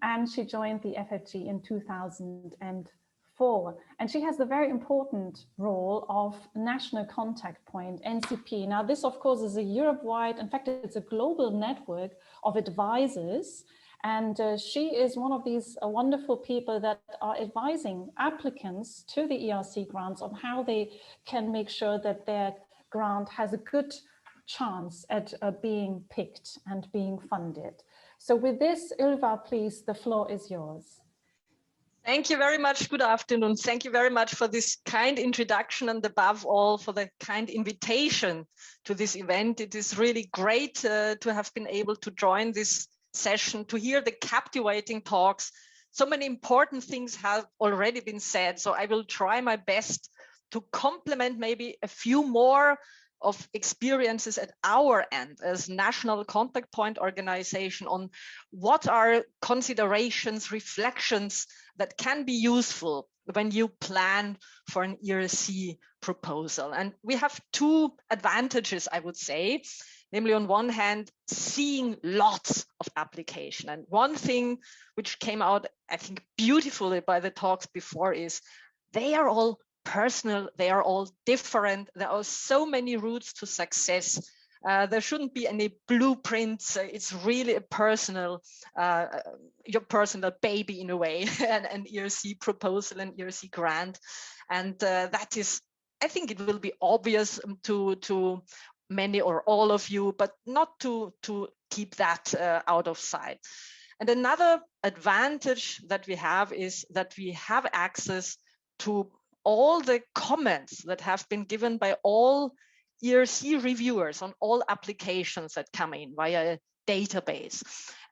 and she joined the FFG in 2004. And she has the very important role of National Contact Point, NCP. Now, this, of course, is a Europe-wide, in fact, it's a global network of advisors. And she is one of these wonderful people that are advising applicants to the ERC grants on how they can make sure that their grant has a good chance at being picked and being funded. So with this, Ulva, please, the floor is yours. Thank you very much. Good afternoon. Thank you very much for this kind introduction and above all for the kind invitation to this event. It is really great to have been able to join this session, to hear the captivating talks. So many important things have already been said, so I will try my best to complement maybe a few more of experiences at our end as National Contact Point organization on what are considerations, reflections that can be useful when you plan for an ERC proposal. And we have two advantages, I would say, namely on one hand, seeing lots of application. And one thing which came out, I think, beautifully by the talks before is they are all personal, they are all different. There are so many routes to success. There shouldn't be any blueprints. It's really a personal, your personal baby in a way, an ERC proposal, an ERC grant. And that is, I think it will be obvious to many or all of you, but not to keep that out of sight. And another advantage that we have is that we have access to all the comments that have been given by all ERC reviewers on all applications that come in via a database.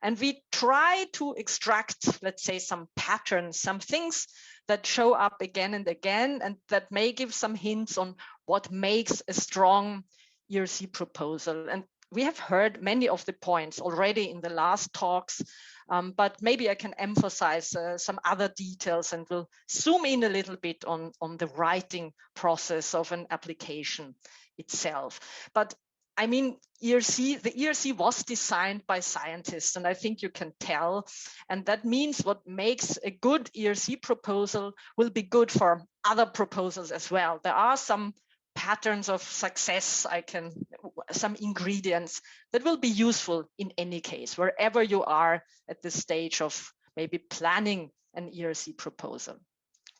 And we try to extract, let's say, some patterns, some things that show up again and again, and that may give some hints on what makes a strong ERC proposal. And we have heard many of the points already in the last talks, but maybe I can emphasize some other details and we'll zoom in a little bit on the writing process of an application itself. But I mean, the ERC was designed by scientists, and I think you can tell. And that means what makes a good ERC proposal will be good for other proposals as well. There are some patterns of success, some ingredients that will be useful in any case, wherever you are at the stage of maybe planning an ERC proposal.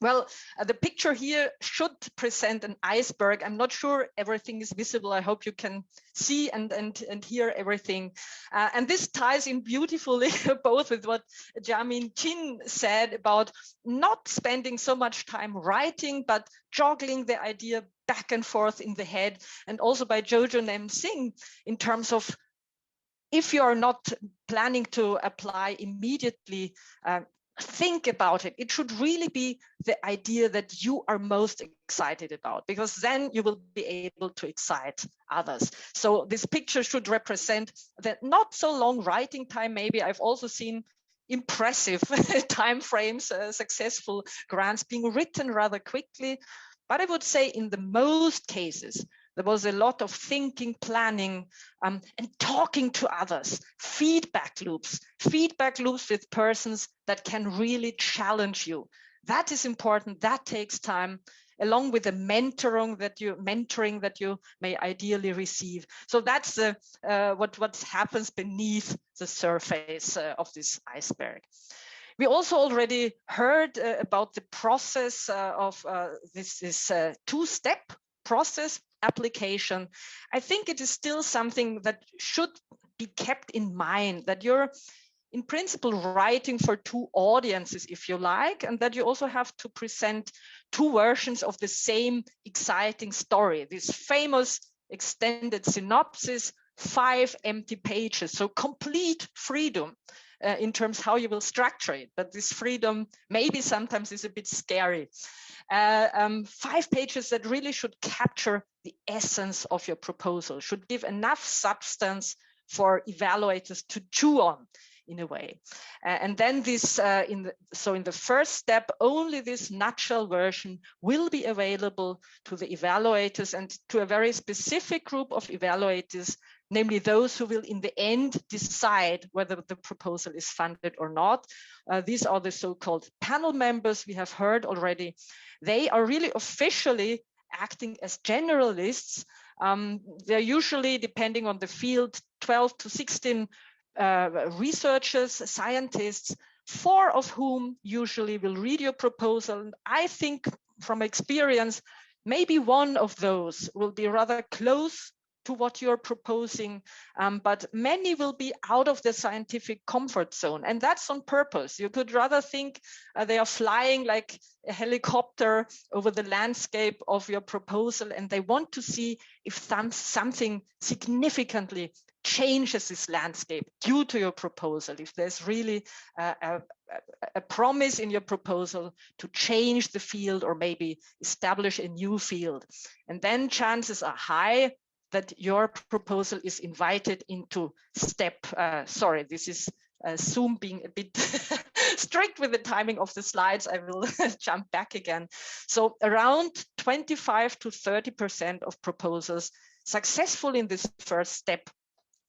Well, the picture here should present an iceberg. I'm not sure everything is visible. I hope you can see and hear everything. And this ties in beautifully both with what Jamin Chin said about not spending so much time writing, but juggling the idea back and forth in the head, and also by Jojo Nem Singh in terms of if you're not planning to apply immediately, think about it. It should really be the idea that you are most excited about, because then you will be able to excite others. So this picture should represent that not so long writing time. Maybe I've also seen impressive time frames, successful grants being written rather quickly. But I would say in the most cases, there was a lot of thinking, planning, and talking to others, feedback loops with persons that can really challenge you. That is important. That takes time, along with the mentoring that you may ideally receive. So that's what happens beneath the surface of this iceberg. We also already heard about the process of this two-step process application. I think it is still something that should be kept in mind, that you're in principle writing for two audiences, if you like, and that you also have to present two versions of the same exciting story. This famous extended synopsis, 5 empty pages, so complete freedom in terms how you will structure it. But this freedom maybe sometimes is a bit scary. 5 pages that really should capture the essence of your proposal, should give enough substance for evaluators to chew on in a way. And then this, in the first step, only this nutshell version will be available to the evaluators and to a very specific group of evaluators namely those who will in the end decide whether the proposal is funded or not. These are the so-called panel members we have heard already. They are really officially acting as generalists. They're usually, depending on the field, 12 to 16 researchers, scientists, 4 of whom usually will read your proposal. And I think from experience, maybe one of those will be rather close to what you're proposing, but many will be out of the scientific comfort zone, and that's on purpose. You could rather think they are flying like a helicopter over the landscape of your proposal, and they want to see if something significantly changes this landscape due to your proposal, if there's really a promise in your proposal to change the field or maybe establish a new field. And then chances are high that your proposal is invited into step, sorry, this is Zoom being a bit strict with the timing of the slides. I will jump back again. So around 25 to 30% of proposals successful in this first step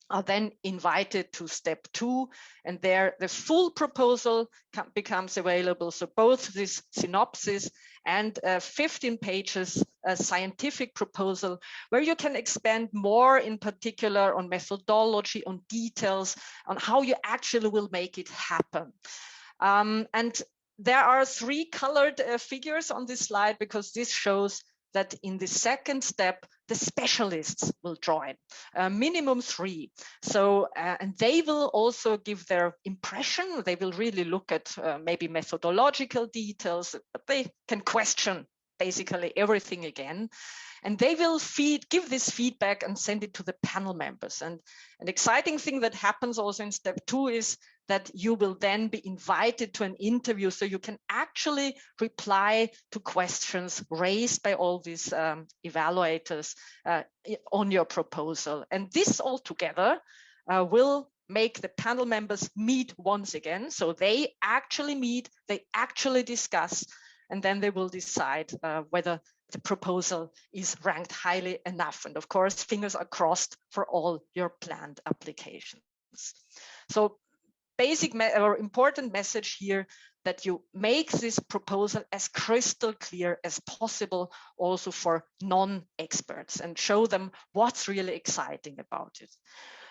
are then invited to step 2, and there the full proposal becomes available. So both this synopsis and 15 pages scientific proposal, where you can expand more in particular on methodology, on details, on how you actually will make it happen. And there are 3 colored figures on this slide, because this shows that in the second step, the specialists will join, minimum 3. So, and they will also give their impression. They will really look at maybe methodological details, but they can question basically everything again. And they will give this feedback and send it to the panel members. And an exciting thing that happens also in step 2 is that you will then be invited to an interview, so you can actually reply to questions raised by all these evaluators on your proposal. And this all together will make the panel members meet once again. So they actually meet, they actually discuss, and then they will decide whether the proposal is ranked highly enough. And of course, fingers are crossed for all your planned applications. So basic or important message here, that you make this proposal as crystal clear as possible also for non-experts, and show them what's really exciting about it.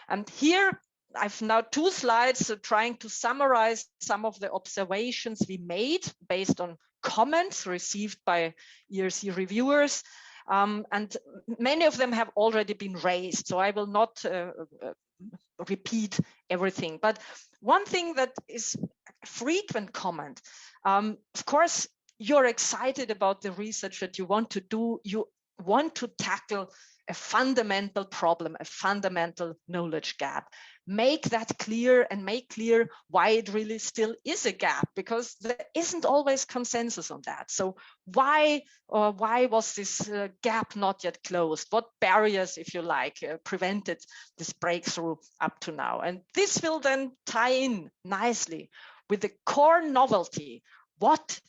And here I've now 2 slides trying to summarize some of the observations we made based on comments received by ERC reviewers. And many of them have already been raised, so I will not repeat everything. But one thing that is a frequent comment, of course, you're excited about the research that you want to do. You want to tackle a fundamental problem, a fundamental knowledge gap. Make that clear, and make clear why it really still is a gap, because there isn't always consensus on that. So why was this gap not yet closed? What barriers, if you like, prevented this breakthrough up to now? And this will then tie in nicely with the core novelty, what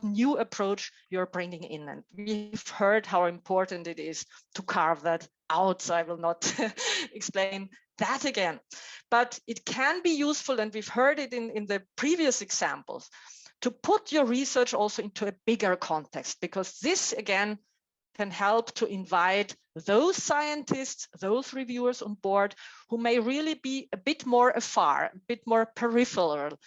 new approach you're bringing in. And we've heard how important it is to carve that out, so I will not explain that again. But it can be useful, and we've heard it in the previous examples, to put your research also into a bigger context, because this again can help to invite those scientists, those reviewers on board who may really be a bit more afar, a bit more peripheral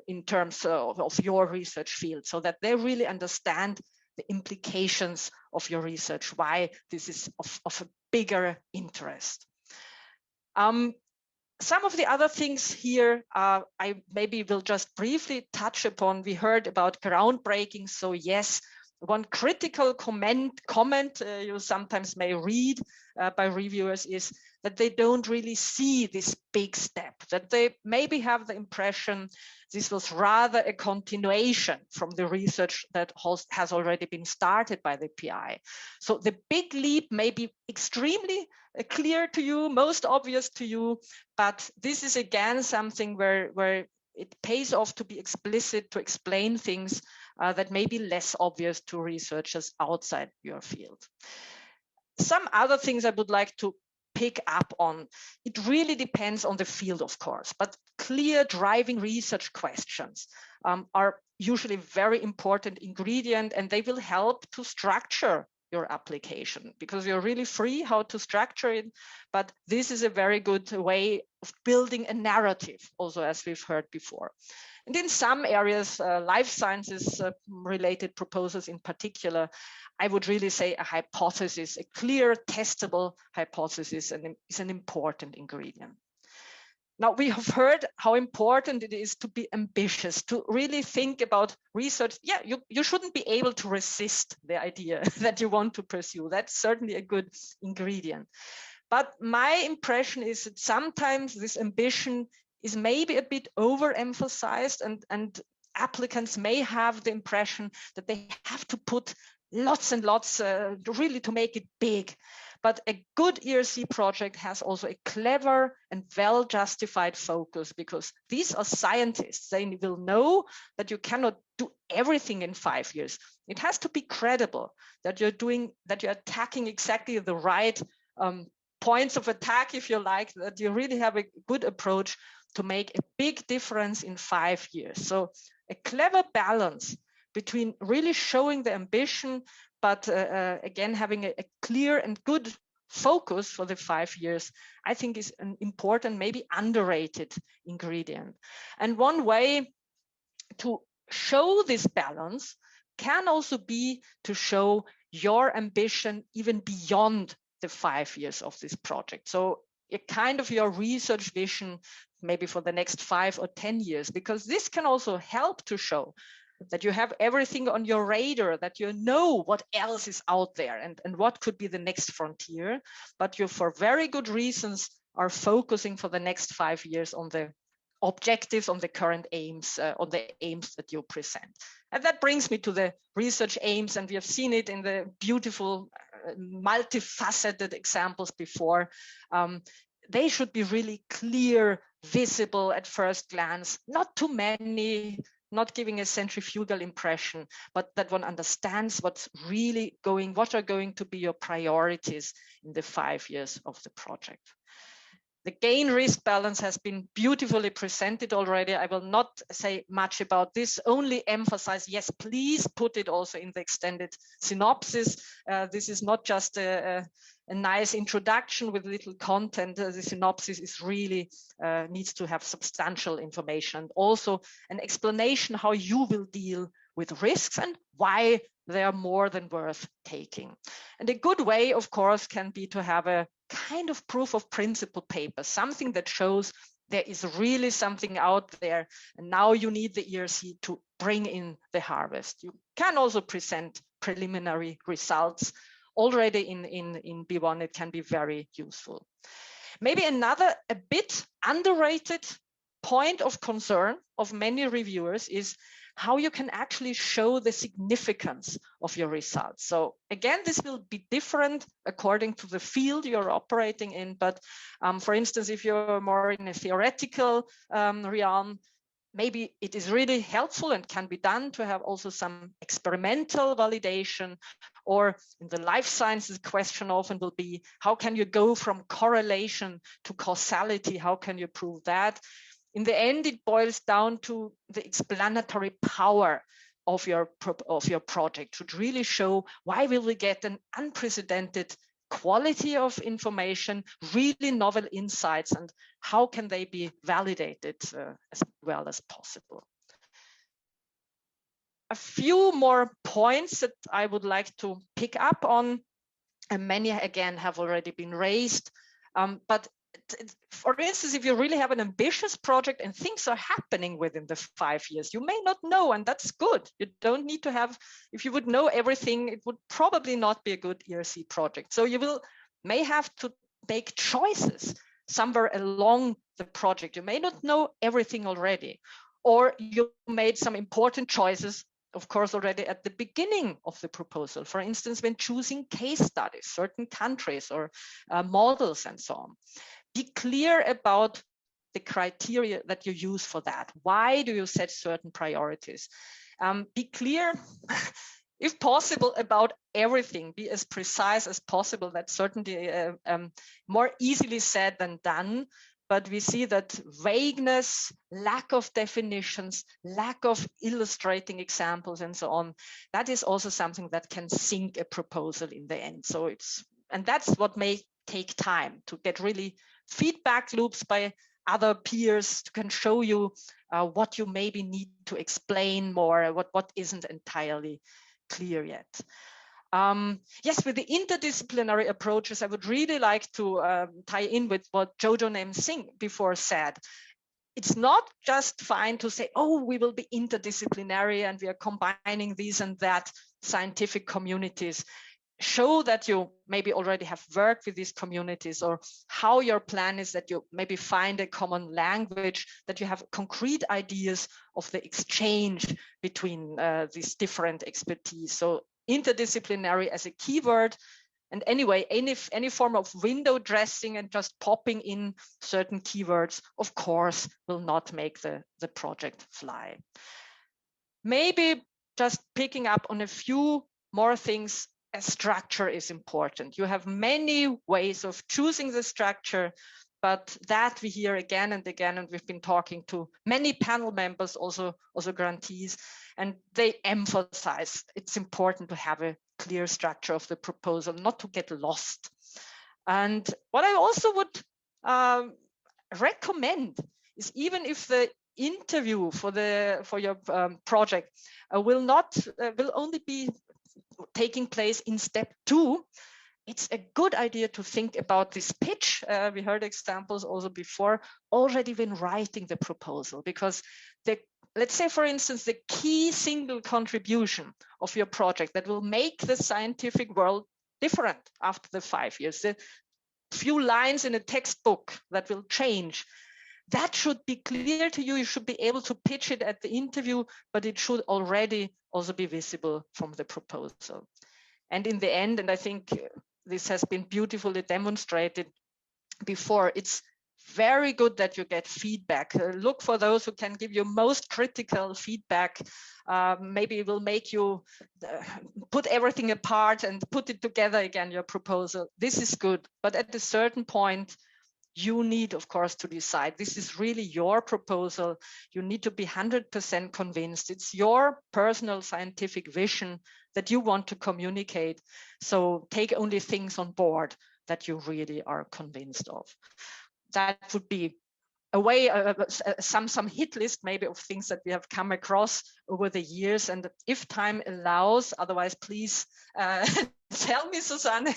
in terms of your research field, so that they really understand the implications of your research, why this is of a bigger interest. Some of the other things here I maybe will just briefly touch upon. We heard about groundbreaking. So yes, one critical comment you sometimes may read by reviewers is that they don't really see this big step, that they maybe have the impression this was rather a continuation from the research that has already been started by the PI. So the big leap may be extremely clear to you, most obvious to you, but this is again something where it pays off to be explicit, to explain things that may be less obvious to researchers outside your field. some other things I would like to pick up on. It really depends on the field, of course, but clear driving research questions are usually very important ingredient, and they will help to structure your application, because you're really free how to structure it. But this is a very good way of building a narrative, also, as we've heard before. And in some areas, life sciences related proposals in particular, I would really say a hypothesis, a clear testable hypothesis, is an important ingredient. Now, we have heard how important it is to be ambitious, to really think about research. Yeah, you shouldn't be able to resist the idea that you want to pursue. That's certainly a good ingredient. But my impression is that sometimes this ambition is maybe a bit overemphasized, and applicants may have the impression that they have to put lots and lots really to make it big. But a good ERC project has also a clever and well-justified focus, because these are scientists. They will know that you cannot do everything in 5 years. It has to be credible that you're attacking exactly the right points of attack, if you like, that you really have a good approach to make a big difference in 5 years. So a clever balance between really showing the ambition, but again, having a clear and good focus for the 5 years, I think is an important, maybe underrated ingredient. And one way to show this balance can also be to show your ambition even beyond the 5 years of this project. So a kind of your research vision, maybe for the next 5 or 10 years, because this can also help to show that you have everything on your radar, that you know what else is out there and what could be the next frontier, but you, for very good reasons, are focusing for the next 5 years on the objectives, on the current aims, on the aims that you present. And that brings me to the research aims, and we have seen it in the beautiful, multifaceted examples before. They should be really clear, visible at first glance, not too many, not giving a centrifugal impression, but that one understands what's really what are going to be your priorities in the 5 years of the project. The gain-risk balance has been beautifully presented already. I will not say much about this, only emphasize, yes, please put it also in the extended synopsis. This is not just a nice introduction with little content. The synopsis is really needs to have substantial information, and also an explanation how you will deal with risks and why they are more than worth taking. And a good way, of course, can be to have a kind of proof of principle paper, something that shows there is really something out there, and now you need the ERC to bring in the harvest. You can also present preliminary results already in B1. It can be very useful. Maybe another a bit underrated point of concern of many reviewers is how you can actually show the significance of your results. So again, this will be different according to the field you're operating in. But for instance, if you're more in a theoretical realm, maybe it is really helpful and can be done to have also some experimental validation. Or in the life sciences, question often will be, how can you go from correlation to causality? How can you prove that? In the end, it boils down to the explanatory power of your project to really show why will we get an unprecedented quality of information, really novel insights, and how can they be validated as well as possible. A few more points that I would like to pick up on, and many again have already been raised, but for instance, if you really have an ambitious project and things are happening within the 5 years, you may not know, and that's good. You don't need to have, if you would know everything, it would probably not be a good ERC project. So you may have to make choices somewhere along the project. You may not know everything already, or you made some important choices, of course, already at the beginning of the proposal. For instance, when choosing case studies, certain countries or models and so on. Be clear about the criteria that you use for that. Why do you set certain priorities? Be clear if possible, about everything. Be as precise as possible. That's certainly more easily said than done. But we see that vagueness, lack of definitions, lack of illustrating examples, and so on, that is also something that can sink a proposal in the end. So and that's what may take time, to get really feedback loops by other peers who can show you what you maybe need to explain more, what isn't entirely clear yet. Yes, with the interdisciplinary approaches, I would really like to tie in with what Jojo Nam Singh before said. It's not just fine to say, oh, we will be interdisciplinary and we are combining these and that scientific communities. Show that you maybe already have worked with these communities, or how your plan is that you maybe find a common language, that you have concrete ideas of the exchange between these different expertise. So interdisciplinary as a keyword. And anyway, any form of window dressing and just popping in certain keywords, of course, will not make the project fly. Maybe just picking up on a few more things. A structure is important. You have many ways of choosing the structure, but that we hear again and again, and we've been talking to many panel members, also grantees, and they emphasize it's important to have a clear structure of the proposal, not to get lost. And what I also would recommend is, even if the interview for your project will only be taking place in step 2, it's a good idea to think about this pitch. We heard examples also before, already when writing the proposal, because let's say, for instance, the key single contribution of your project that will make the scientific world different after the 5 years, the few lines in a textbook that will change, that should be clear to you. You should be able to pitch it at the interview, but it should already also be visible from the proposal. And in the end, and I think this has been beautifully demonstrated before, it's very good that you get feedback. Look for those who can give you most critical feedback. Maybe it will make you put everything apart and put it together again, your proposal. This is good, but at a certain point, you need, of course, to decide this is really your proposal. You need to be 100% convinced. It's your personal scientific vision that you want to communicate. So take only things on board that you really are convinced of. That would be a way, some hit list maybe of things that we have come across over the years. And if time allows, otherwise, please tell me, Susanne.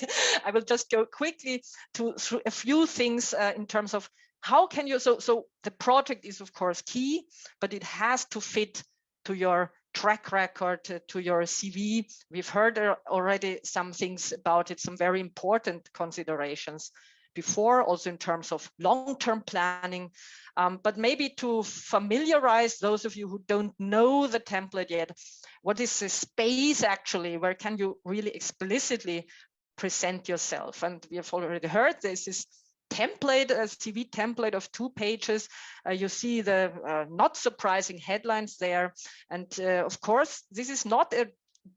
I will just go quickly through a few things in terms of how can you, so the project is of course key, but it has to fit to your track record, to your CV. We've heard already some things about it, some very important considerations before, also in terms of long-term planning, but maybe to familiarize those of you who don't know the template yet, what is the space actually, where can you really explicitly present yourself? And we have already heard there's this template, a CV template of 2 pages. You see the not surprising headlines there. And of course, this is not a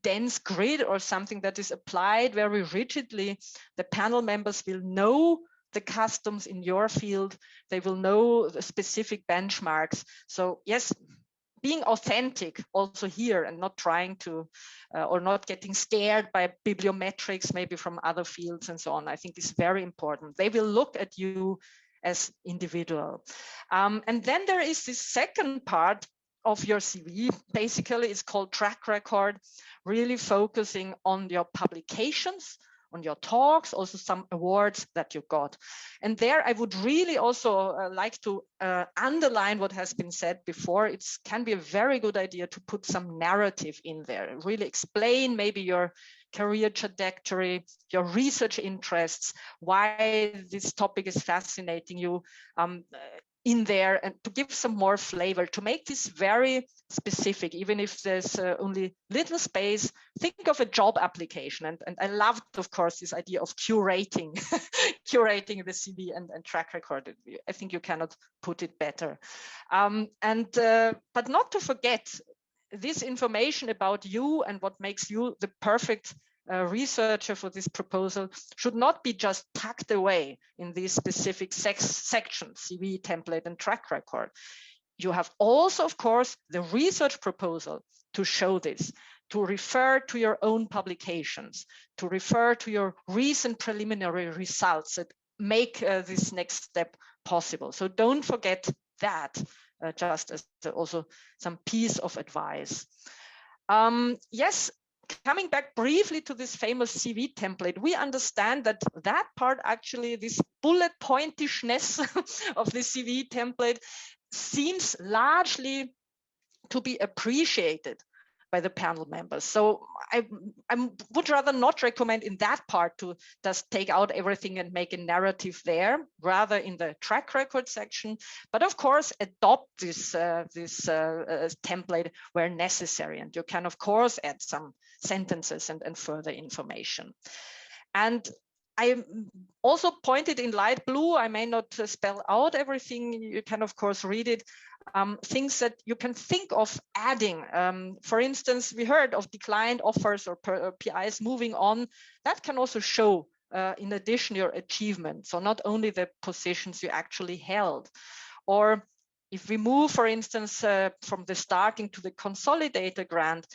dense grid or something that is applied very rigidly. The panel members will know the customs in your field. They will know the specific benchmarks. So yes, being authentic also here, and not trying to, or not getting scared by bibliometrics, maybe from other fields and so on, I think is very important. They will look at you as individual. And then there is this second part of your CV. Basically, it's called track record, really focusing on your publications, on your talks, also some awards that you got. And there I would really also like to underline what has been said before. It can be a very good idea to put some narrative in there, really explain maybe your career trajectory, your research interests, why this topic is fascinating you in there, and to give some more flavor, to make this very specific, even if there's only little space. Think of a job application. And I loved, of course, this idea of curating, curating the CV and track record. I think you cannot put it better. But not to forget, this information about you and what makes you the perfect researcher for this proposal should not be just tucked away in these specific sections, CV, template, and track record. You have also, of course, the research proposal to show this, to refer to your own publications, to refer to your recent preliminary results that make this next step possible. So don't forget that, just as also some piece of advice. Yes, coming back briefly to this famous CV template, we understand that that part, actually, this bullet pointishness of the CV template seems largely to be appreciated by the panel members. So I would rather not recommend in that part to just take out everything and make a narrative there, rather in the track record section. But of course, adopt this template where necessary. And you can, of course, add some sentences and further information. And I also pointed in light blue, I may not spell out everything, you can of course read it, things that you can think of adding. For instance, we heard of declined offers or PIs moving on. That can also show, in addition, your achievement. So not only the positions you actually held. Or if we move, for instance, from the starting to the consolidator grant,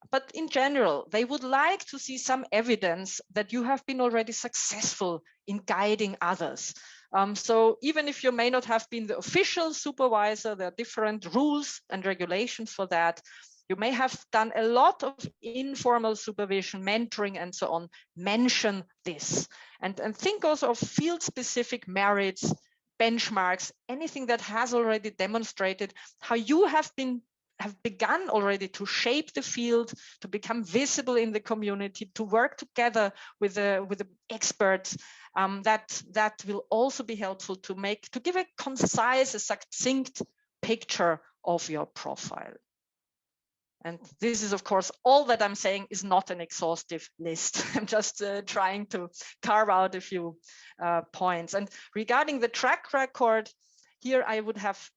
but in general, they would like to see some evidence that you have been already successful in guiding others. So even if you may not have been the official supervisor, there are different rules and regulations for that. You may have done a lot of informal supervision, mentoring, and so on. Mention this. And think also of field-specific merits, benchmarks, anything that has already demonstrated how you have begun already to shape the field, to become visible in the community, to work together with the experts. That will also be helpful to give a concise, a succinct picture of your profile. And this is, of course, all that I'm saying is not an exhaustive list. I'm just trying to carve out a few points. And regarding the track record, here I would have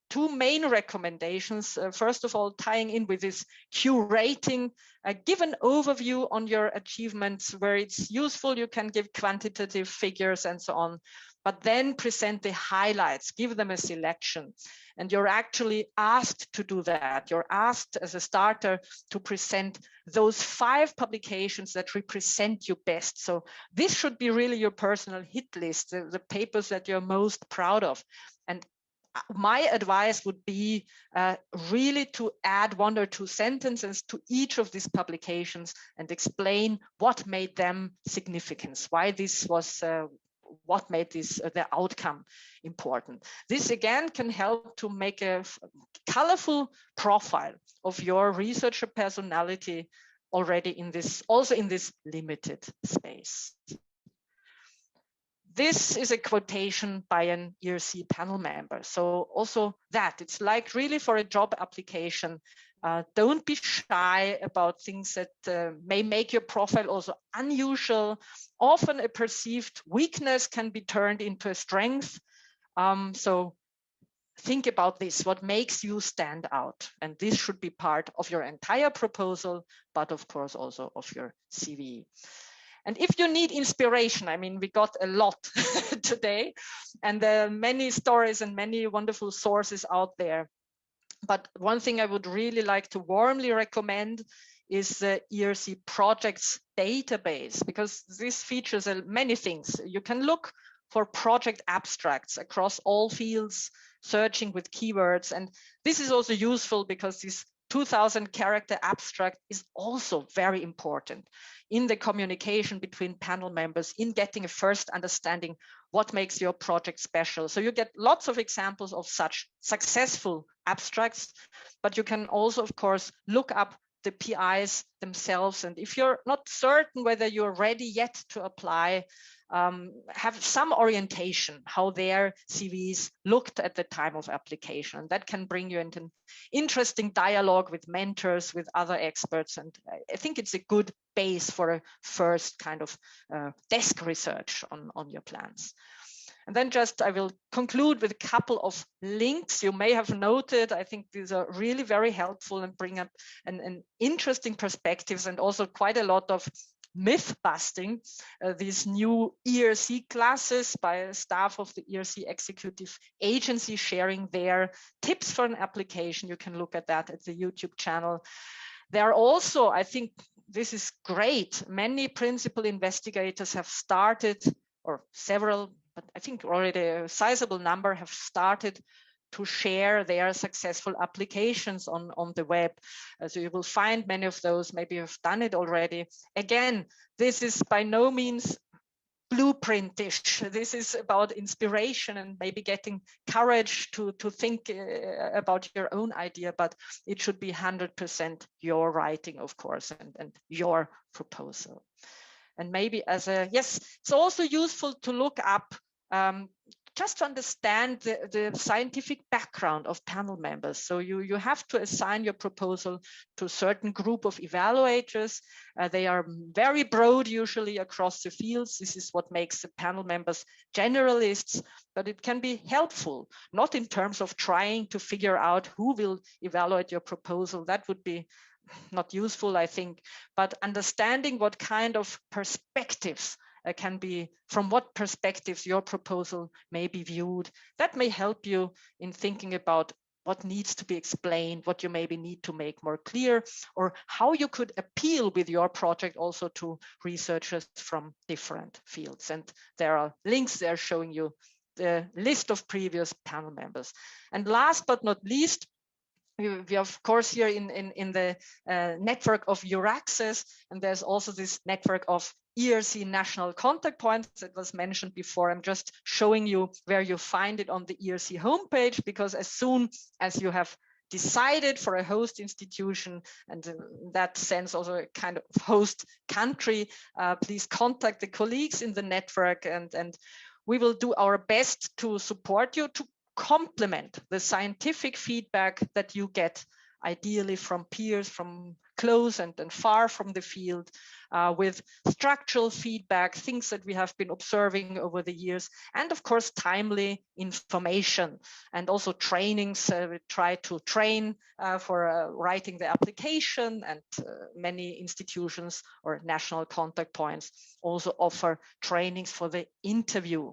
two main recommendations. First of all, tying in with this Q rating, give an overview on your achievements where it's useful. You can give quantitative figures and so on, but then present the highlights, give them a selection. And you're actually asked to do that. You're asked as a starter to present those 5 publications that represent you best. So this should be really your personal hit list, the papers that you're most proud of. And my advice would be really to add 1 or 2 sentences to each of these publications and explain what made them significant, why this was, what made this the outcome important. This again can help to make a colorful profile of your researcher personality already in this, also in this limited space. This is a quotation by an ERC panel member. So also that, it's like really for a job application, don't be shy about things that may make your profile also unusual. Often a perceived weakness can be turned into a strength. So think about this, what makes you stand out? And this should be part of your entire proposal, but of course also of your CV. And if you need inspiration, I mean, we got a lot today, and there are many stories and many wonderful sources out there. But one thing I would really like to warmly recommend is the ERC projects database, because this features many things. You can look for project abstracts across all fields, searching with keywords. And this is also useful because this 2000 character abstract is also very important in the communication between panel members, in getting a first understanding what makes your project special. So you get lots of examples of such successful abstracts, but you can also, of course, look up the PIs themselves. And if you're not certain whether you're ready yet to apply, have some orientation how their CVs looked at the time of application. That can bring you into an interesting dialogue with mentors, with other experts. And I think it's a good base for a first kind of desk research on your plans. And then just I will conclude with a couple of links you may have noted. I think these are really very helpful and bring up an interesting perspectives, and also quite a lot of myth busting. These new ERC classes by staff of the ERC executive agency sharing their tips for an application. You can look at that at the YouTube channel. There are also, I think this is great, many principal investigators have started, or several, but I think already a sizable number have started to share their successful applications on the web. So you will find many of those, maybe you've done it already. Again, this is by no means blueprintish. This is about inspiration and maybe getting courage to think about your own idea, but it should be 100% your writing, of course, and your proposal. And maybe as a, yes, it's also useful to look up just to understand the scientific background of panel members. So you have to assign your proposal to a certain group of evaluators. They are very broad, usually across the fields. This is what makes the panel members generalists, but it can be helpful, not in terms of trying to figure out who will evaluate your proposal. That would be not useful, I think, but understanding what kind of perspectives can be, from what perspectives your proposal may be viewed. That may help you in thinking about what needs to be explained, what you maybe need to make more clear, or how you could appeal with your project also to researchers from different fields. And there are links there showing you the list of previous panel members. And last but not least, we of course here in the network of EURAXESS, and there's also this network of ERC national contact points that was mentioned before. I'm just showing you where you find it on the ERC homepage, because as soon as you have decided for a host institution, and in that sense also a kind of host country, please contact the colleagues in the network, and we will do our best to support you to complement the scientific feedback that you get, ideally from peers from close and far from the field, with structural feedback, things that we have been observing over the years, and of course timely information, and also trainings. We try to train for writing the application, and many institutions or national contact points also offer trainings for the interview.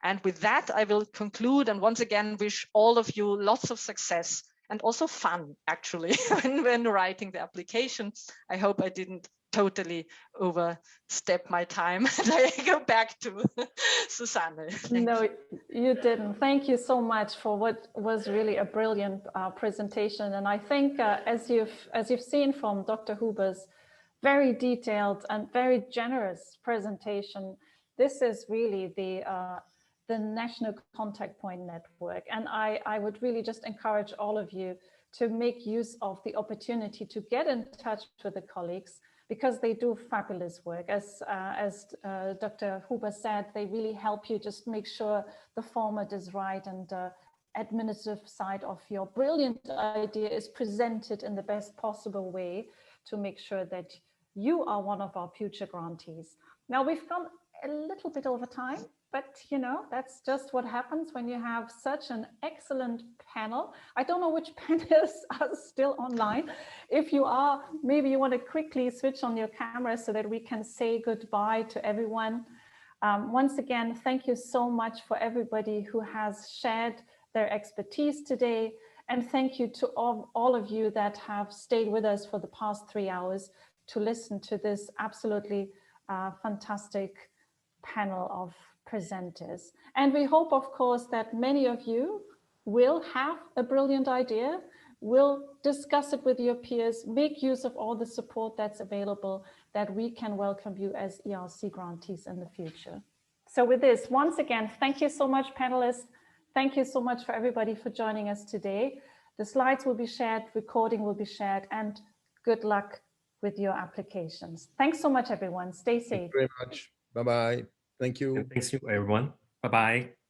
And with that, I will conclude, and once again wish all of you lots of success and also fun, actually, when writing the application. I hope I didn't totally overstep my time. And I go back to Susanne. No, you didn't. Thank you so much for what was really a brilliant presentation. And I think as you've seen from Dr. Hoover's very detailed and very generous presentation, this is really the National Contact Point Network. And I would really just encourage all of you to make use of the opportunity to get in touch with the colleagues, because they do fabulous work. As Dr. Hoover said, they really help you just make sure the format is right, and the administrative side of your brilliant idea is presented in the best possible way to make sure that you are one of our future grantees. Now, we've gone a little bit over time, but you know, that's just what happens when you have such an excellent panel. I don't know which panelists are still online. If you are, maybe you want to quickly switch on your camera so that we can say goodbye to everyone. Once again, thank you so much for everybody who has shared their expertise today. And thank you to all of you that have stayed with us for the past 3 hours to listen to this absolutely fantastic panel of presenters. And we hope, of course, that many of you will have a brilliant idea, will discuss it with your peers, make use of all the support that's available, that we can welcome you as ERC grantees in the future. So with this, once again, thank you so much, panelists. Thank you so much for everybody for joining us today. The slides will be shared, recording will be shared, and good luck with your applications. Thanks so much, everyone. Stay safe. Thank you very much. Bye-bye. Thank you. And thanks to everyone. Bye-bye.